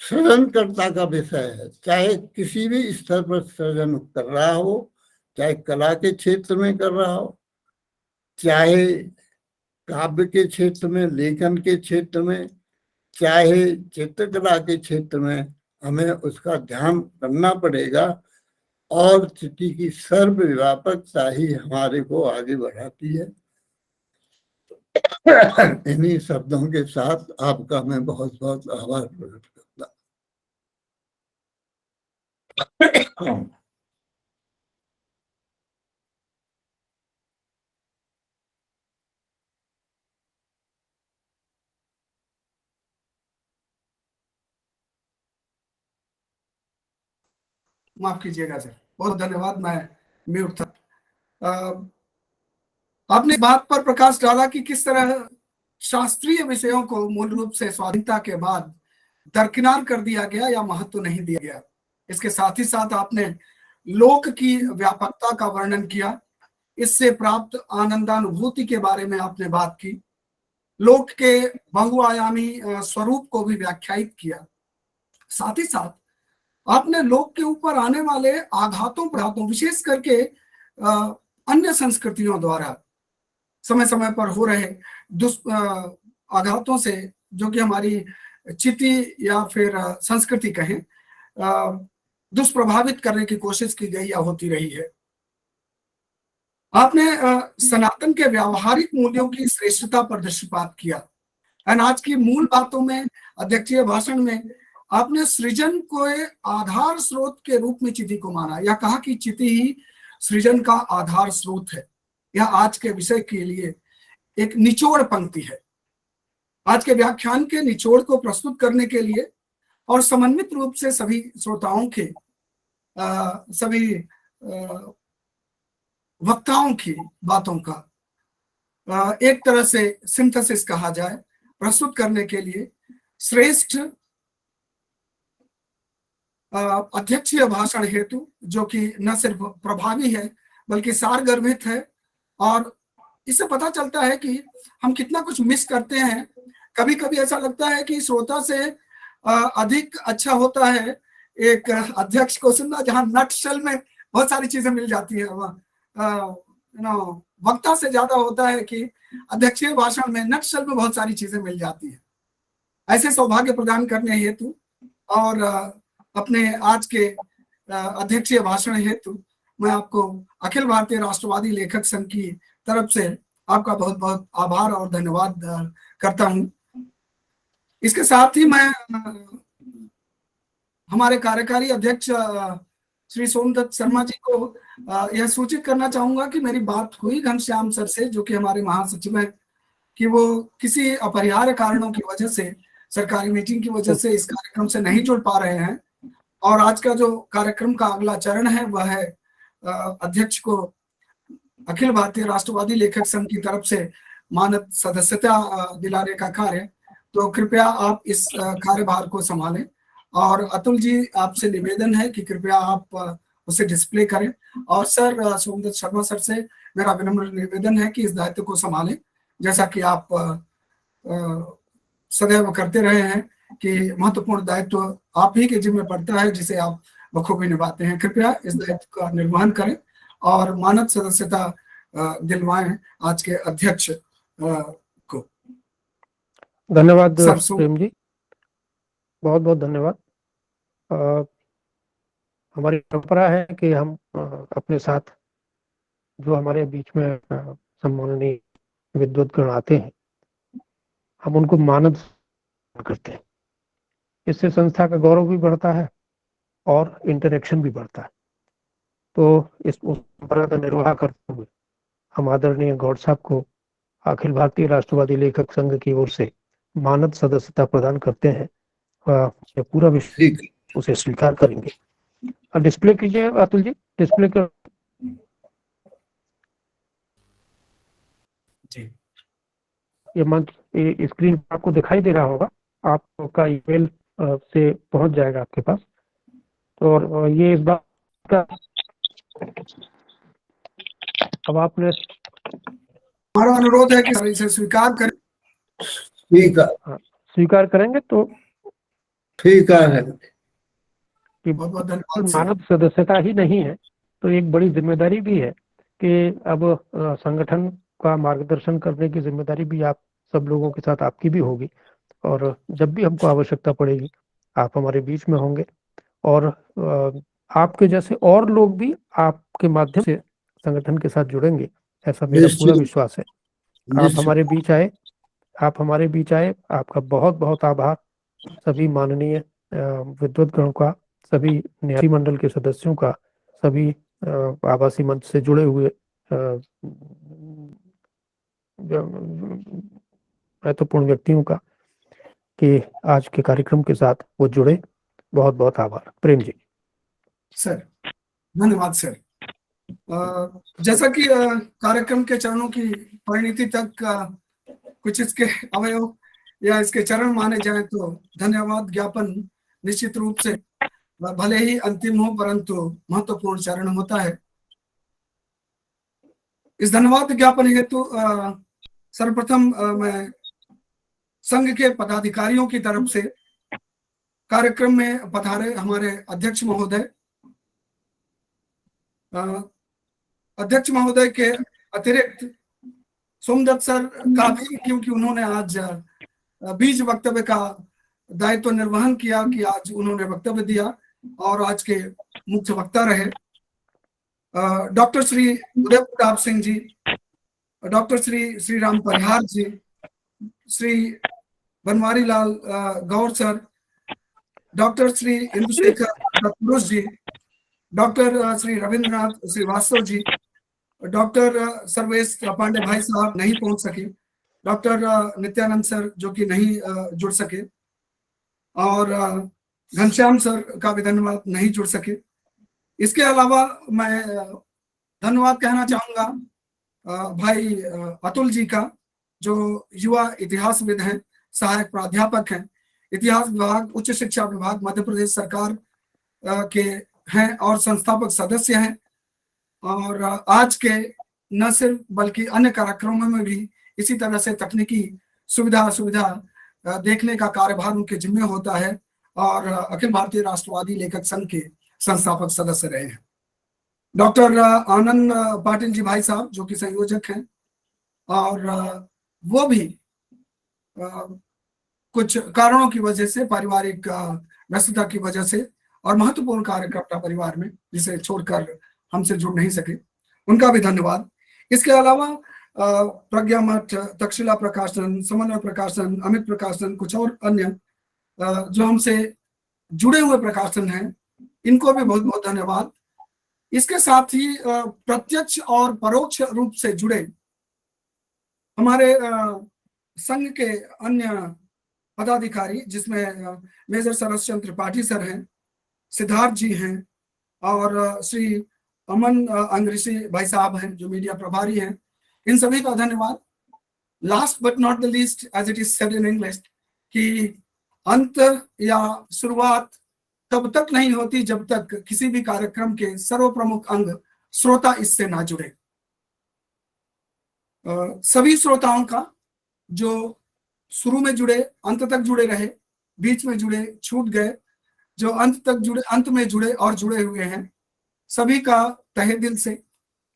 सृजनकर्ता का विषय है। चाहे किसी भी स्तर पर सृजन कर रहा हो, चाहे कला के क्षेत्र में कर रहा हो, चाहे काव्य के क्षेत्र में, लेखन के क्षेत्र में, चाहे चित्रकला के क्षेत्र में, हमें उसका ध्यान करना पड़ेगा। और चिट्ठी की सर्वव्यापकता ही हमारे को आगे बढ़ाती है। इन्हीं शब्दों के साथ आपका मैं बहुत बहुत आभार प्रकट करता हूँ। माफ कीजिएगा सर, बहुत धन्यवाद, मैं म्यूट था। आपने बात पर प्रकाश डाला कि किस तरह शास्त्रीय विषयों को मूल रूप से स्वाधीनता के बाद दरकिनार कर दिया गया या महत्व नहीं दिया गया। इसके साथ ही साथ आपने लोक की व्यापकता का वर्णन किया, इससे प्राप्त आनंदानुभूति के बारे में आपने बात की, लोक के बहुआयामी स्वरूप को भी व्याख्यायित किया। साथ ही साथ आपने लोक के ऊपर आने वाले आघातों, विशेष करके अन्य संस्कृतियों द्वारा समय समय पर हो रहे आघातों से, जो कि हमारी चिति या फिर संस्कृति कहें, दुष्प्रभावित करने की कोशिश की गई या होती रही है। आपने सनातन के व्यावहारिक मूल्यों की श्रेष्ठता पर दृष्टिपात किया। आज की मूल बातों में, अध्यक्षीय भाषण में, आपने सृजन को आधार स्रोत के रूप में चिति को माना, या कहा कि चिति ही सृजन का आधार स्रोत है। यह आज के विषय के लिए एक निचोड़ पंक्ति है। आज के व्याख्यान के निचोड़ को प्रस्तुत करने के लिए और समन्वित रूप से सभी श्रोताओं के, सभी वक्ताओं की बातों का एक तरह से सिंथेसिस कहा जाए, प्रस्तुत करने के लिए श्रेष्ठ अध्यक्षीय भाषण हेतु, जो कि न सिर्फ प्रभावी है बल्कि सारगर्भित है, और इससे पता चलता है कि हम कितना कुछ मिस करते हैं। कभी कभी ऐसा लगता है कि श्रोता से अधिक अच्छा होता है एक अध्यक्ष को सुनना, जहां नटशेल में बहुत सारी चीजें मिल जाती है। वक्ता से ज्यादा होता है कि अध्यक्षीय भाषण में नटशेल में बहुत सारी चीजें मिल जाती है। ऐसे सौभाग्य प्रदान करने हेतु और अपने आज के अध्यक्षीय भाषण हेतु मैं आपको अखिल भारतीय राष्ट्रवादी लेखक संघ की तरफ से आपका बहुत बहुत आभार और धन्यवाद करता हूं। इसके साथ ही मैं हमारे कार्यकारी अध्यक्ष श्री सोमदत्त शर्मा जी को यह सूचित करना चाहूंगा कि मेरी बात हुई घनश्याम सर से, जो कि हमारे महासचिव हैं, कि वो किसी अपरिहार्य कारणों की वजह से, सरकारी मीटिंग की वजह से इस कार्यक्रम से नहीं जुड़ पा रहे हैं। और आज का जो कार्यक्रम का अगला चरण है वह है अध्यक्ष को अखिल भारतीय राष्ट्रवादी लेखक संघ की तरफ से मानद सदस्यता दिलाने का कार्य। तो कृपया आप इस कार्यभार को संभालें, और अतुल जी आपसे निवेदन है कि कृपया आप उसे डिस्प्ले करें। और सर सोमदत्त शर्मा सर से मेरा विनम्र निवेदन है कि इस दायित्व को संभालें, जैसा कि आप सदैव करते रहे हैं कि महत्वपूर्ण दायित्व आप ही के जिम्मे पड़ता है, जिसे आप बखूबी निभाते हैं। कृपया इस दायित्व का निर्वहन करें और मानद सदस्यता दिलवाएं आज के अध्यक्ष को। धन्यवाद प्रेम जी, बहुत बहुत धन्यवाद। हमारी परंपरा है कि हम अपने साथ जो हमारे बीच में सम्माननीय विद्वद्गण आते हैं, हम उनको मानद करते हैं। इससे संस्था का गौरव भी बढ़ता है और इंटरेक्शन भी बढ़ता है। तो इस परंपरा का निर्वाह करते हुए हम आदरणीय गौड़ साहब को अखिल भारतीय राष्ट्रवादी लेखक संघ की ओर से मानद सदस्यता प्रदान करते हैं। पूरा विषय उसे स्वीकार करेंगे। डिस्प्ले कीजिए अतुल जी, डिस्प्ले कर जी। ये मंच स्क्रीन पर आपको दिखाई दे रहा होगा, आपका ईमेल से पहुंच जाएगा आपके पास। तो और ये इस बात का, अब आपने हमारा अनुरोध है कि इसे स्वीकार करें। ठीक है, स्वीकार करेंगे तो ठीक है। कि बहुत बहुत धन्यवाद सर। मानव सदस्यता ही नहीं है तो एक बड़ी जिम्मेदारी भी है कि अब संगठन का मार्गदर्शन करने की जिम्मेदारी भी आप सब लोगों के साथ आपकी भी होगी, और जब भी हमको आवश्यकता पड़ेगी आप हमारे बीच में होंगे, और आपके जैसे और लोग भी आपके माध्यम से संगठन के साथ जुड़ेंगे, ऐसा मेरा पूरा निश्चित विश्वास है। आप निश्चित हमारे बीच आए, आप हमारे बीच आए, आपका बहुत बहुत आभार। सभी माननीय विद्वद्गणों का, सभी न्यासी मंडल के सदस्यों का, सभी आवासी मंच से जुड़े हुए महत्वपूर्ण व्यक्तियों का कि आज के कार्यक्रम के साथ वो जुड़े। बहुत बहुत आभार। प्रेम जी। सर धन्यवाद सर। जैसा कि कार्यक्रम के चरणों की परिणति तक कुछ इसके अवयव या इसके चरण माने जाएं तो धन्यवाद ज्ञापन निश्चित रूप से भले ही अंतिम हो परंतु महत्वपूर्ण चरण होता है। इस धन्यवाद ज्ञापन हेतु सर्वप्रथम मैं संघ के पदाधिकारियों की तरफ से कार्यक्रम में पधारे हमारे अध्यक्ष महोदय, अध्यक्ष महोदय के अतिरिक्त सोमदत्त सर का भी, क्योंकि उन्होंने आज बीज वक्तव्य का दायित्व निर्वहन किया कि आज उन्होंने वक्तव्य दिया और आज के मुख्य वक्ता रहे। डॉक्टर श्री उदय प्रताप सिंह जी, डॉक्टर श्री राम परिहार जी, श्री बनवारी लाल गौर सर, डॉक्टर श्री इंदुशेखर पुरुष जी, डॉक्टर श्री रविंद्रनाथ श्रीवास्तव जी, डॉक्टर सर्वेश पांडे भाई साहब नहीं पहुंच सके, डॉक्टर नित्यानंद सर जो कि नहीं जुड़ सके, और घनश्याम सर का भी धन्यवाद नहीं जुड़ सके। इसके अलावा मैं धन्यवाद कहना चाहूंगा भाई अतुल जी का, जो युवा इतिहासविद हैं, सहायक प्राध्यापक हैं, इतिहास विभाग, उच्च शिक्षा विभाग मध्य प्रदेश सरकार के हैं और संस्थापक सदस्य हैं, और आज के न सिर्फ बल्कि अन्य कार्यक्रमों में भी इसी तरह से तकनीकी सुविधा देखने का कार्यभार उनके जिम्मे होता है, और अखिल भारतीय राष्ट्रवादी लेखक संघ के संस्थापक सदस्य रहे हैं। डॉक्टर आनंद पाटिल जी भाई साहब जो कि संयोजक हैं, और वो भी कुछ कारणों की वजह से, पारिवारिक व्यस्तता की वजह से और महत्वपूर्ण कार्यकर्ता परिवार में जिसे छोड़कर हमसे जुड़ नहीं सके, उनका भी धन्यवाद। इसके अलावा प्रज्ञा मठ, तक्षशिला प्रकाशन, समन्वय प्रकाशन, अमित प्रकाशन, कुछ और अन्य जो हमसे जुड़े हुए प्रकाशन हैं, इनको भी बहुत बहुत धन्यवाद। इसके साथ ही प्रत्यक्ष और परोक्ष रूप से जुड़े हमारे संघ के अन्य पदाधिकारी, जिसमें मेजर सरस चंद्र त्रिपाठी सर हैं, सिद्धार्थ जी हैं, और श्री अमन अंग्रेजी भाई साहब हैं जो मीडिया प्रभारी हैं, इन सभी का धन्यवाद। Last but not the least, as it is said in English, कि अंत या शुरुआत तब तक नहीं होती जब तक किसी भी कार्यक्रम के सर्वप्रमुख अंग श्रोता इससे ना जुड़े। सभी श्रोताओं का जो शुरू में जुड़े, अंत तक जुड़े रहे, बीच में जुड़े, छूट गए, जो अंत तक जुड़े, अंत में जुड़े और जुड़े हुए हैं, सभी का तहे दिल से,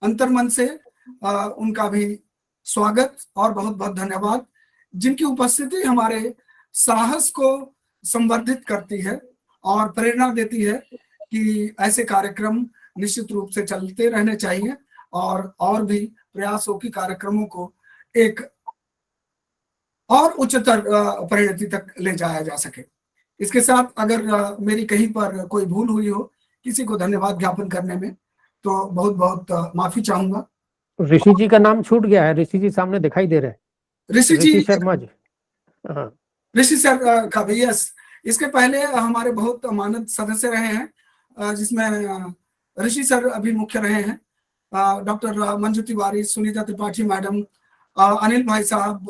अंतर्मन से उनका भी स्वागत और बहुत बहुत धन्यवाद, जिनकी उपस्थिति हमारे साहस को संवर्धित करती है और प्रेरणा देती है कि ऐसे कार्यक्रम निश्चित रूप से चलते रहने चाहिए और भी प्रयास हो कि कार्यक्रमों को एक और उच्चतर परिणति तक ले जाया जा सके। इसके साथ अगर मेरी कहीं पर कोई भूल हुई हो, किसी को धन्यवाद ज्ञापन करने में, तो बहुत बहुत माफी चाहूंगा। ऋषि जी का नाम छूट गया है, ऋषि जी सामने दिखाई दे रहे हैं, ऋषि शर्मा जी। हाँ, ऋषि सर का भी, यस। इसके पहले हमारे बहुत मानद सदस्य रहे हैं, जिसमें ऋषि सर अभी मुख्य रहे हैं, डॉक्टर मंजू तिवारी, सुनीता त्रिपाठी मैडम, अनिल भाई साहब,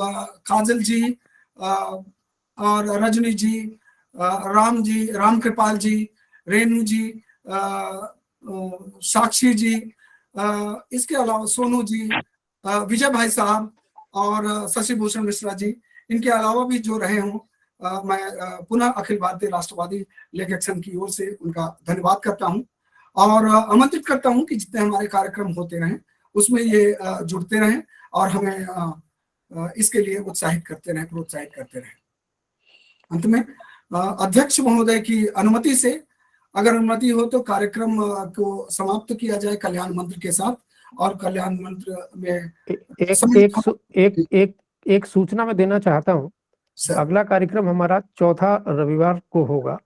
काजल जी, और रजनी जी, राम जी, राम कृपाल जी, रेणु जी, साक्षी जी, इसके अलावा सोनू जी, विजय भाई साहब, और शशि भूषण मिश्रा जी, इनके अलावा भी जो रहे हों, मैं पुनः अखिल भारतीय राष्ट्रवादी लेखक संघ की ओर से उनका धन्यवाद करता हूं और आमंत्रित करता हूं कि जितने हमारे कार्यक्रम होते रहें उसमें ये जुड़ते रहें और हमें इसके लिए उत्साहित करते रहें, प्रोत्साहित करते रहें। अंत में अध्यक्ष महोदय की अनुमति से, अगर अनुमति हो तो कार्यक्रम को समाप्त किया जाए कल्याण मंत्र के साथ। और कल्याण मंत्र में एक सूचना मैं देना चाहता हूँ। अगला कार्यक्रम हमारा चौथा रविवार को होगा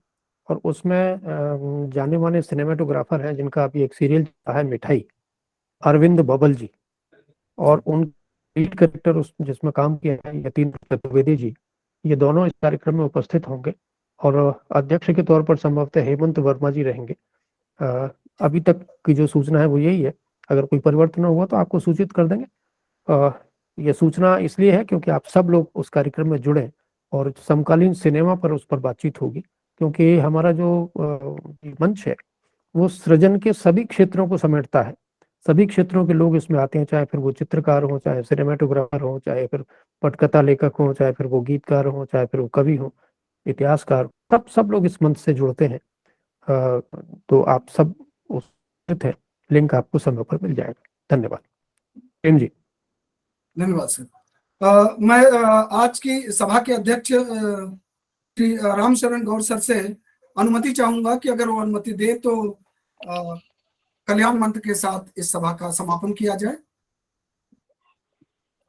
और उसमें जाने माने सिनेमेटोग्राफर हैं जिनका अभी एक सीरियल चला है मिठाई, अरविंद बबल जी, और उन लीड कैरेक्टर उस जिसमें काम किया है यतीन चतुर्वेदी जी, ये दोनों इस कार्यक्रम में उपस्थित होंगे और अध्यक्ष के तौर पर संभवतः हेमंत वर्मा जी रहेंगे। अभी तक की जो सूचना है वो यही है, अगर कोई परिवर्तन हुआ तो आपको सूचित कर देंगे। ये सूचना इसलिए है क्योंकि आप सब लोग उस कार्यक्रम में जुड़े और समकालीन सिनेमा पर उस पर बातचीत होगी, क्योंकि हमारा जो मंच है वो सृजन के सभी क्षेत्रों को समेटता है। सभी क्षेत्रों के लोग इसमें आते हैं, चाहे फिर वो चित्रकार हो, चाहे सिनेमेटोग्राफर हो, चाहे फिर पटकथा लेखक हो, चाहे फिर वो गीतकार हो, चाहे फिर वो कवि हो, इतिहासकार, सब लोग इस मंच से जुड़ते हैं। तो आप सब उपस्थित हैं, लिंक आपको समय पर मिल जाएगा। धन्यवाद। प्रेम जी। धन्यवाद सर। मैं आज की सभा के अध्यक्ष श्री रामशरण गौर सर से अनुमति चाहूंगा कि अगर वो अनुमति दे तो कल्याण मंत्र के साथ इस सभा का समापन किया जाए।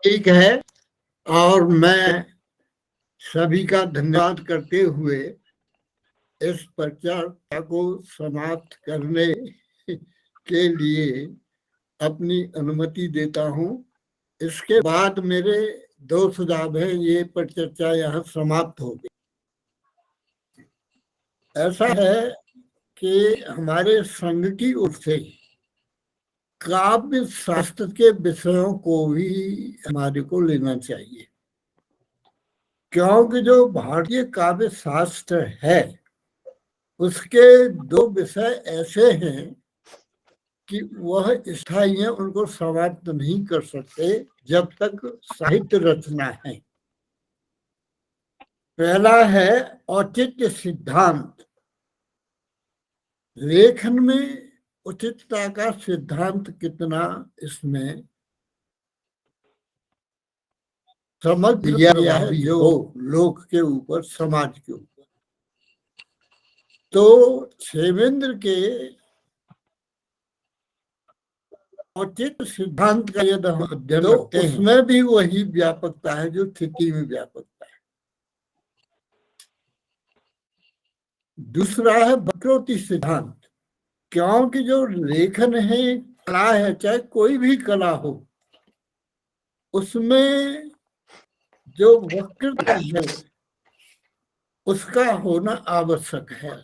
ठीक है, और मैं सभी का धन्यवाद करते हुए इस चर्चा को समाप्त करने के लिए अपनी अनुमति देता हूं। इसके बाद मेरे 2 सुझाव है, ये परिचर्चा यहाँ समाप्त हो गई। ऐसा है कि हमारे संघ की ओर से काव्य शास्त्र के विषयों को भी हमारे को लेना चाहिए, क्योंकि जो भारतीय काव्य शास्त्र है उसके 2 विषय ऐसे हैं कि वह स्थायी है, उनको समाप्त नहीं कर सकते जब तक साहित्य रचना है। पहला है औचित्य सिद्धांत। लेखन में उचितता का सिद्धांत कितना इसमें समझ दिया है जो लोक के ऊपर, समाज के ऊपर। तो क्षेमेंद्र के औचित्य सिद्धांत का यदि हम अध्ययन करते हैं, उसमें भी वही व्यापकता है जो स्थिति में व्यापकता है। दूसरा है वक्रोक्ति सिद्धांत, क्योंकि जो लेखन है, कला है, चाहे कोई भी कला हो, उसमें जो वक्रता है उसका होना आवश्यक है।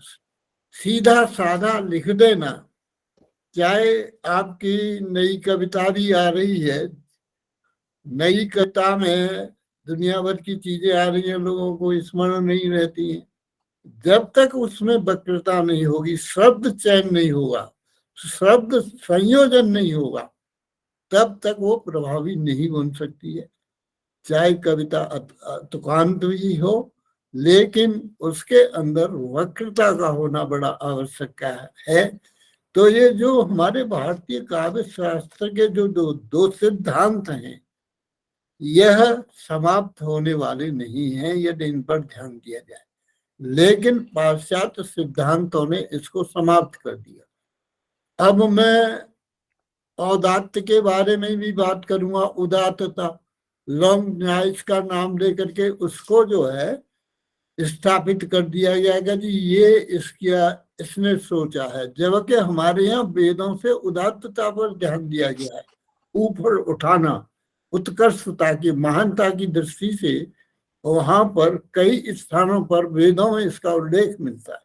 सीधा साधा लिख देना, चाहे आपकी नई कविता भी आ रही है, नई कविता में दुनिया भर की चीजें आ रही हैं, लोगों को स्मरण नहीं रहती हैं, जब तक उसमें वक्रता नहीं होगी, शब्द चयन नहीं होगा, शब्द संयोजन नहीं होगा, तब तक वो प्रभावी नहीं बन सकती है। चाहे कविता तुकांत भी हो, लेकिन उसके अंदर वक्रता का होना बड़ा आवश्यक है। तो ये जो हमारे भारतीय काव्य शास्त्र के जो 2 सिद्धांत हैं, यह समाप्त होने वाले नहीं हैं यदि इन पर ध्यान दिया जाए। लेकिन पाश्चात्य सिद्धांतों ने इसको समाप्त कर दिया। अब मैं औदात्य के बारे में भी बात करूंगा। उदात्तता, लॉन्ग नाइट्स का नाम लेकर के उसको जो है स्थापित कर दिया जाएगा जी, ये इसने सोचा है, जबकि हमारे यहाँ वेदों से उदात्तता पर ध्यान दिया गया है। ऊपर उठाना, उत्कर्षता की, महानता की दृष्टि से वहां पर कई स्थानों पर वेदों में इसका उल्लेख मिलता है।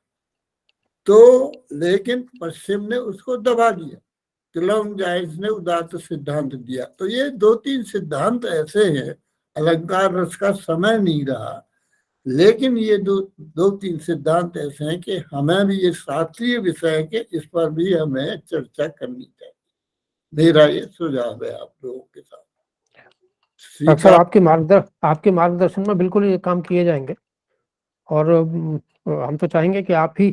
तो लेकिन पश्चिम ने उसको दबा दिया, लॉन्ग नाइट्स ने उदात्त सिद्धांत दिया। तो ये 2-3 सिद्धांत ऐसे हैं, अलंकार रस का समय नहीं रहा, लेकिन ये 2-3 सिद्धांत ऐसे हैं कि हमें भी ये शास्त्रीय विषय है कि इस पर भी हमें चर्चा करनी चाहिए। मेरा ये सुझाव है आप लोगों के साथ। डॉक्टर साहब आपके मार्गदर्शन में बिल्कुल ये काम किए जाएंगे और हम तो चाहेंगे कि आप ही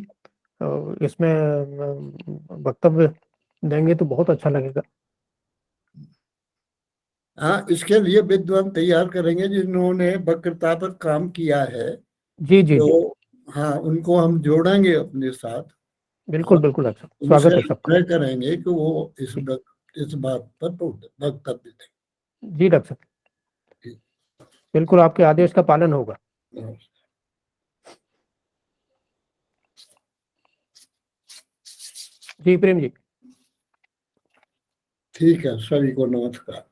इसमें वक्तव्य देंगे तो बहुत अच्छा लगेगा। हाँ, इसके लिए विद्वान तैयार करेंगे जिन्होंने वक्रता पर काम किया है। जी जी तो जी हाँ, उनको हम जोड़ेंगे अपने साथ। बिल्कुल बिल्कुल अच्छा, स्वागत है सबका। तय करेंगे कि वो इस बात पर वक्तव्य दें। जी डॉक्टर साहब, बिल्कुल आपके आदेश का पालन होगा। जी प्रेम जी। ठीक है, सभी को नमस्कार।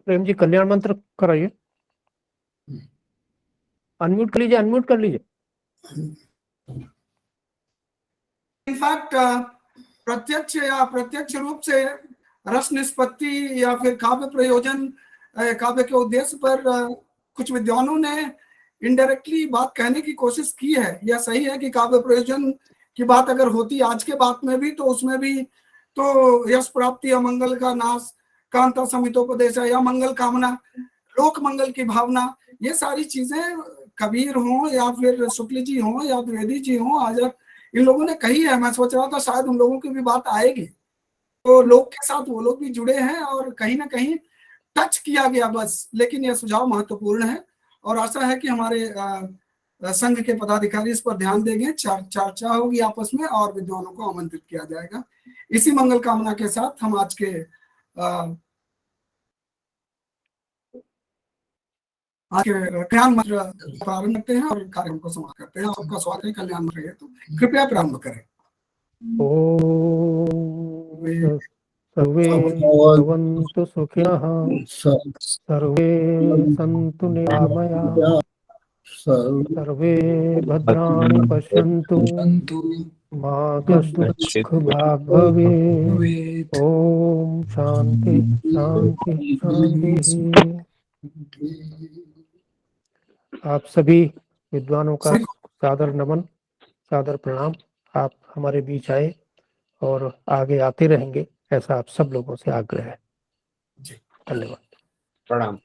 प्रेम जी कल्याण मंत्र कराइए। अनम्यूट कर लीजिए, अनम्यूट कर लीजिए। इनफैक्ट प्रत्यक्ष या अप्रत्यक्ष रूप से रस निष्पत्ति या फिर काव्य प्रयोजन, काव्य के उद्देश्य पर कुछ विद्वानों ने इनडायरेक्टली बात कहने की कोशिश की है। यह सही है कि काव्य प्रयोजन की बात अगर होती आज के बात में भी, तो उसमें भी तो यश प्राप्ति या मंगल का नाश, कांता समितोपदेश या मंगल कामना, लोक मंगल की भावना, ये सारी चीजें कबीर हो या फिर शुक्ल जी हो या द्विवेदी जी हो, आज इन लोगों ने कही है। मैं सोच रहा था शायद उन लोगों की भी बात आएगी, तो लोग के साथ वो लोग भी जुड़े हैं और कहीं ना कहीं टच किया गया बस। लेकिन यह सुझाव महत्वपूर्ण है और आशा है कि हमारे संघ के पदाधिकारी इस पर ध्यान देंगे। चर्चा होगी आपस में और विद्वानों को आमंत्रित किया जाएगा। इसी मंगल कामना के साथ हम आज के कल्याण मंत्र प्रारंभ करते हैं और कार्यक्रम को समाप्त करते हैं। आपका स्वागत है कल्याण मंत्र, तो कृपया प्रारंभ करें। ओम सर्वे भवन्तु सुखिनः, सर्वे सन्तु निरामया, सर्वे भद्राणि पश्यन्तु, मा कश्चित् दुःखभाग् भवेत्। ओम शांति शांति शांति। आप सभी विद्वानों का सादर नमन, सादर प्रणाम। आप हमारे बीच आए और आगे आते रहेंगे, ऐसा आप सब लोगों से आग्रह है। धन्यवाद, प्रणाम।